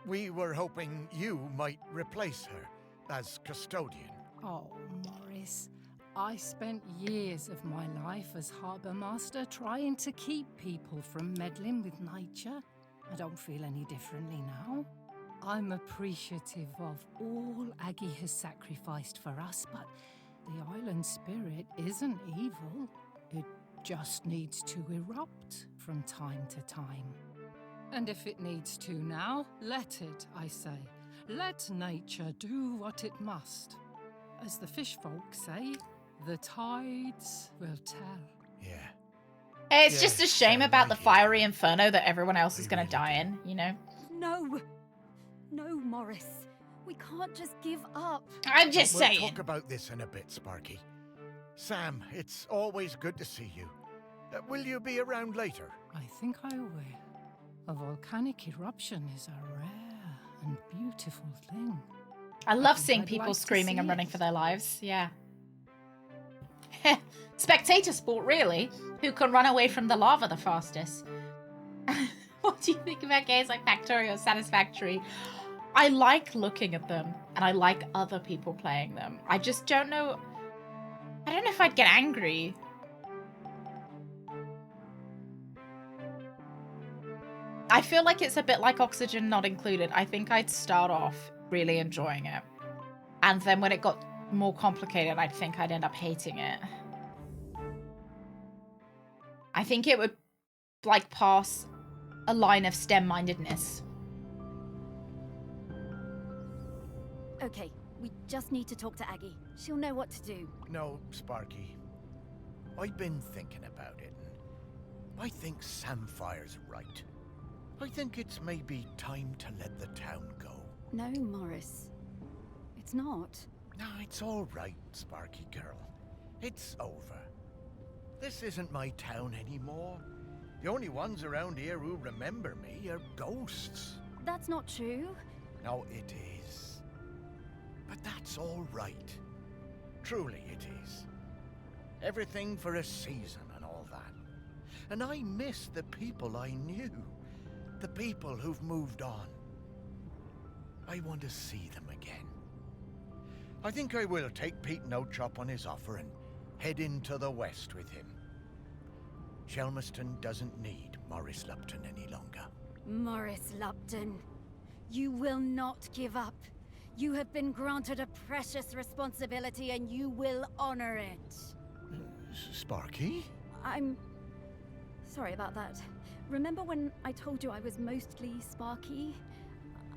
We were hoping you might replace her as custodian. Oh, Morris. I spent years of my life as harbour master trying to keep people from meddling with nature. I don't feel any differently now. I'm appreciative of all Aggie has sacrificed for us, but the island spirit isn't evil. It just needs to erupt from time to time. And if it needs to now, let it, I say. Let nature do what it must. As the fish folk say, the tides will tell. Yeah. It's just a shame about the fiery inferno that everyone else is going to die in, you know? No! No, Morris. We can't just give up. I'm just saying. We'll talk about this in a bit, Sparky. Sam, it's always good to see you. Will you be around later? I think I will. A volcanic eruption is a rare and beautiful thing. I love seeing I'd people like to screaming and see running it. for their lives. Yeah. Spectator sport, really. Who can run away from the lava the fastest? What do you think about games like Factorio Satisfactory? I like looking at them, and I like other people playing them. I just don't know. I don't know if I'd get angry. I feel like it's a bit like Oxygen Not Included. I think I'd start off really enjoying it. And then when it got more complicated, I think I'd end up hating it. I think it would, like, pass a line of STEM-mindedness. Okay, we just need to talk to Aggie. She'll know what to do. No, Sparky. I've been thinking about it, and I think Samfire's right. I think it's maybe time to let the town go. No, Morris. It's not. No, it's all right, Sparky girl. It's over. This isn't my town anymore. The only ones around here who remember me are ghosts. That's not true. No, it is. But that's all right. Truly it is. Everything for a season and all that. And I miss the people I knew. The people who've moved on. I want to see them again. I think I will take Pete No-Chop on his offer and head into the west with him. Shelmerston doesn't need Morris Lupton any longer. Morris Lupton, you will not give up. You have been granted a precious responsibility and you will honor it. Sparky? I'm sorry about that. Remember when I told you I was mostly Sparky?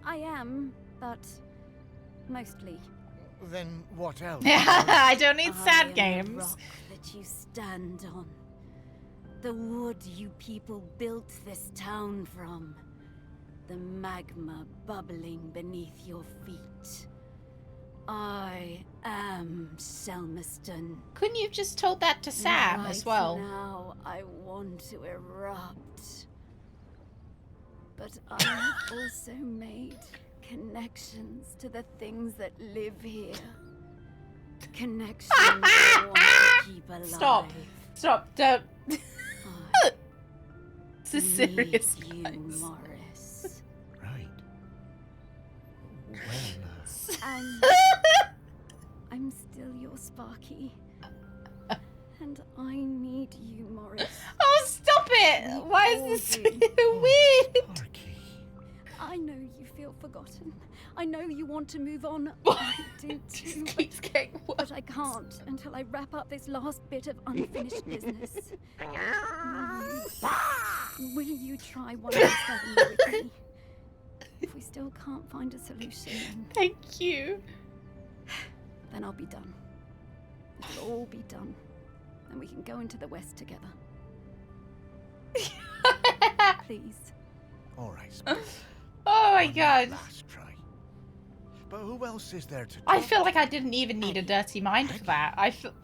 I am, but mostly. Then what else? I don't need sad I am the games. rock that you stand on. The wood you people built this town from. The magma bubbling beneath your feet. I am Shelmerston. Couldn't you have just told that to Sam Right as well? Now I want to erupt. But I have also made connections to the things that live here. connection I want to keep alive. Stop. Stop. Don't. It's a serious you, guys. Morris. Right. And I'm still your Sparky. And I need you, Morris. Oh, stop it! Why is this weird? I know you feel forgotten. I know you want to move on. I do too. Keeps getting worse. But I can't until I wrap up this last bit of unfinished business. Will you try one last avenue with me? If we still can't find a solution, Thank you. then I'll be done. It'll all be done. And we can go into the West together. Please. All right. Oh my god. Last try. But who else is there to? I feel like I didn't even need a dirty mind for that.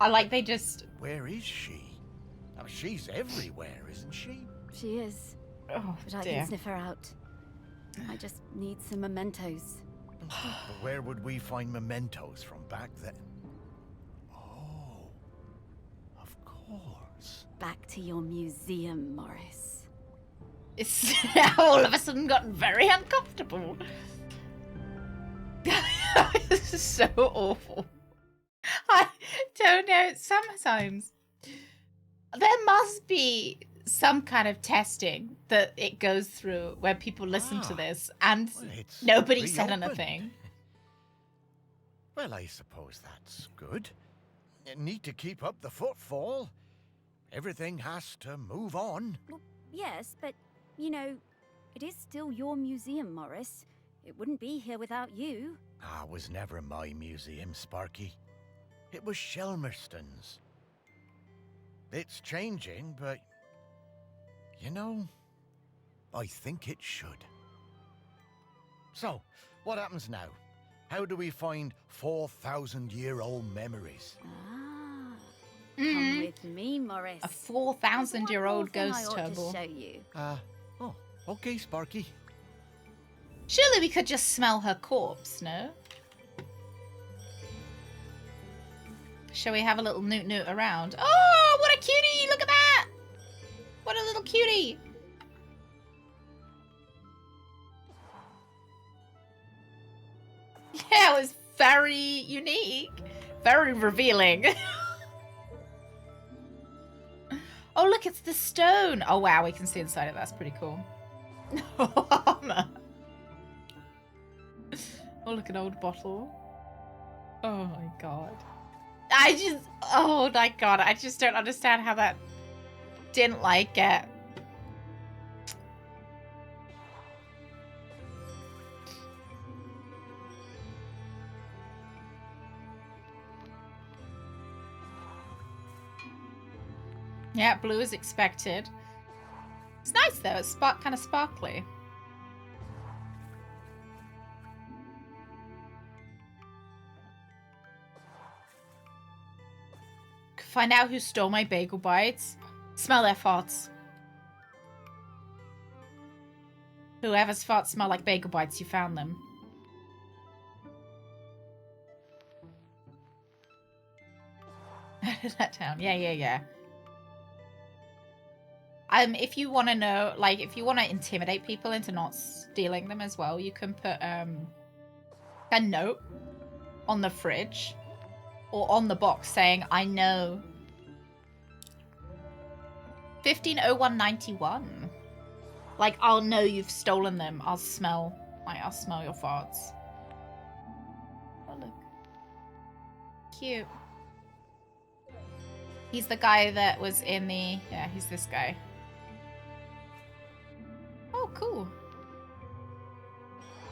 I like they just. Where is she? Oh, she's everywhere, isn't she? She is. Oh, but I dear. can sniff her out. I just need some mementos. But where would we find mementos from back then? Oh, of course. Back to your museum, Morris. It's all of a sudden gotten very uncomfortable. This is so awful. I don't know. Sometimes there must be some kind of testing that it goes through where people listen to this and nobody said reopened. anything. Well, I suppose that's good. You need to keep up the footfall. Everything has to move on. Well, yes, but, you know, it is still your museum, Morris. It wouldn't be here without you. Ah, it was never my museum, Sparky. It was Shelmerston's. It's changing, but... you know, I think it should. So, what happens now? How do we find 4,000-year-old memories? Come with me, Morris. A 4,000-year-old There's one more ghost thing I ought turtle. to show you. Oh, okay, Sparky. Surely we could just smell her corpse, no? Shall we have a little newt around? Oh, what a cutie! Look at that! What a little cutie! Yeah, it was very unique. Very revealing. Oh, look, it's the stone. Oh, wow, we can see inside it. That's pretty cool. Armor. Oh, look, an old bottle. Oh, my God. Oh, my God. I just don't understand how that didn't like it. Yeah, blue is expected. It's nice though, it's kind of sparkly. Find out who stole my bagel bites. Smell their farts. Whoever's farts smell like bagel bites, you found them. That town. Yeah. If you want to know, like, if you want to intimidate people into not stealing them as well, you can put a note on the fridge or on the box saying, I know 150191. Like, I'll know you've stolen them. I'll smell your farts. Oh, look. Cute. He's the guy that was in the... Yeah, he's this guy. Oh, cool.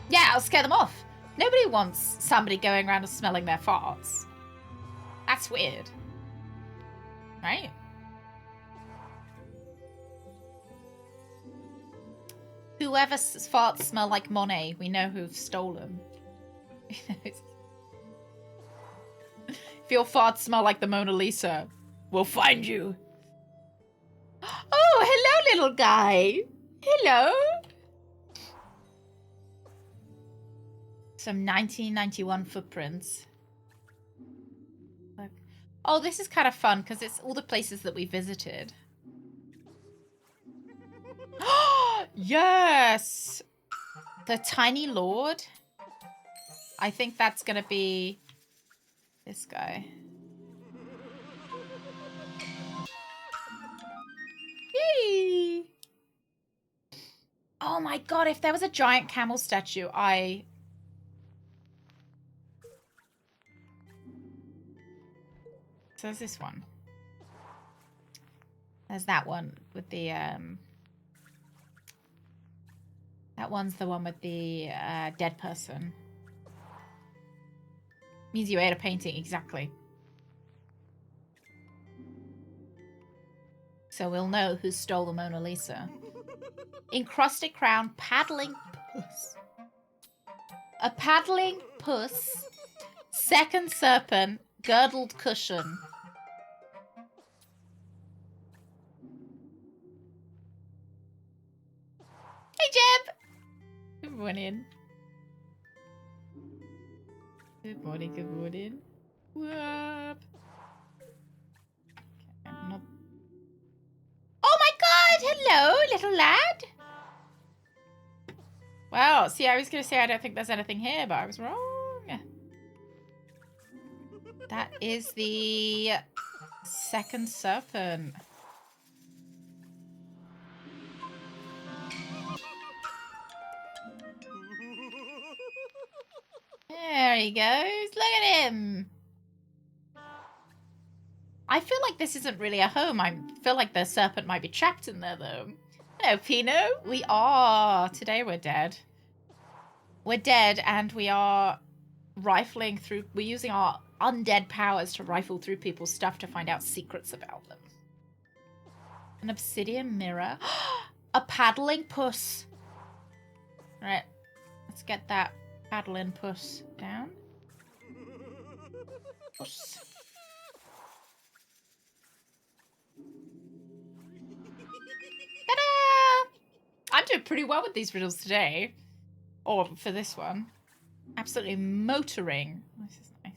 Yeah, I'll scare them off. Nobody wants somebody going around and smelling their farts. That's weird. Right? Whoever's farts smell like Monet, we know who've stolen. If your farts smell like the Mona Lisa, we'll find you. Oh, hello, little guy. Hello. Some 1991 footprints. Oh, this is kind of fun because it's all the places that we visited. Yes! The Tiny Lord. I think that's going to be this guy. Yay! Oh my god, if there was a giant camel statue, So there's this one. There's that one with the, That one's the one with the dead person. Means you ate a painting, exactly. So we'll know who stole the Mona Lisa. Encrusted crown, paddling puss. A paddling puss. Second serpent, girdled cushion. Hey, Jeb! Good morning. Good morning, good morning. Whoop. Okay, not... Oh my god! Hello, little lad! Wow, see, I was going to say I don't think there's anything here, but I was wrong. That is the second serpent. There he goes. Look at him. I feel like this isn't really a home. I feel like the serpent might be trapped in there, though. Hello, Pino. We are. Today we're dead. We're dead, and we are rifling through... We're using our undead powers to rifle through people's stuff to find out secrets about them. An obsidian mirror. A paddling puss. Right. Let's get that paddling puss down. Puss. Ta-da! I'm doing pretty well with these riddles today. Or for this one. Absolutely motoring. This is nice.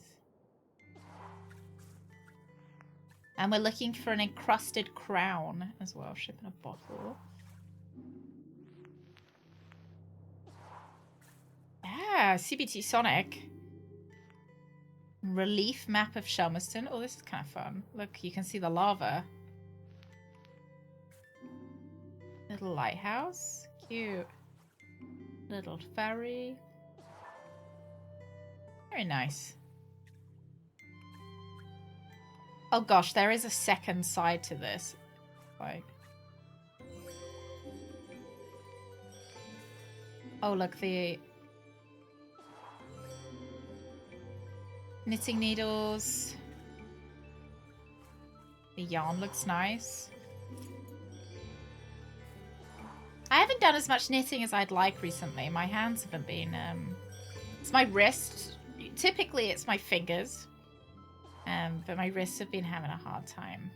And we're looking for an encrusted crown as well. Shipping a bottle. Yeah, CBT Sonic. Relief map of Shelmerston. Oh, this is kind of fun. Look, you can see the lava. Little lighthouse. Cute. Little ferry. Very nice. Oh gosh, there is a second side to this. Like... Oh, look, the... knitting needles. The yarn looks nice. I haven't done as much knitting as I'd like recently. My hands haven't been... It's my wrist. Typically, it's my fingers. But my wrists have been having a hard time.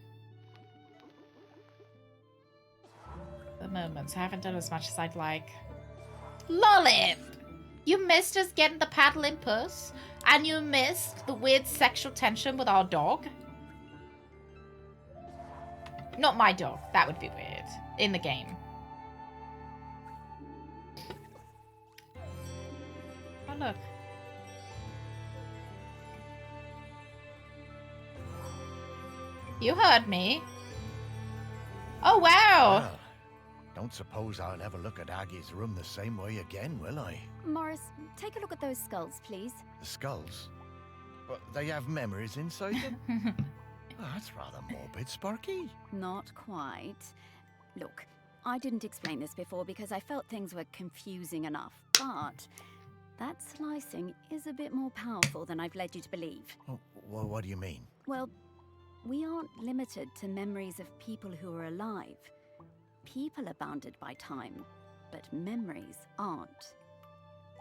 At the moment, so I haven't done as much as I'd like. Lollip! You missed us getting the paddling puss, and you missed the weird sexual tension with our dog. Not my dog. That would be weird. In the game. Oh, look. You heard me. Oh, wow. Well, don't suppose I'll ever look at Aggie's room the same way again, will I? Morris, take a look at those skulls, please. The skulls? But they have memories inside them? Oh, that's rather morbid, Sparky. Not quite. Look, I didn't explain this before because I felt things were confusing enough, but that slicing is a bit more powerful than I've led you to believe. Oh, well, what do you mean? Well, we aren't limited to memories of people who are alive. People are bounded by time, but memories aren't.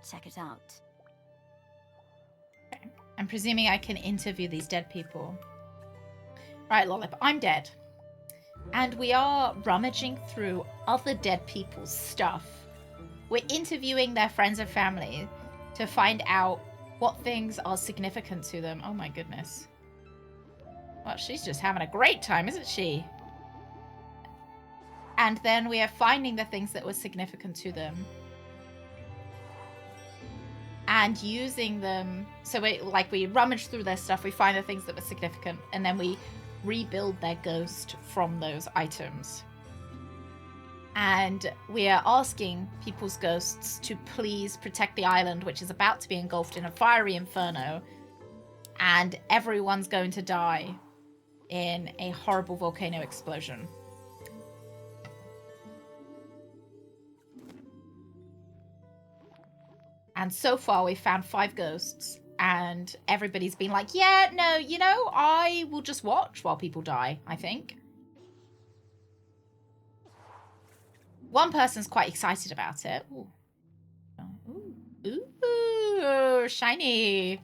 Check it out. Okay. I'm presuming I can interview these dead people. Right, Lollip, I'm dead. And we are rummaging through other dead people's stuff. We're interviewing their friends and family to find out what things are significant to them. Oh my goodness. Well, she's just having a great time, isn't she? And then we are finding the things that were significant to them. And using them. So we rummage through their stuff, we find the things that were significant, and then we rebuild their ghost from those items. And we are asking people's ghosts to please protect the island, which is about to be engulfed in a fiery inferno. And everyone's going to die in a horrible volcano explosion. And so far we've found 5 ghosts. And everybody's been like, yeah, no, you know, I will just watch while people die, I think. One person's quite excited about it. Ooh. Ooh, shiny.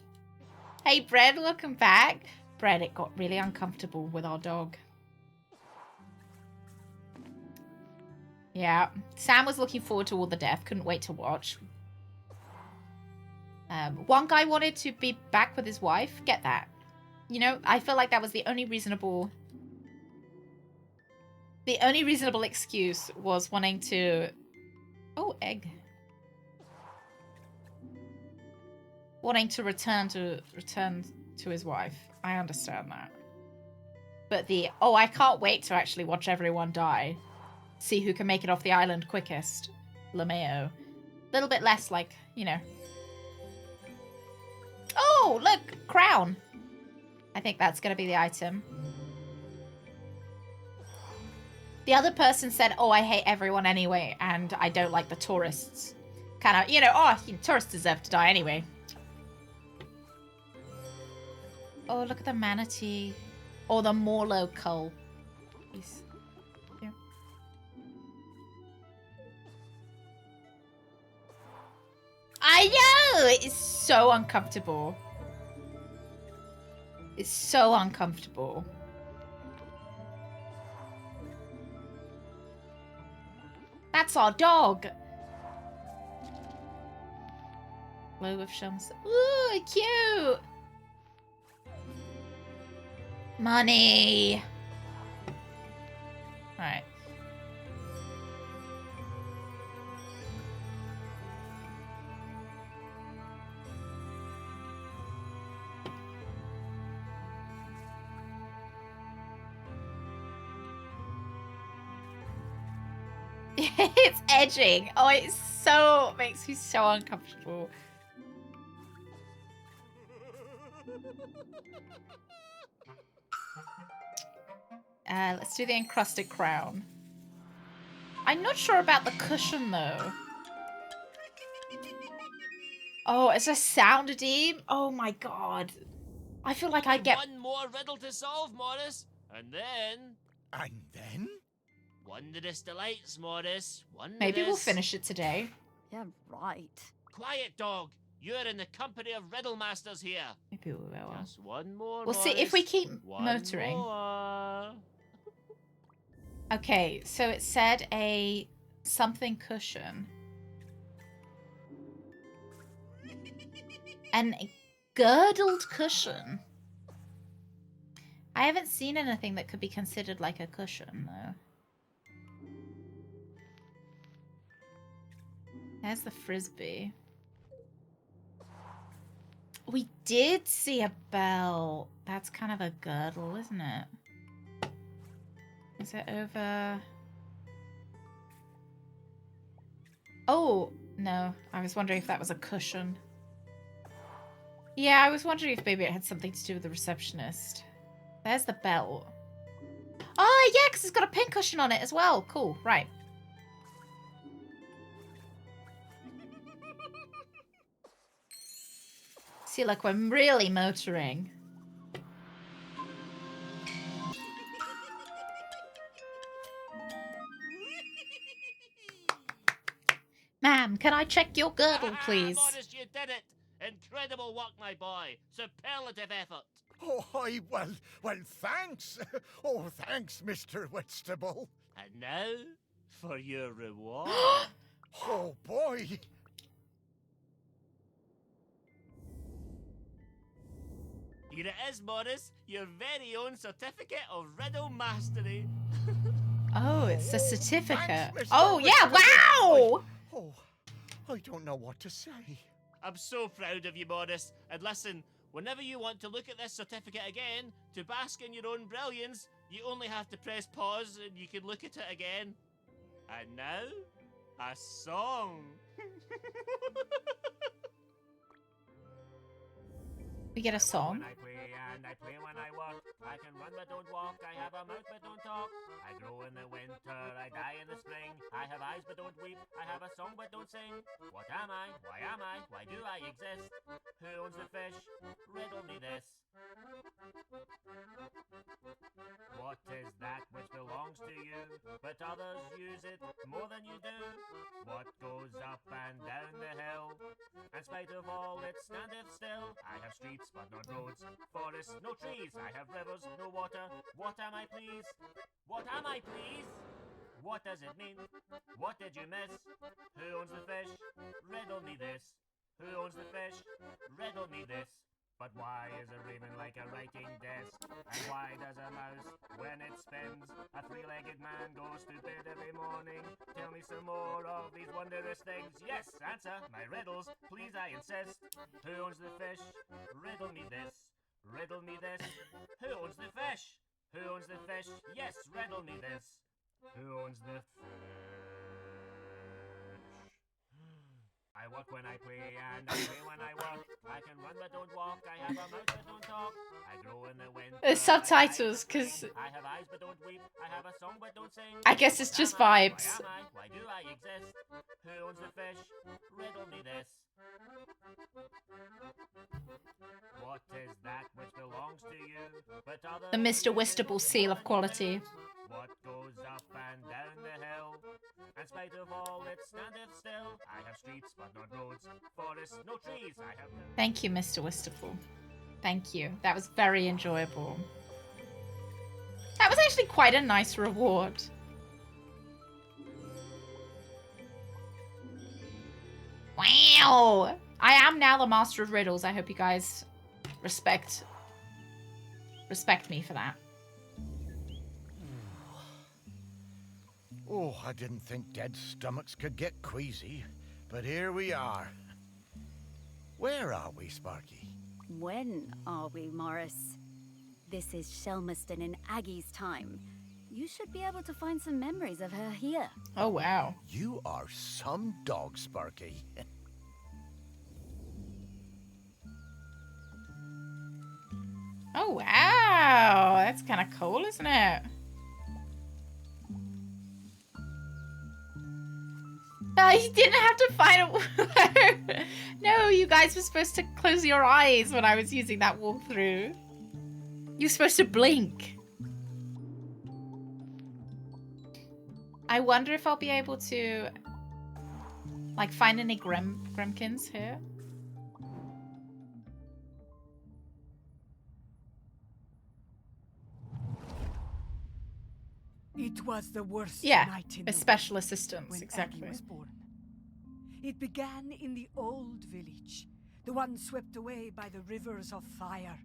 Hey, Bread, welcome back. Bread, it got really uncomfortable with our dog. Yeah. Sam was looking forward to all the death. Couldn't wait to watch. One guy wanted to be back with his wife. Get that. You know, I feel like that was the only reasonable... The only reasonable excuse was wanting to... Oh, egg. Wanting to return to his wife. I understand that. But the, oh, I can't wait to actually watch everyone die. See who can make it off the island quickest. LeMayo. A little bit less like, you know. Oh, look! Crown! I think that's going to be the item. The other person said, oh, I hate everyone anyway, and I don't like the tourists. Kind of, you know, oh, tourists deserve to die anyway. Oh, look at the manatee. Or the Morlo cull. Yeah. I know! It's so uncomfortable. It's so uncomfortable. That's our dog. Glow of Shums. Ooh, cute. Money. All right. It's edging. Oh, it's so makes me so uncomfortable. Let's do the encrusted crown. I'm not sure about the cushion though. Oh, it's a sound deem. Oh my god. I feel like I get one more riddle to solve, Morris, and then. And then? Wondrous delights, Morris. Wondrous. Maybe we'll finish it today. Yeah, right. Quiet, dog. You're in the company of riddle masters here. Maybe we will. Just one more. We'll see if we keep motoring. More. Okay, so it said a something cushion. An girdled cushion. I haven't seen anything that could be considered like a cushion, though. There's the frisbee. We did see a bell. That's kind of a girdle, isn't it? Is it over? Oh, no. I was wondering if that was a cushion. Yeah, I was wondering if maybe it had something to do with the receptionist. There's the bell. Oh, yeah, because it's got a pin cushion on it as well. Cool, right. See, look, we're really motoring. Ma'am, can I check your girdle, please? Morris, you did it. Incredible work, my boy. Superlative effort. Oh, well, thanks. Oh, thanks, Mr. Whitstable. And now, for your reward. Oh, boy. Here it is, Morris, your very own certificate of riddle mastery. Oh, it's a certificate. Thanks, Mr. Oh, yeah, Whistle. wow! I don't know what to say. I'm so proud of you, Morris. And listen, whenever you want to look at this certificate again, to bask in your own brilliance, you only have to press pause and you can look at it again. And now, a song. We get a song. I play and I play when I walk. I can run but don't walk. I have a mouth but don't talk. I grow in the winter. I die in the spring. I have eyes but don't weep. I have a song but don't sing. What am I? Why am I? Why do I exist? Who owns the fish? Riddle me this. What is that which belongs to you, but others use it more than you do? What goes up and down the hill? In spite of all, it standeth still. I have streets, but not roads, forests, no trees. I have rivers, no water. What am I, please? What am I, please? What does it mean? What did you miss? Who owns the fish? Riddle me this. Who owns the fish? Riddle me this. But why is a raven like a writing desk? And why does a mouse, when it spins, a three-legged man goes to bed every morning? Tell me some more of these wondrous things. Yes, answer my riddles, please, I insist. Who owns the fish? Riddle me this. Riddle me this. Who owns the fish? Who owns the fish? Yes, riddle me this. Who owns the fish? I walk when I play and I play when I walk. I can run but don't walk. I have a mouth but don't talk. I grow in the winter. There's subtitles because I have eyes but don't weep. I have a song but don't sing. I guess it's just vibes. Why am I? Why do I exist? Who owns the fish? Riddle me this. What is that which belongs to you, but others? The Mr. Wistable seal of quality. What goes up and down the hill? In spite of all, it standeth still. I have streets, but not roads, forests, no trees. I have. Thank you, Mr. Wistable. Thank you. That was very enjoyable. That was actually quite a nice reward. Wow! I am now the master of riddles. I hope you guys respect me for that. Oh, I didn't think dead stomachs could get queasy, but here we are. Where are we, Sparky? When are we, Morris? This is Shelmerston in Aggie's time. You should be able to find some memories of her here. Oh, wow. You are some dog, Sparky. Oh, wow. That's kind of cool, isn't it? You didn't have to find a... No, you guys were supposed to close your eyes when I was using that walkthrough. You're supposed to blink. I wonder if I'll be able to, like, find any Gremkins here. It was the worst Yeah, night in a the special world assistance, when exactly. Aggie was born. It began in the old village, the one swept away by the rivers of fire.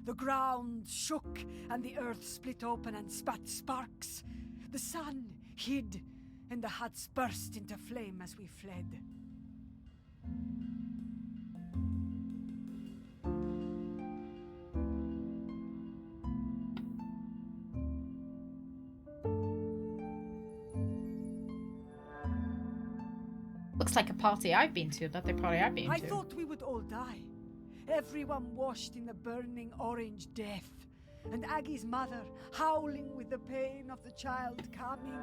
The ground shook and the earth split open and spat sparks. The sun hid and the huts burst into flame as we fled. Looks like a party I've been to, that the party I've been I to. thought we would all die. Everyone washed in the burning orange death. And Aggie's mother howling with the pain of the child coming.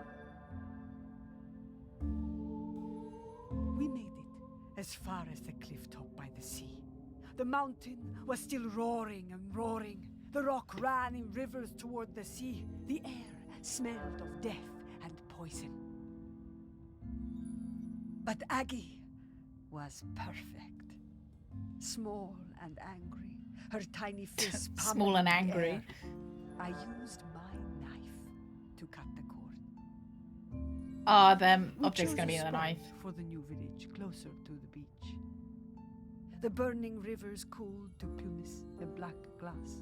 We made it as far as the cliff top by the sea. The mountain was still roaring and roaring. The rock ran in rivers toward the sea. The air smelled of death and poison. But Aggie was perfect. Small and angry, her tiny fist Small and pummeling the angry. air. I used my knife to cut the cord. Oh, the We object's chose gonna a be in the spot knife. for the new village, closer to the beach. The burning rivers cooled to pumice and black glass.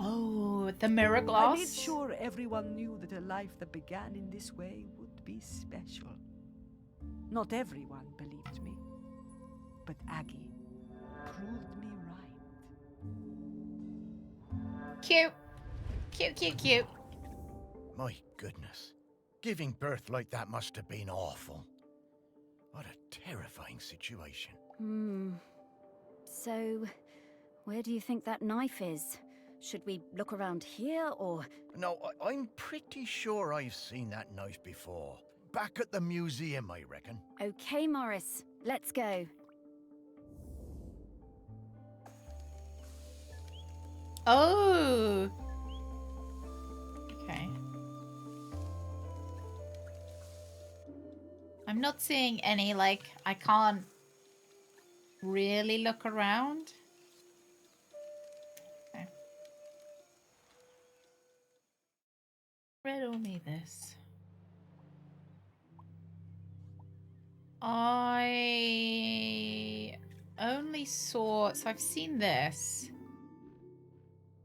Oh, the mirror glass. I made sure everyone knew that a life that began in this way would be special. Not everyone believed me, but Aggie proved me right. Cute. Cute, cute, cute. My goodness. Giving birth like that must have been awful. What a terrifying situation. So, where do you think that knife is? Should we look around here, or...? No, I'm pretty sure I've seen that knife before. Back at the museum, I reckon. Okay, Morris. Let's go. Oh. Okay. I'm not seeing any, like, I can't really look around. Okay. Riddle me this. I only saw, so I've seen this.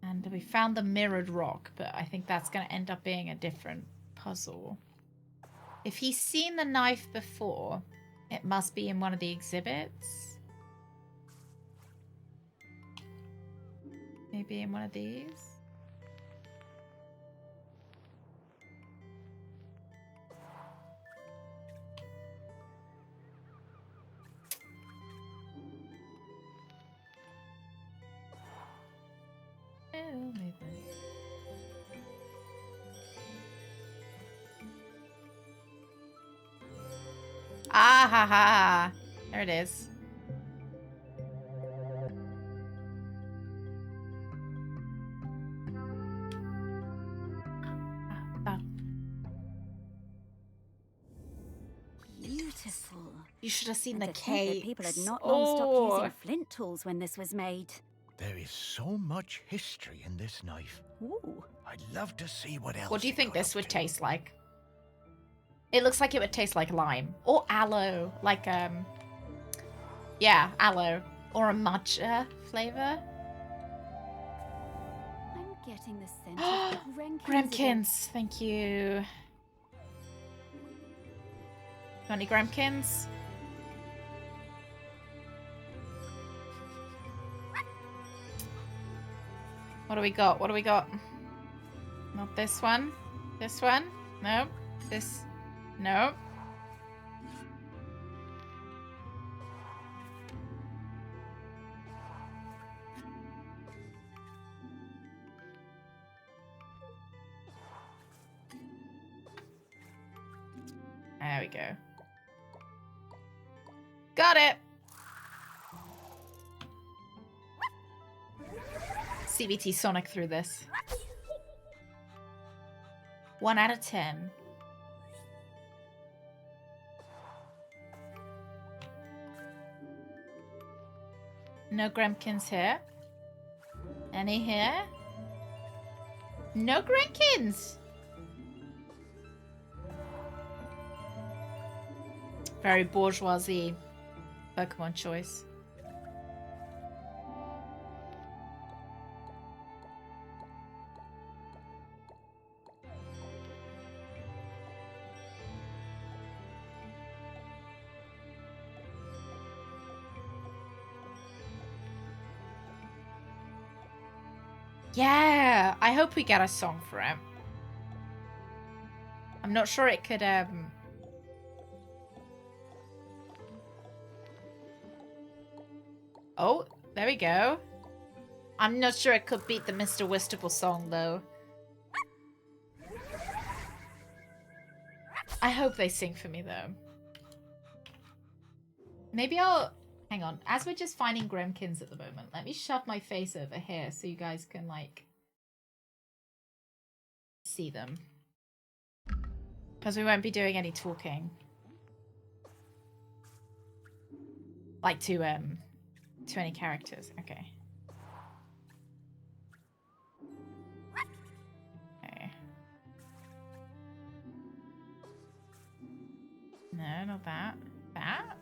And we found the mirrored rock, but I think that's going to end up being a different puzzle. If he's seen the knife before, it must be in one of the exhibits. Maybe in one of these. Ah ha ha. There it is. Beautiful. You should have seen And the to think that cakes. people had not long stopped Oh. using flint tools when this was made. There is so much history in this knife. Ooh. I'd love to see what else. What do you think this would taste like? It looks like it would taste like lime. Or aloe. Like, yeah, aloe. Or a matcha flavor. I'm getting the scent of Gremkins. Gremkins, thank you. Got any Gremkins? What do we got? What do we got? Not this one. This one? No. This. No. There we go. Got it! CBT Sonic through this. 1 out of 10. No Gremkins here. Any here? No Gremkins! Very bourgeoisie Pokemon choice. Yeah, I hope we get a song for him. I'm not sure it could, Oh, there we go. I'm not sure it could beat the Mr. Wistable song, though. I hope they sing for me, though. Maybe I'll... Hang on. As we're just finding Gremkins at the moment, let me shove my face over here so you guys can, like... see them. Because we won't be doing any talking. Like, to any characters. Okay. Okay. No, not that. That?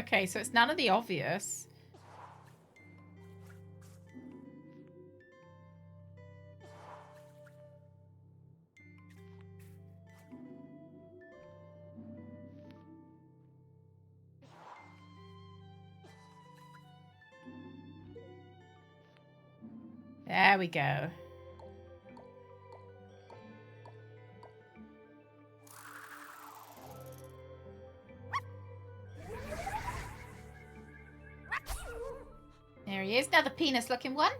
okay, so it's none of the obvious. There we go. There he is, another penis-looking one.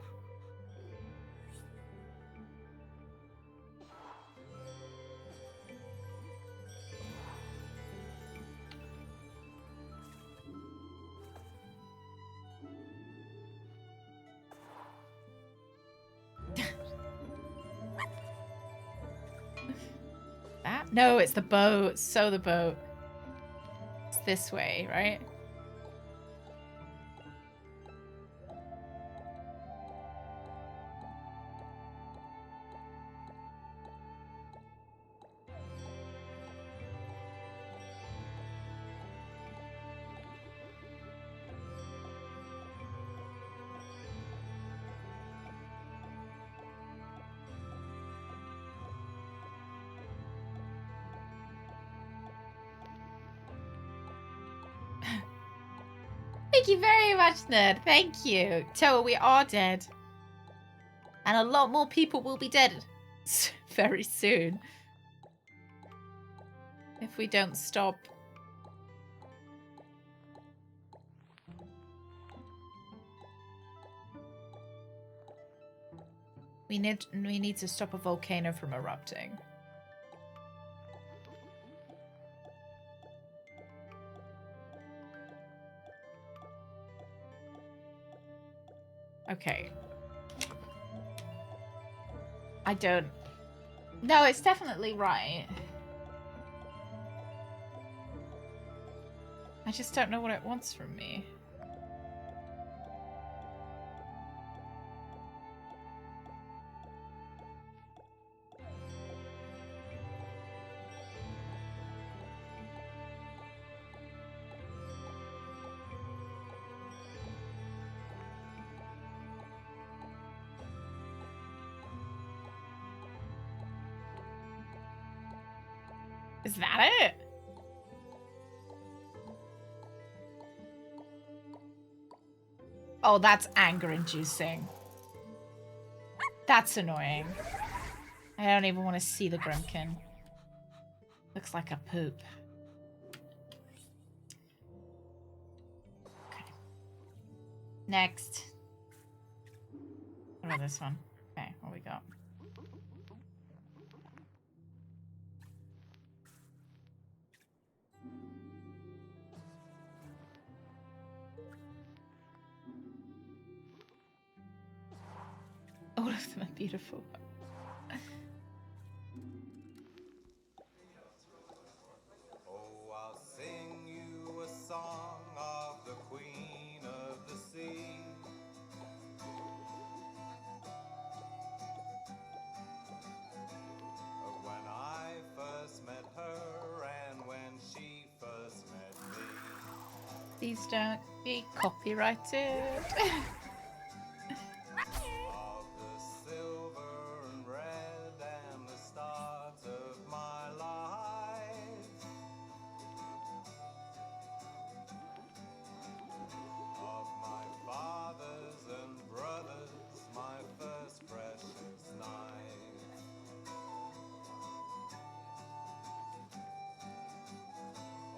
That? No, it's the boat. So the boat. It's this way, right? Thank you very much, Nerd. Thank you. So we are dead. And a lot more people will be dead very soon. If we don't stop. We need to stop a volcano from erupting. Okay. I don't... No, it's definitely right. I just don't know what it wants from me. Is that it? Oh, that's anger-inducing. That's annoying. I don't even want to see the Grumkin. Looks like a poop. Okay. Next. What about this one? Okay, what we got? All of them are beautiful. Oh, I'll sing you a song of the Queen of the Sea. When I first met her and when she first met me. Please don't be copyrighted. Of the silver and red and the start of my life. Of my fathers and brothers, my first precious night.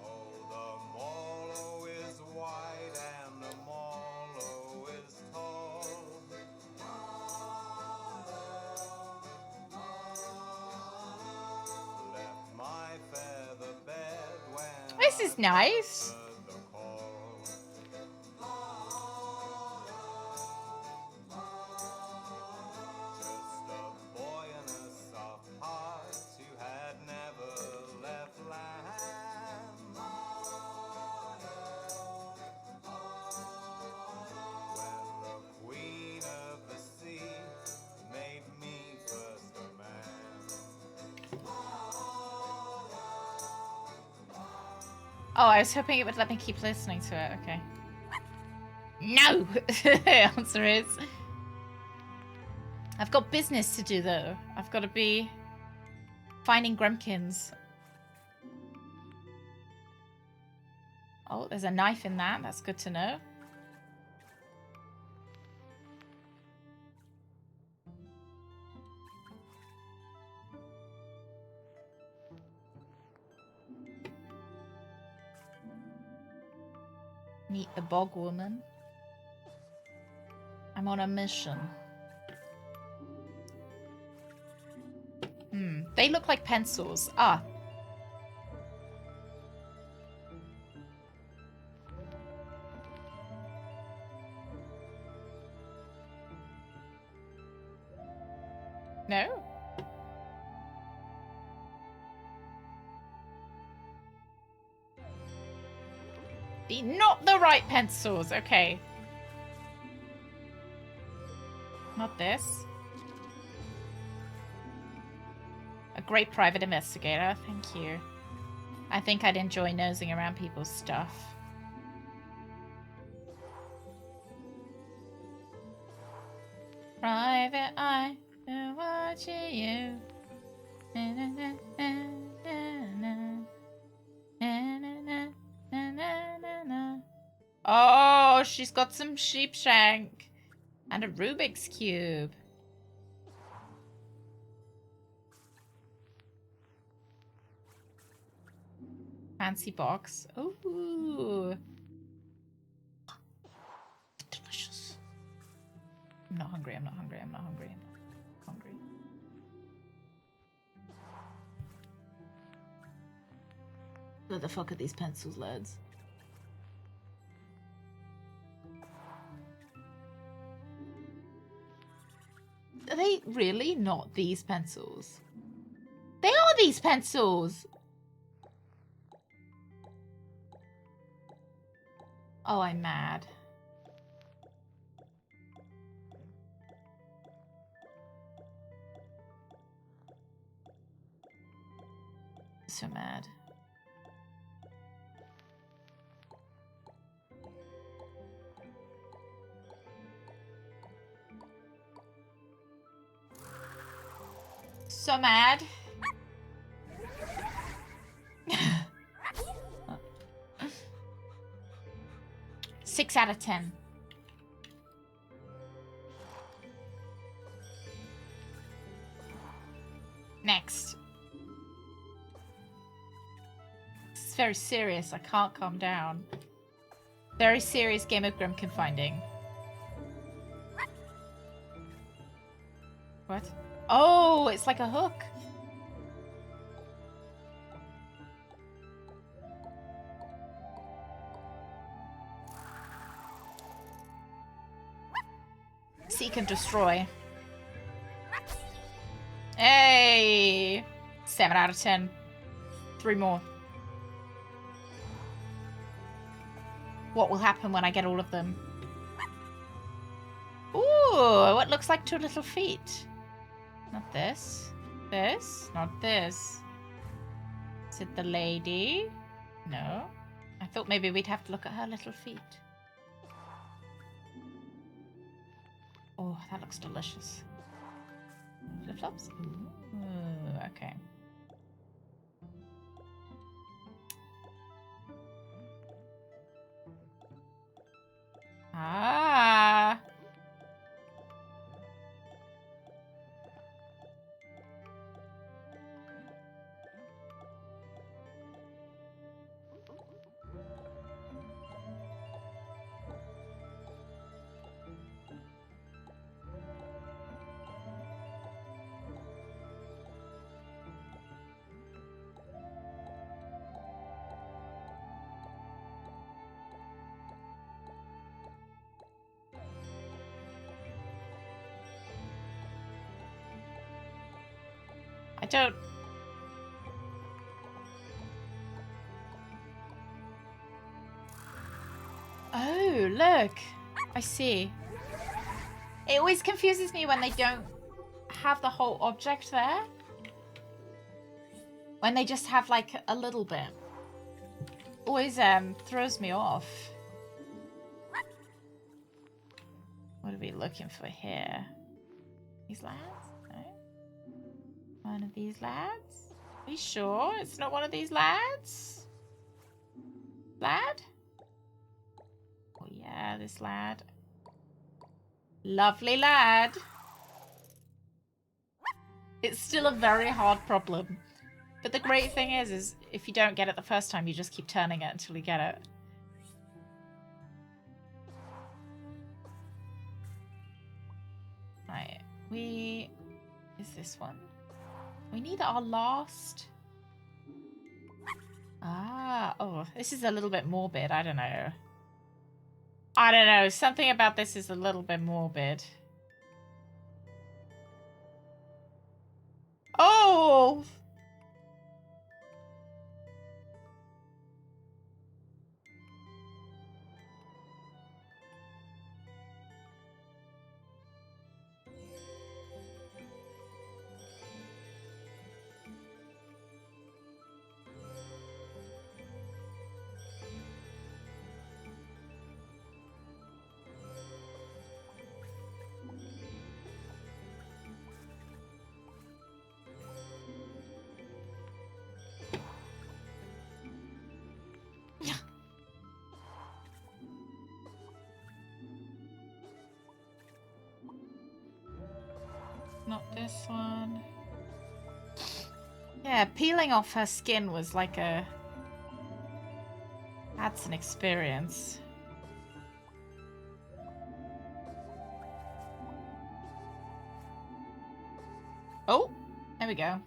Oh, the Molo is wide and the Molo is tall. Left my feather bed when This is nice. the call. Just a boy in a soft heart who had never left land. When the Queen of the Sea made me first a man. Oh, I was hoping it would let me keep listening to it. Okay. No! The answer is... I've got business to do, though. I've got to be finding Grumpkins. Oh, there's a knife in that. That's good to know. Meet the bog woman. I'm on a mission. They look like pencils. Ah. No? Not the right pencils. Okay. Not this. A great private investigator. Thank you. I think I'd enjoy nosing around people's stuff. Private eye, watching you. Na, na, na, na, na, na, na, na, na, na. Oh, she's got some sheep shank and a Rubik's Cube. Fancy box. Ooh. Delicious. I'm not hungry, I'm not hungry, I'm not hungry, I'm not hungry. What the fuck are these pencils, lads? Are they really not these pencils? They are these pencils! Oh, I'm mad. So mad. So mad. 6 out of 10. Next. This is very serious. I can't calm down. Very serious game of Grumpkin finding. What? Oh, it's like a hook. Seek and destroy. Hey! 7 out of 10. 3 more. What will happen when I get all of them? Ooh, what looks like 2 little feet. Not this. This? Not this. Is it the lady? No. I thought maybe we'd have to look at her little feet. Oh, that looks delicious. Flip-flops? Ooh, okay. Ah! I don't... Oh, look. I see. It always confuses me when they don't have the whole object there. When they just have, like, a little bit. always throws me off. What are we looking for here? These lads? No? One of these lads? Are you sure it's not one of these lads? Lad? Oh yeah, this lad. Lovely lad. It's still a very hard problem. But the great thing is if you don't get it the first time, you just keep turning it until you get it. Right, is this one? We need our last... Ah, oh, this is a little bit morbid, I don't know. I don't know, something about this is a little bit morbid. Oh! Not this one. Yeah, peeling off her skin was like a... That's an experience. Oh, there we go.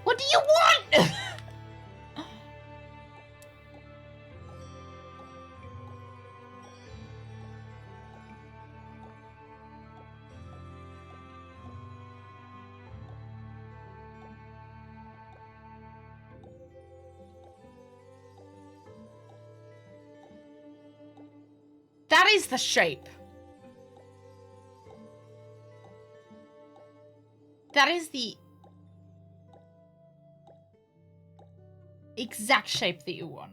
What do you want? That is the shape. That is the exact shape that you want.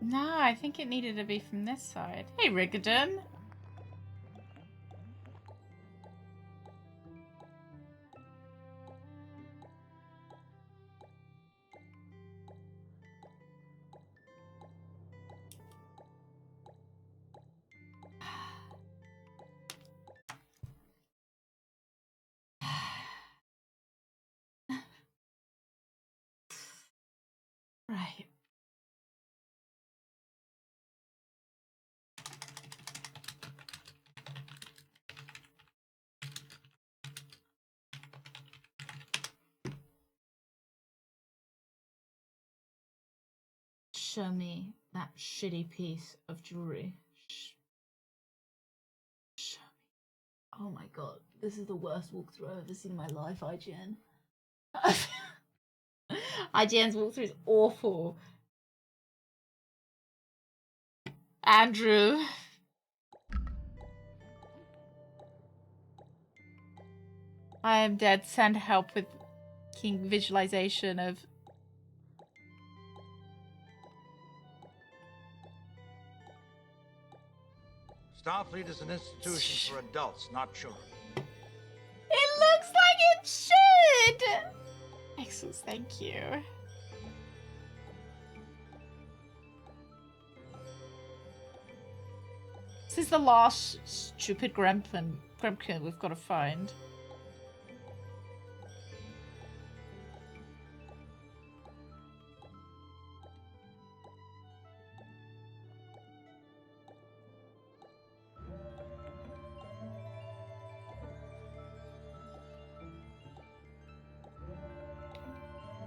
No, I think it needed to be from this side. Hey, Rigadon. Right. Show me that shitty piece of jewelry. Show me. Oh my god, this is the worst walkthrough I've ever seen in my life, IGN. IGN's walkthrough is awful. Andrew. I am dead. Send help with king visualization of... Starfleet is an institution for adults, not children. It looks like it should! Excellent, thank you. This is the last stupid gremlin we've got to find.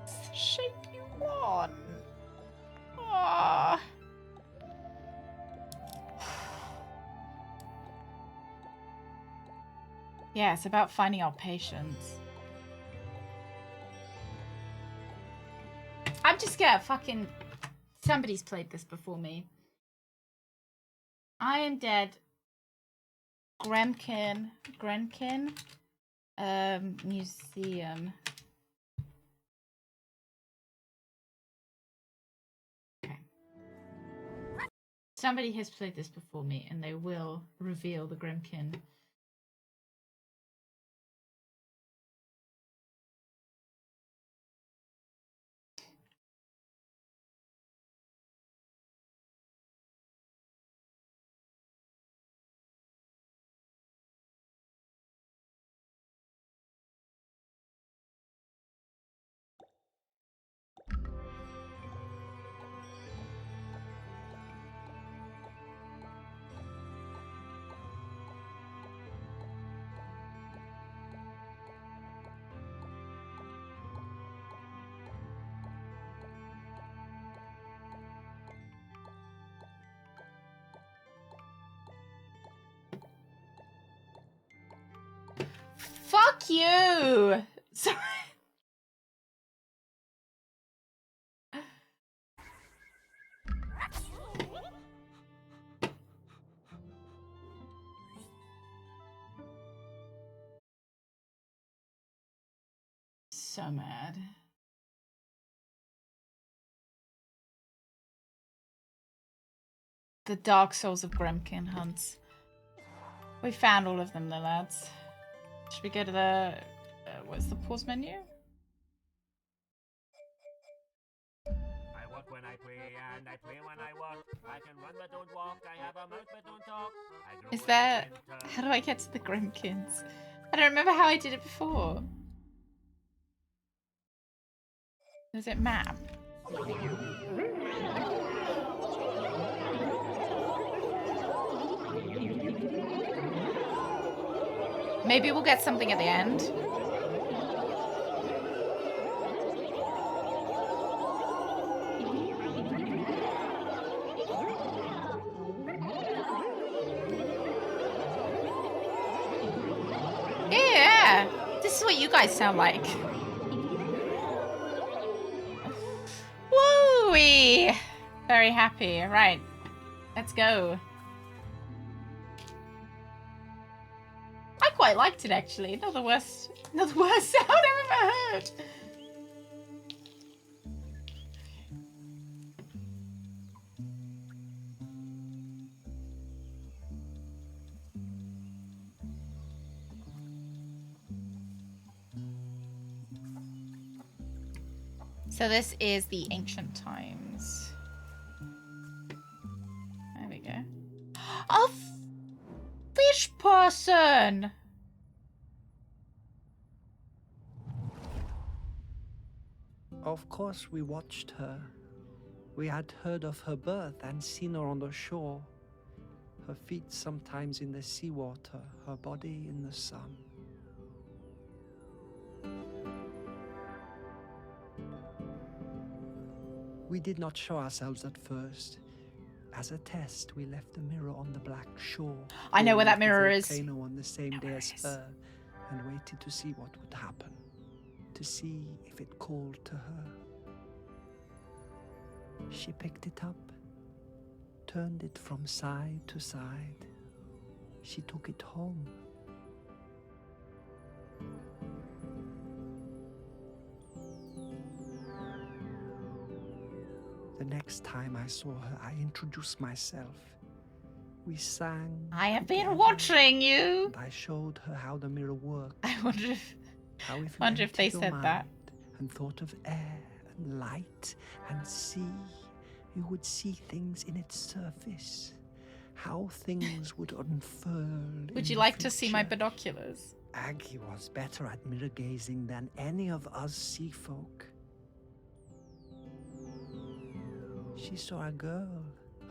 It's the shape you want. Aww. Yeah, it's about finding our patience. I'm just scared. Fucking somebody's played this before me. I Am Dead. Grenkin. Museum. Okay. Somebody has played this before me, and they will reveal the Gremkin. Fuck you! Sorry. So mad. The Dark Souls of Gremkin hunts. We found all of them, though, lads. Should we go to the... what's the pause menu? I walk when I play, and I play when I walk. I can run but don't walk. I have a mouth but don't talk. Is there... How do I get to the Gremkins? I don't remember how I did it before. Is it map? Maybe we'll get something at the end. Yeah, this is what you guys sound like. Woo-wee! Very happy. Right, let's go. I quite liked it actually. Not the worst sound I've ever heard. So this is the ancient times. There we go. A fish person! Of course we watched her. We had heard of her birth and seen her on the shore. Her feet sometimes in the seawater, her body in the sun. We did not show ourselves at first. As a test, we left the mirror on the black shore. I know where that mirror is. On the same day as her, and waited to see what would happen. to see if it called to her. She picked it up, turned it from side to side. She took it home. The next time I saw her, I introduced myself. We sang. I have been watching you. And I showed her how the mirror worked. I wonder if, how if, wonder if they said that. And thought of air and light and sea, you would see things in its surface. How things would unfurl. Would you like to see my binoculars? Aggie was better at mirror gazing than any of us sea folk. She saw a girl,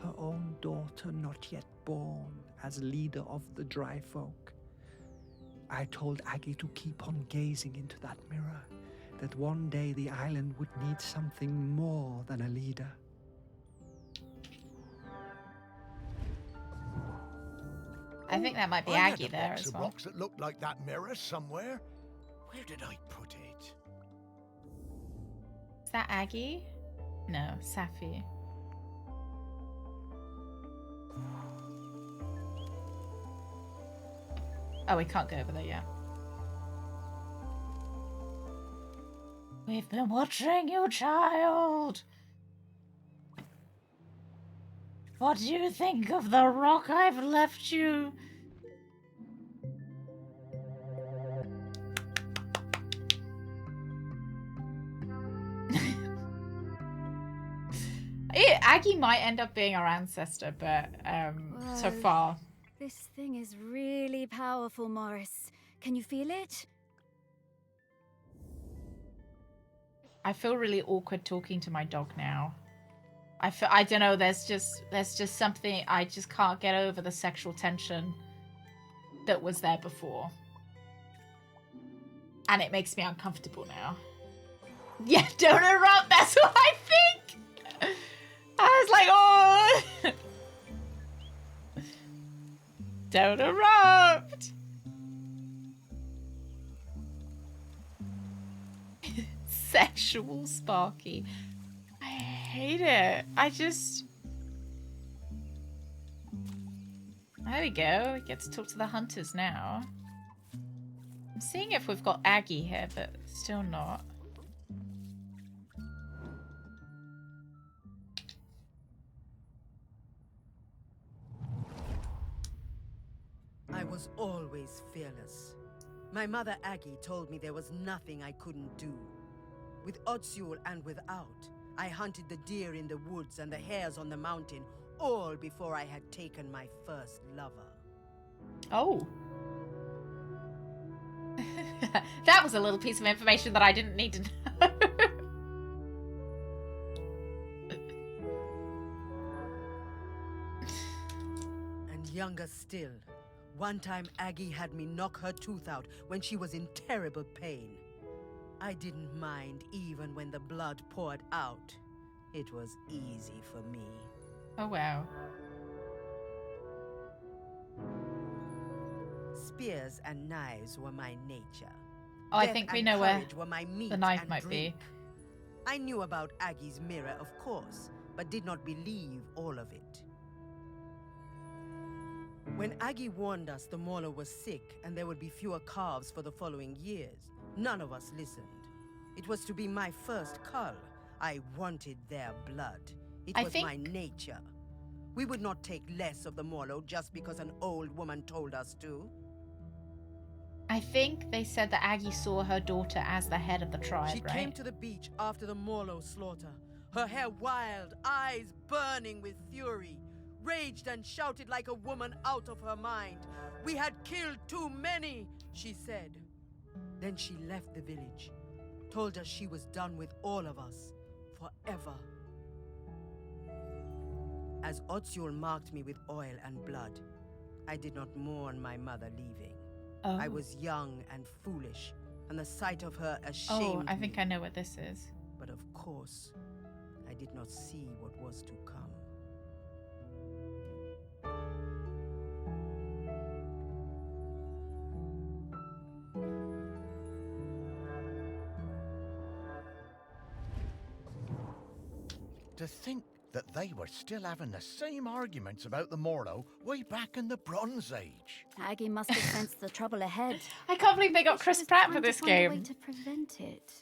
her own daughter not yet born, as leader of the dry folk. I told Aggie to keep on gazing into that mirror, that one day the island would need something more than a leader. I think that might be I had Aggie a there box as of well. rocks that looked like that mirror somewhere. Where did I put it? Is that Aggie? No, Safi. Oh, we can't go over there yet. We've been watching you, child. What do you think of the rock I've left you? Aggie might end up being our ancestor, but so far. This thing is really powerful, Morris. Can you feel it? I feel really awkward talking to my dog now. I don't know, there's just something, I just can't get over the sexual tension that was there before. And it makes me uncomfortable now. Yeah, don't erupt, that's what I think! I was like, oh! Don't erupt! Sexual Sparky. I hate it. There we go. We get to talk to the hunters now. I'm seeing if we've got Aggie here, but still not. I was always fearless. My mother Aggie told me there was nothing I couldn't do. With Otsul and without, I hunted the deer in the woods and the hares on the mountain, all before I had taken my first lover. Oh. That was a little piece of information that I didn't need to know. And younger still, one time Aggie had me knock her tooth out when she was in terrible pain. I didn't mind even when the blood poured out. It was easy for me. Oh, wow. Spears and knives were my nature. Oh, I think we know where were my meat the knife and might drink. be. I knew about Aggie's mirror, of course, but did not believe all of it. When Aggie warned us the mauler was sick and there would be fewer calves for the following years, none of us listened. It was to be my first cull. I wanted their blood. It was my nature. We would not take less of the Morlow just because an old woman told us to. I think they said that Aggie saw her daughter as the head of the tribe, She right? came to the beach after the Morlow slaughter, her hair wild, eyes burning with fury, raged and shouted like a woman out of her mind. We had killed too many, she said. Then she left the village, told us she was done with all of us, forever. As Otsul marked me with oil and blood, I did not mourn my mother leaving. Oh. I was young and foolish, and the sight of her ashamed me. I think I know what this is. But of course, I did not see what was to come. To think that they were still having the same arguments about the Morrow way back in the Bronze Age. Aggie must have sensed the trouble ahead. I can't believe they got Chris Pratt for this Find a way game. to prevent it.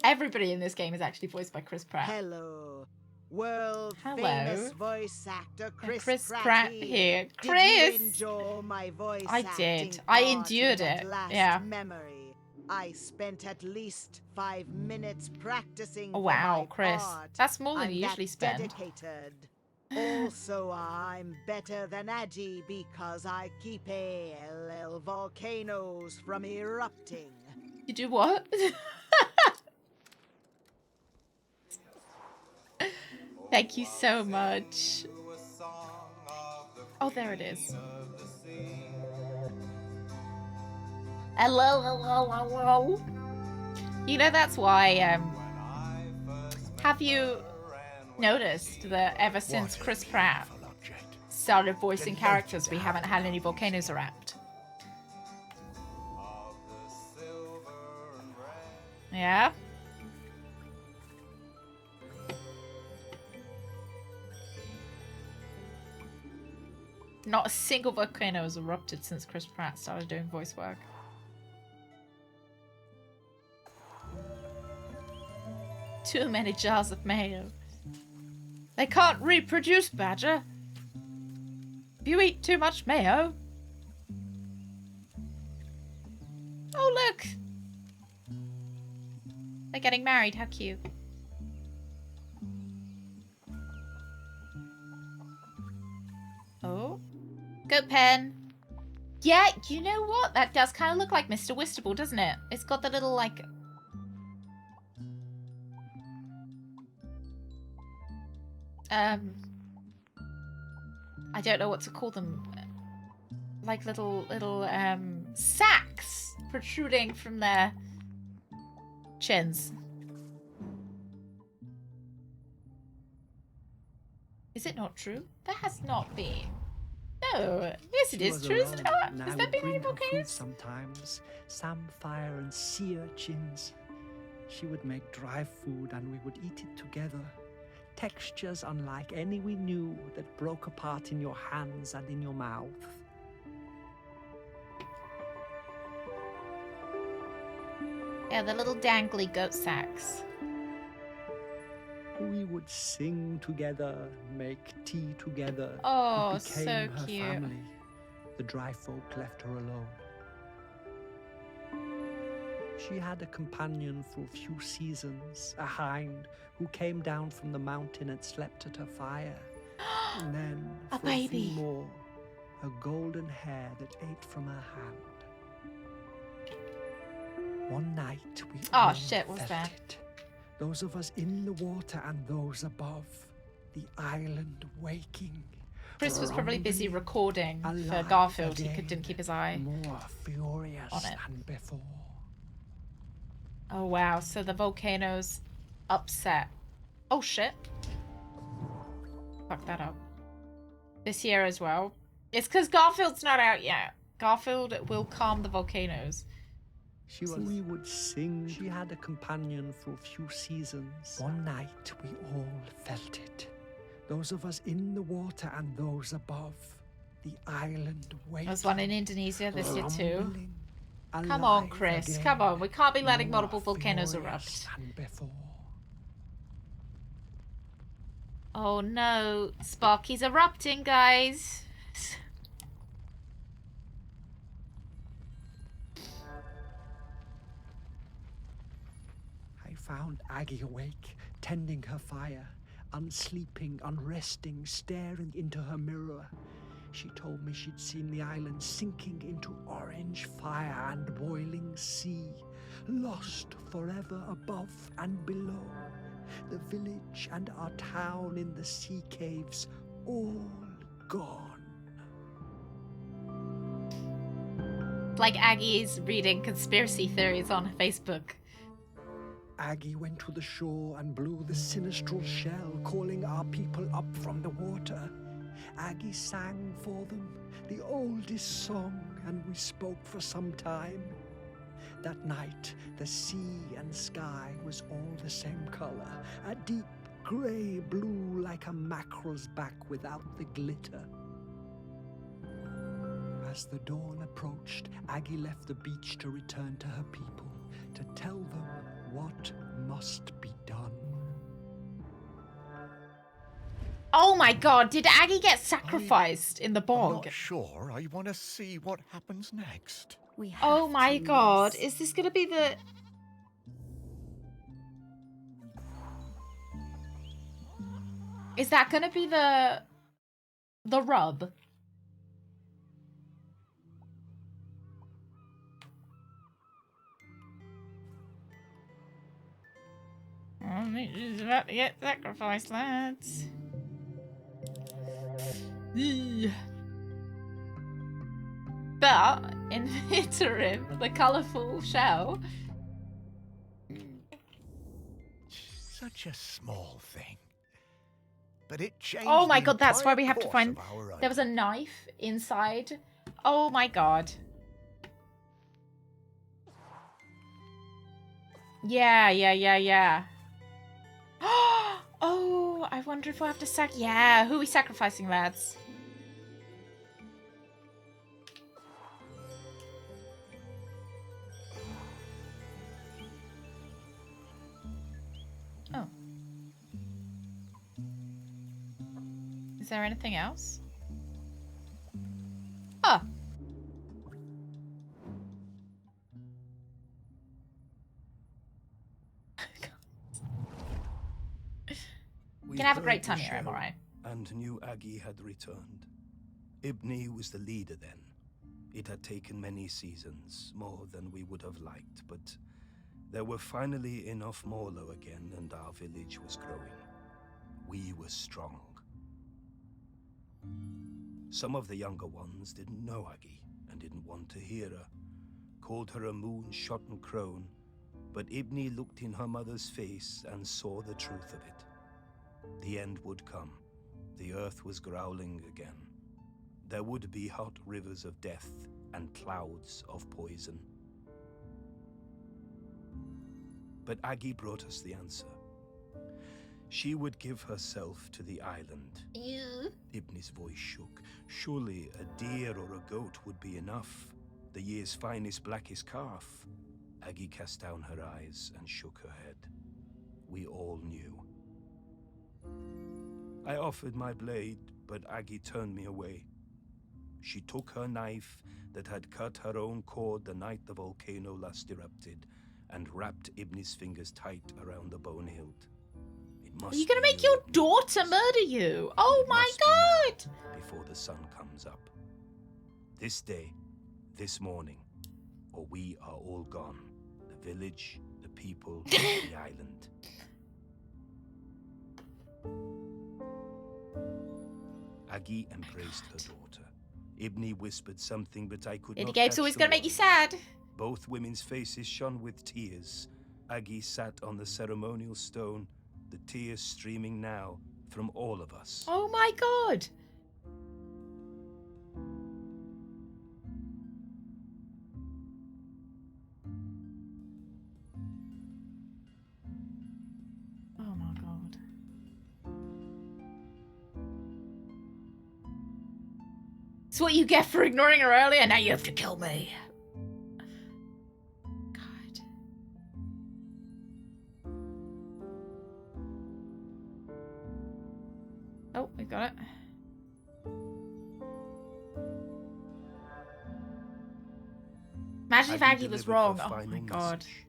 Everybody in this game is actually voiced by Chris Pratt. Hello. World Hello. famous voice actor Chris Pratt here. Did Chris! you enjoy my voice I acting did. I part endured in that it. last Yeah. memory? I spent at least 5 minutes practicing Oh, for wow, my Chris. part. That's more than I'm you that usually spend. dedicated. Also, I'm better than Aggie because I keep a little volcanoes from erupting. You do what? Thank you so much. Oh, there it is. Hello, hello, hello. You know, that's why, have you noticed that ever since Chris Pratt started voicing characters, we haven't had any volcanoes erupt? Yeah? Not a single volcano has erupted since Chris Pratt started doing voice work. Too many jars of mayo. They can't reproduce, Badger. If you eat too much mayo... Oh, look! They're getting married, how cute. Oh. Goat pen. Yeah, you know what? That does kind of look like Mr. Wistable, doesn't it? It's got the little, like... I don't know what to call them. Like little, sacks protruding from their chins. Is it not true? That has not been. No. Yes, it is true, isn't it? Has there been any volcanoes? Sometimes samphire and sea urchins. She would make dry food and we would eat it together. Textures unlike any we knew that broke apart in your hands and in your mouth. Yeah, the little dangly goat sacks. We would sing together, make tea together. Oh, it became so her cute. family. The dry folk left her alone. She had a companion for a few seasons, a hind who came down from the mountain and slept at her fire. And then, A for baby. a few more, a golden hair that ate from her hand. One night we Oh, all shit, what's felt that? it. Those of us in the water and those above, the island waking. Chris was probably busy rumbling, recording for alive Garfield. He again, didn't keep his eye more furious on it. than before. Oh, wow. So the volcano's upset. Oh, shit. Fuck that up. This year as well. It's because Garfield's not out yet. Garfield will calm the volcanoes. We would sing. She had a companion for a few seasons. One night we all felt it. Those of us in the water and those above. The island waking. There's one in Indonesia this year too. rumbling, Come on, alive Chris. again, Come on. We can't be letting more multiple volcanoes furious erupt. than before. Oh no. Sparky's erupting, guys. I found Aggie awake, tending her fire, unsleeping, unresting, staring into her mirror. She told me she'd seen the island sinking into orange fire and boiling sea, lost forever above and below. The village and our town in the sea caves, all gone. Like Aggie's reading conspiracy theories on Facebook. Aggie went to the shore and blew the sinistral shell, calling our people up from the water. Aggie sang for them, the oldest song, and we spoke for some time. That night, the sea and sky was all the same color, a deep grey blue like a mackerel's back without the glitter. As the dawn approached, Aggie left the beach to return to her people, to tell them what must be done. Oh my god, did Aggie get sacrificed in the bog? I'm not sure. I want to see what happens next. Oh my god, is this gonna be the... Is that gonna be the rub? She's about to get sacrificed, lads. But in the interim, the colourful shell. Such a small thing. But it changed. Oh my the god, that's why entire we have to course find... of our There was a knife inside. Oh my god. Yeah. Oh, I wonder if we'll have to Yeah, who are we sacrificing, lads? Oh. Is there anything else? Oh. You can have a great time here, am I right? And knew Aggie had returned. Ibni was the leader then. It had taken many seasons, more than we would have liked, but there were finally enough Morlo again, and our village was growing. We were strong. Some of the younger ones didn't know Aggie and didn't want to hear her, called her a moon-shotten crone, but Ibni looked in her mother's face and saw the truth of it. The end would come. The earth was growling again. There would be hot rivers of death and clouds of poison. But Aggie brought us the answer. She would give herself to the island. Ibni's voice shook. Surely a deer or a goat would be enough. The year's finest, blackest calf. Aggie cast down her eyes and shook her head. We all knew. I offered my blade, but Aggie turned me away. She took her knife that had cut her own cord the night the volcano last erupted and wrapped Ibni's fingers tight around the bone hilt. Are you gonna make your daughter murder you? Oh my god! Before the sun comes up. This day, this morning, or we are all gone. The village, the people, the island. Aggie embraced her daughter. Ibni whispered something, but I could not The game's catch always the gonna make you words. sad. Both women's faces shone with tears. Aggie sat on the ceremonial stone, the tears streaming now from all of us. Oh my god! Oh my god. It's what you get for ignoring her earlier. Now you have to kill me. God. Oh, we got it. Imagine if Aggie was delivered wrong. her Oh my final god. message.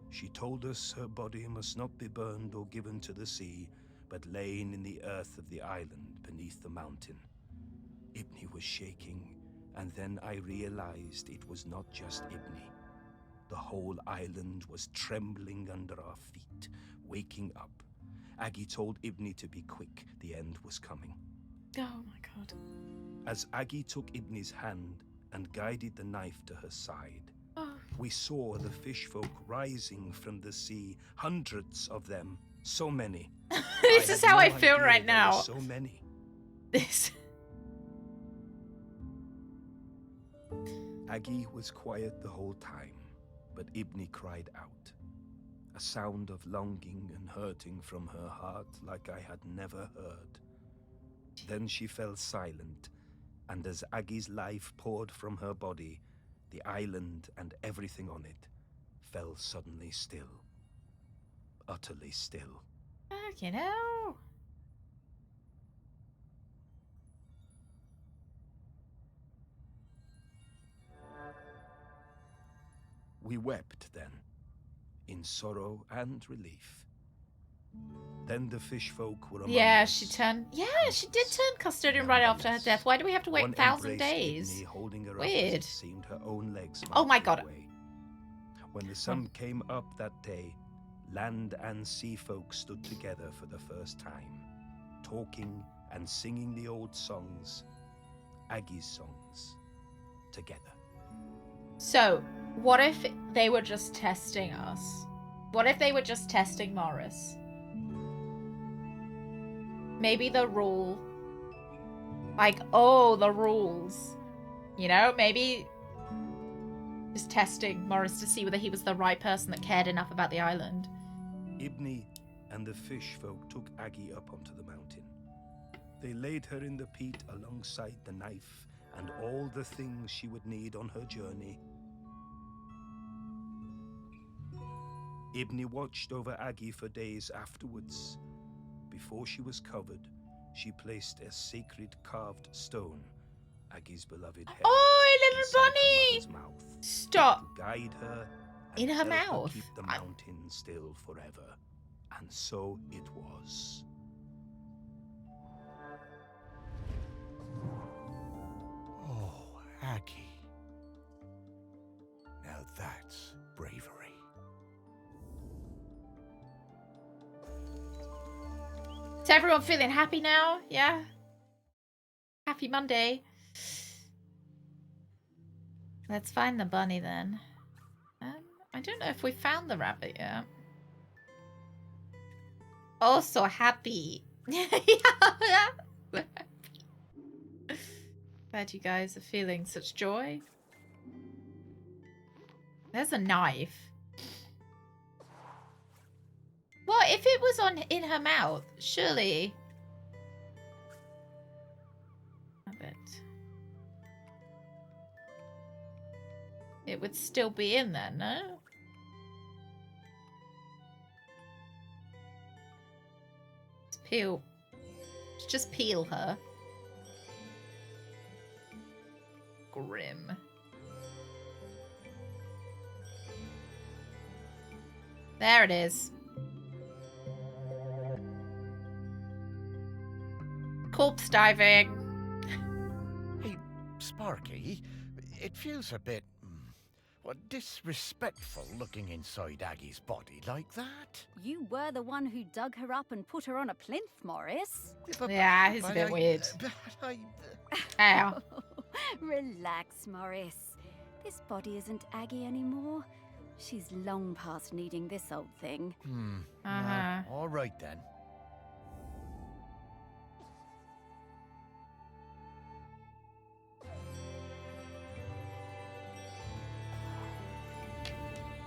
She told us her body must not be burned or given to the sea, but lain in the earth of the island beneath the mountain. Ibni was shaking, and then I realized it was not just Ibni. The whole island was trembling under our feet, waking up. Aggie told Ibni to be quick, the end was coming. Oh my god. As Aggie took Ibni's hand and guided the knife to her side, Oh. we saw the fish folk rising from the sea, hundreds of them, so many. This is how I feel right there were now. So many. This. Aggie was quiet the whole time, but Ibni cried out. A sound of longing and hurting from her heart like I had never heard. Then she fell silent, and as Aggie's life poured from her body, the island and everything on it fell suddenly still. Utterly still. You know. We wept then, in sorrow and relief. Then the fish folk were among Yeah, us. she turned. Yeah, she did turn custodian right after her death. Why do we have to wait One 1,000 embraced days? Ibni, holding her up as Weird. it seemed her own legs Oh might my give god. way. When the sun came up that day, land and sea folk stood together for the first time, talking and singing the old songs, Aggie's songs, together. So, what if they were just testing us? What if they were just testing Morris? Maybe the rule. Like, oh, the rules. You know, maybe just testing Morris to see whether he was the right person that cared enough about the island. Ibni and the fish folk took Aggie up onto the mountain. They laid her in the peat alongside the knife and all the things she would need on her journey. Ibni watched over Aggie for days afterwards. Before she was covered, she placed a sacred carved stone, Aggie's beloved head, Oh, little inside bunny! her mother's mouth, Stop. to guide her and In her help mouth? keep the mountain still forever. And so it was. Oh, Aggie. Now that's bravery. Is everyone feeling happy now? Yeah? Happy Monday. Let's find the bunny then. I don't know if we found the rabbit yet. Oh, so happy. Glad you guys are feeling such joy. There's a knife. Well, if it was in her mouth, surely. It would still be in there, no? Let's peel. Let's just peel her. Grim. There it is. Corpse diving. Hey, Sparky, it feels a bit disrespectful looking inside Aggie's body like that. You were the one who dug her up and put her on a plinth, Morris. Yeah, it's a bit weird. Ow. Relax, Morris. This body isn't Aggie anymore. She's long past needing this old thing. Well, all right then.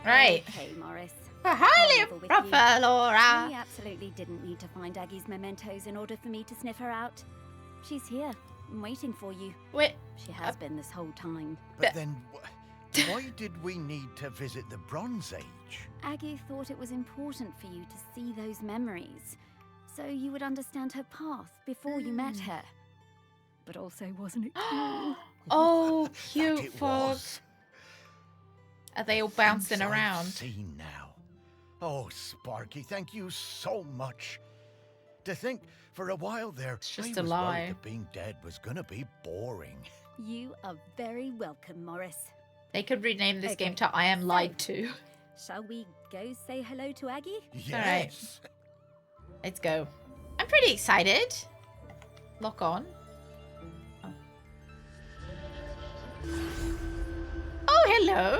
Right. Okay, Morris. Highly With proper, you. Laura. We absolutely didn't need to find Aggie's mementos in order for me to sniff her out. She's here, and waiting for you. Wait. She has been this whole time. But then, why did we need to visit the Bronze Age? Aggie thought it was important for you to see those memories, so you would understand her path before you met her. But also, wasn't it cute? Oh, cute it fog. was. Are they all bouncing Things around? I've seen now. Oh, Sparky, thank you so much. To think, for a while there, It's just I a was lie. worried that being dead was gonna be boring. You are very welcome, Morris. They could rename this Okay, game to I Am Lied To. Shall we go say hello to Aggie? Yes. Let's go. I'm pretty excited. Lock on. Oh, hello.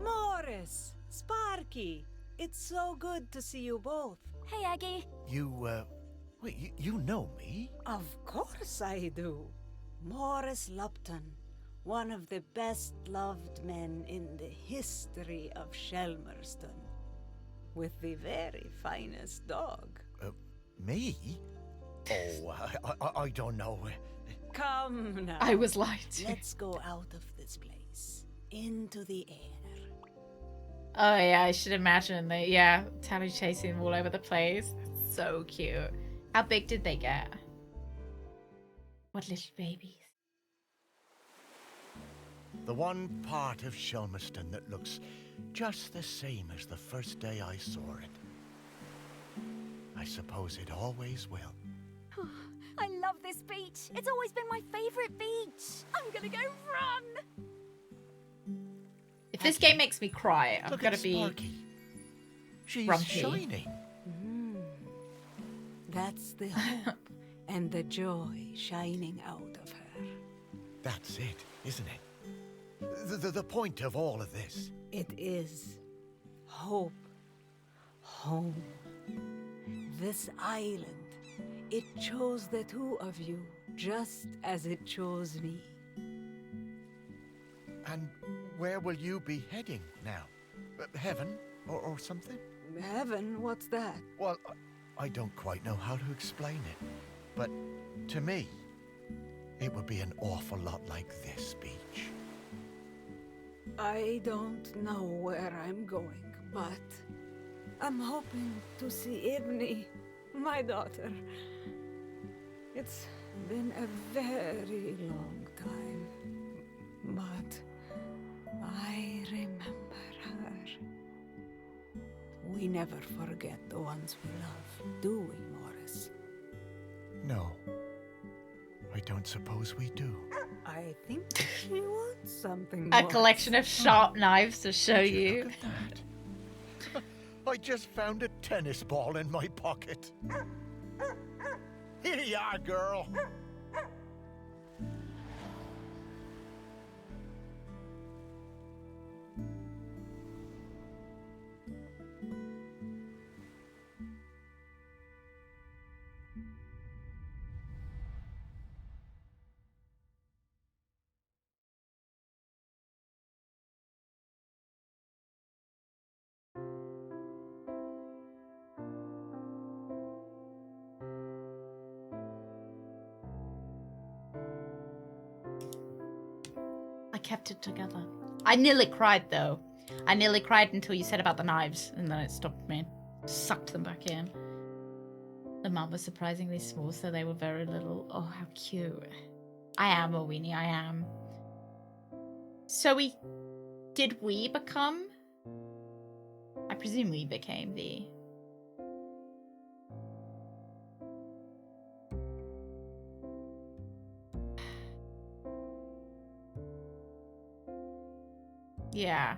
Morris, Sparky, it's so good to see you both. Hey, Aggie. Wait, you know me? Of course I do. Morris Lupton, one of the best loved men in the history of Shelmerston, with the very finest dog. Me? Oh, I don't know. Come now. I was lied to. Let's go out of this place, into the air. Oh yeah, I should imagine that. Yeah, Tally chasing them all over the place. So cute. How big did they get? What little babies. The one part of Shelmerston that looks just the same as the first day I saw it. I suppose it always will. I love this beach. It's always been my favorite beach. I'm gonna go run. If this game makes me cry, I'm gonna be Sparky. She's grumpy. shining. That's the hope and the joy shining out of her. That's it, isn't it? The point of all of this. It is hope. Home. This island, it chose the two of you just as it chose me. And where will you be heading now? Heaven or something? Heaven? What's that? Well, I don't quite know how to explain it. But to me, it would be an awful lot like this beach. I don't know where I'm going, but I'm hoping to see Ibni, my daughter. It's been a very long time, but I remember her. We never forget the ones we love, do we, Morris? No, I don't suppose we do. I think she wants something A more. collection of sharp knives to show you. Look at that. I just found a tennis ball in my pocket. Here you are, girl. I kept it together. I nearly cried though. I nearly cried until you said about the knives, and then it stopped me. Sucked them back in. The mum was surprisingly small, so they were very little. Oh, how cute. I am a weenie, I am. So did we become? I presume we became the... Yeah.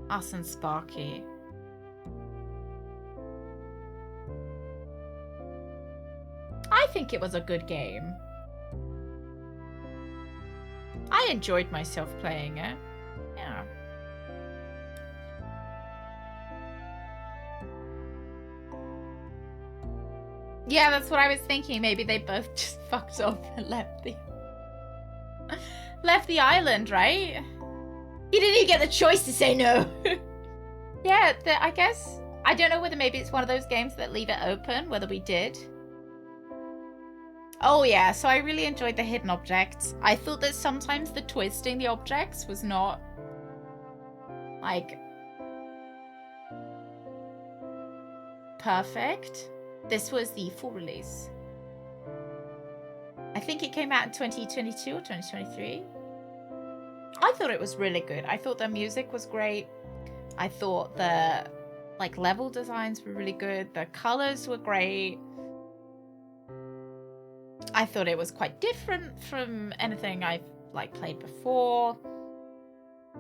Us and Sparky. I think it was a good game. I enjoyed myself playing it. Yeah. Yeah, that's what I was thinking. Maybe they both just fucked off and left the island, right? He didn't even get the choice to say no. Yeah, I guess. I don't know whether maybe it's one of those games that leave it open, whether we did. Oh yeah, so I really enjoyed the hidden objects. I thought that sometimes the twisting the objects was not, like, perfect. This was the full release. I think it came out in 2022 or 2023. I thought it was really good. I thought the music was great. I thought the level designs were really good. The colors were great. I thought it was quite different from anything I've played before.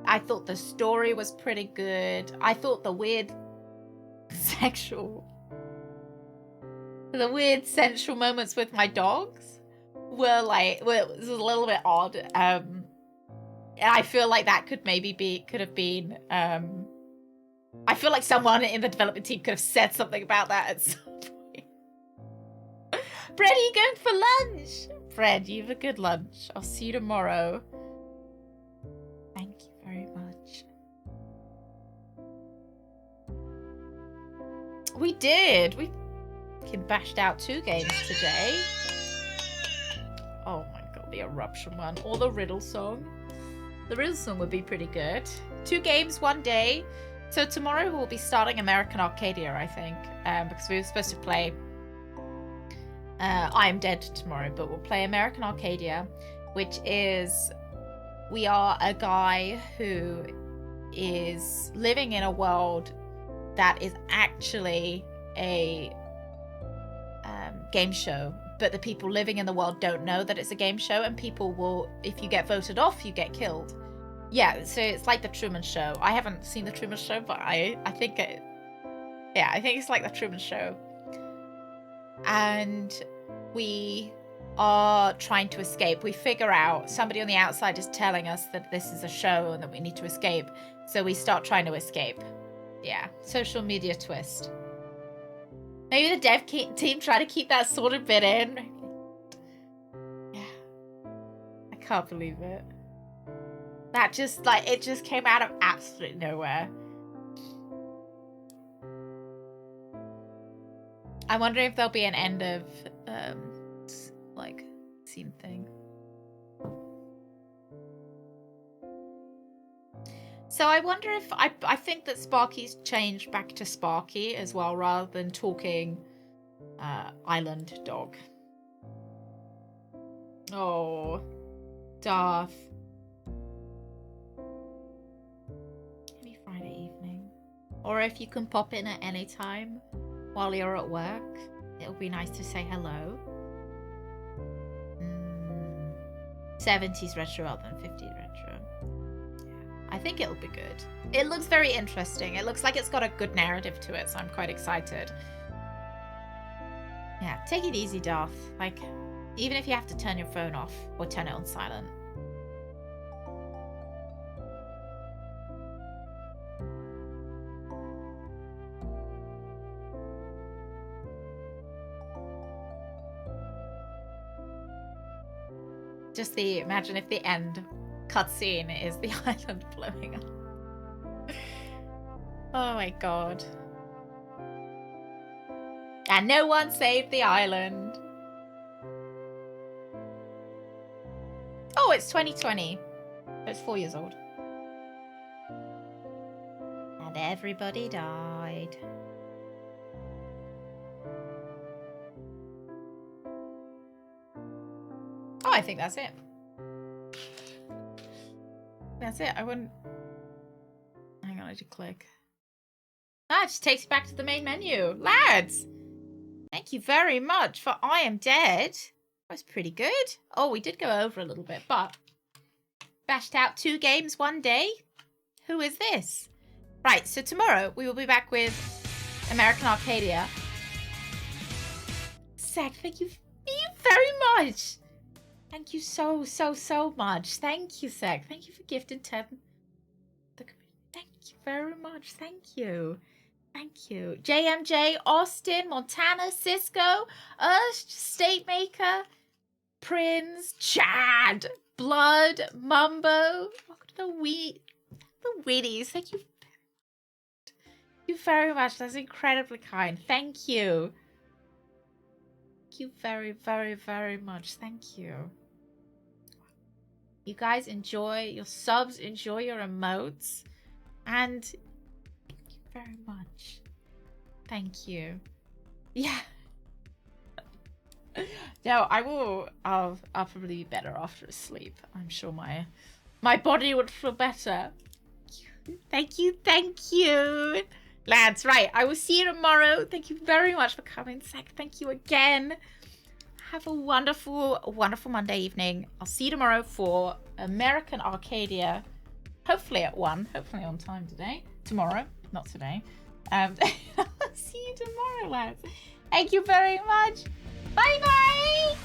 I thought the story was pretty good. I thought the weird sensual moments with my dogs were it was a little bit odd. I feel like that could have been I feel like someone in the development team could have said something about that at some point. Brett, are you going for lunch? Fred, you have a good lunch. I'll see you tomorrow. Thank you very much. We did. We bashed out 2 games today. Oh my god, the eruption one. Or the riddle song. The riddle song would be pretty good. 2 games, 1 day. So tomorrow we'll be starting American Arcadia, I think. Because we were supposed to play I Am Dead tomorrow, but we'll play American Arcadia, which is, we are a guy who is living in a world that is actually a game show, but the people living in the world don't know that it's a game show, and people will, if you get voted off, you get killed. Yeah, so it's like the Truman Show. I haven't seen the Truman Show, but I think it, yeah, I think it's like the Truman Show. And we are trying to escape. We figure out, somebody on the outside is telling us that this is a show and that we need to escape. So we start trying to escape. Yeah, social media twist. Maybe the dev team try to keep that sort of bit in. Yeah. I can't believe it. That just, like, it just came out of absolutely nowhere. I wonder if there'll be an end of, like, scene thing. So I wonder if, I think that Sparky's changed back to Sparky as well, rather than talking island dog. Oh, Darth. Maybe Friday evening. Or if you can pop in at any time while you're at work, it'll be nice to say hello. 70s retro rather than 50s retro. Yeah, I think it'll be good. It looks very interesting. It looks like it's got a good narrative to it, so I'm quite excited. Yeah, take it easy, Darth. Like, even if you have to turn your phone off or turn it on silent. Just imagine if the end cutscene is the island blowing up. Oh my god. And no one saved the island. Oh, it's 2020. It's 4 years old. And everybody died. Oh, I think that's it. That's it. I wouldn't... Hang on, I did click. Ah, it just takes you back to the main menu. Lads! Thank you very much for I Am Dead. That was pretty good. Oh, we did go over a little bit, but... Bashed out 2 games 1 day? Who is this? Right, so tomorrow we will be back with American Arcadia. Zach, thank you very much. Thank you so much. Thank you, Zach. Thank you for gifting 10. Thank you very much. Thank you. Thank you. JMJ, Austin, Montana, Cisco, State Maker, Prince, Chad, Blood, Mumbo. Welcome to the Wheaties. Thank you. Thank you very much. That's incredibly kind. Thank you. Thank you very much. Thank you. You guys enjoy your subs, enjoy your emotes, and thank you very much. Thank you. Yeah. No, I will. I'll probably be better after a sleep. I'm sure my body would feel better. Thank you. Lads, right. I will see you tomorrow. Thank you very much for coming, Zach. Thank you again. Have a wonderful Monday evening. I'll see you tomorrow for American Arcadia. Hopefully at 1. Hopefully on time today. Tomorrow, not today. I'll see you tomorrow, lads. Thank you very much. Bye-bye.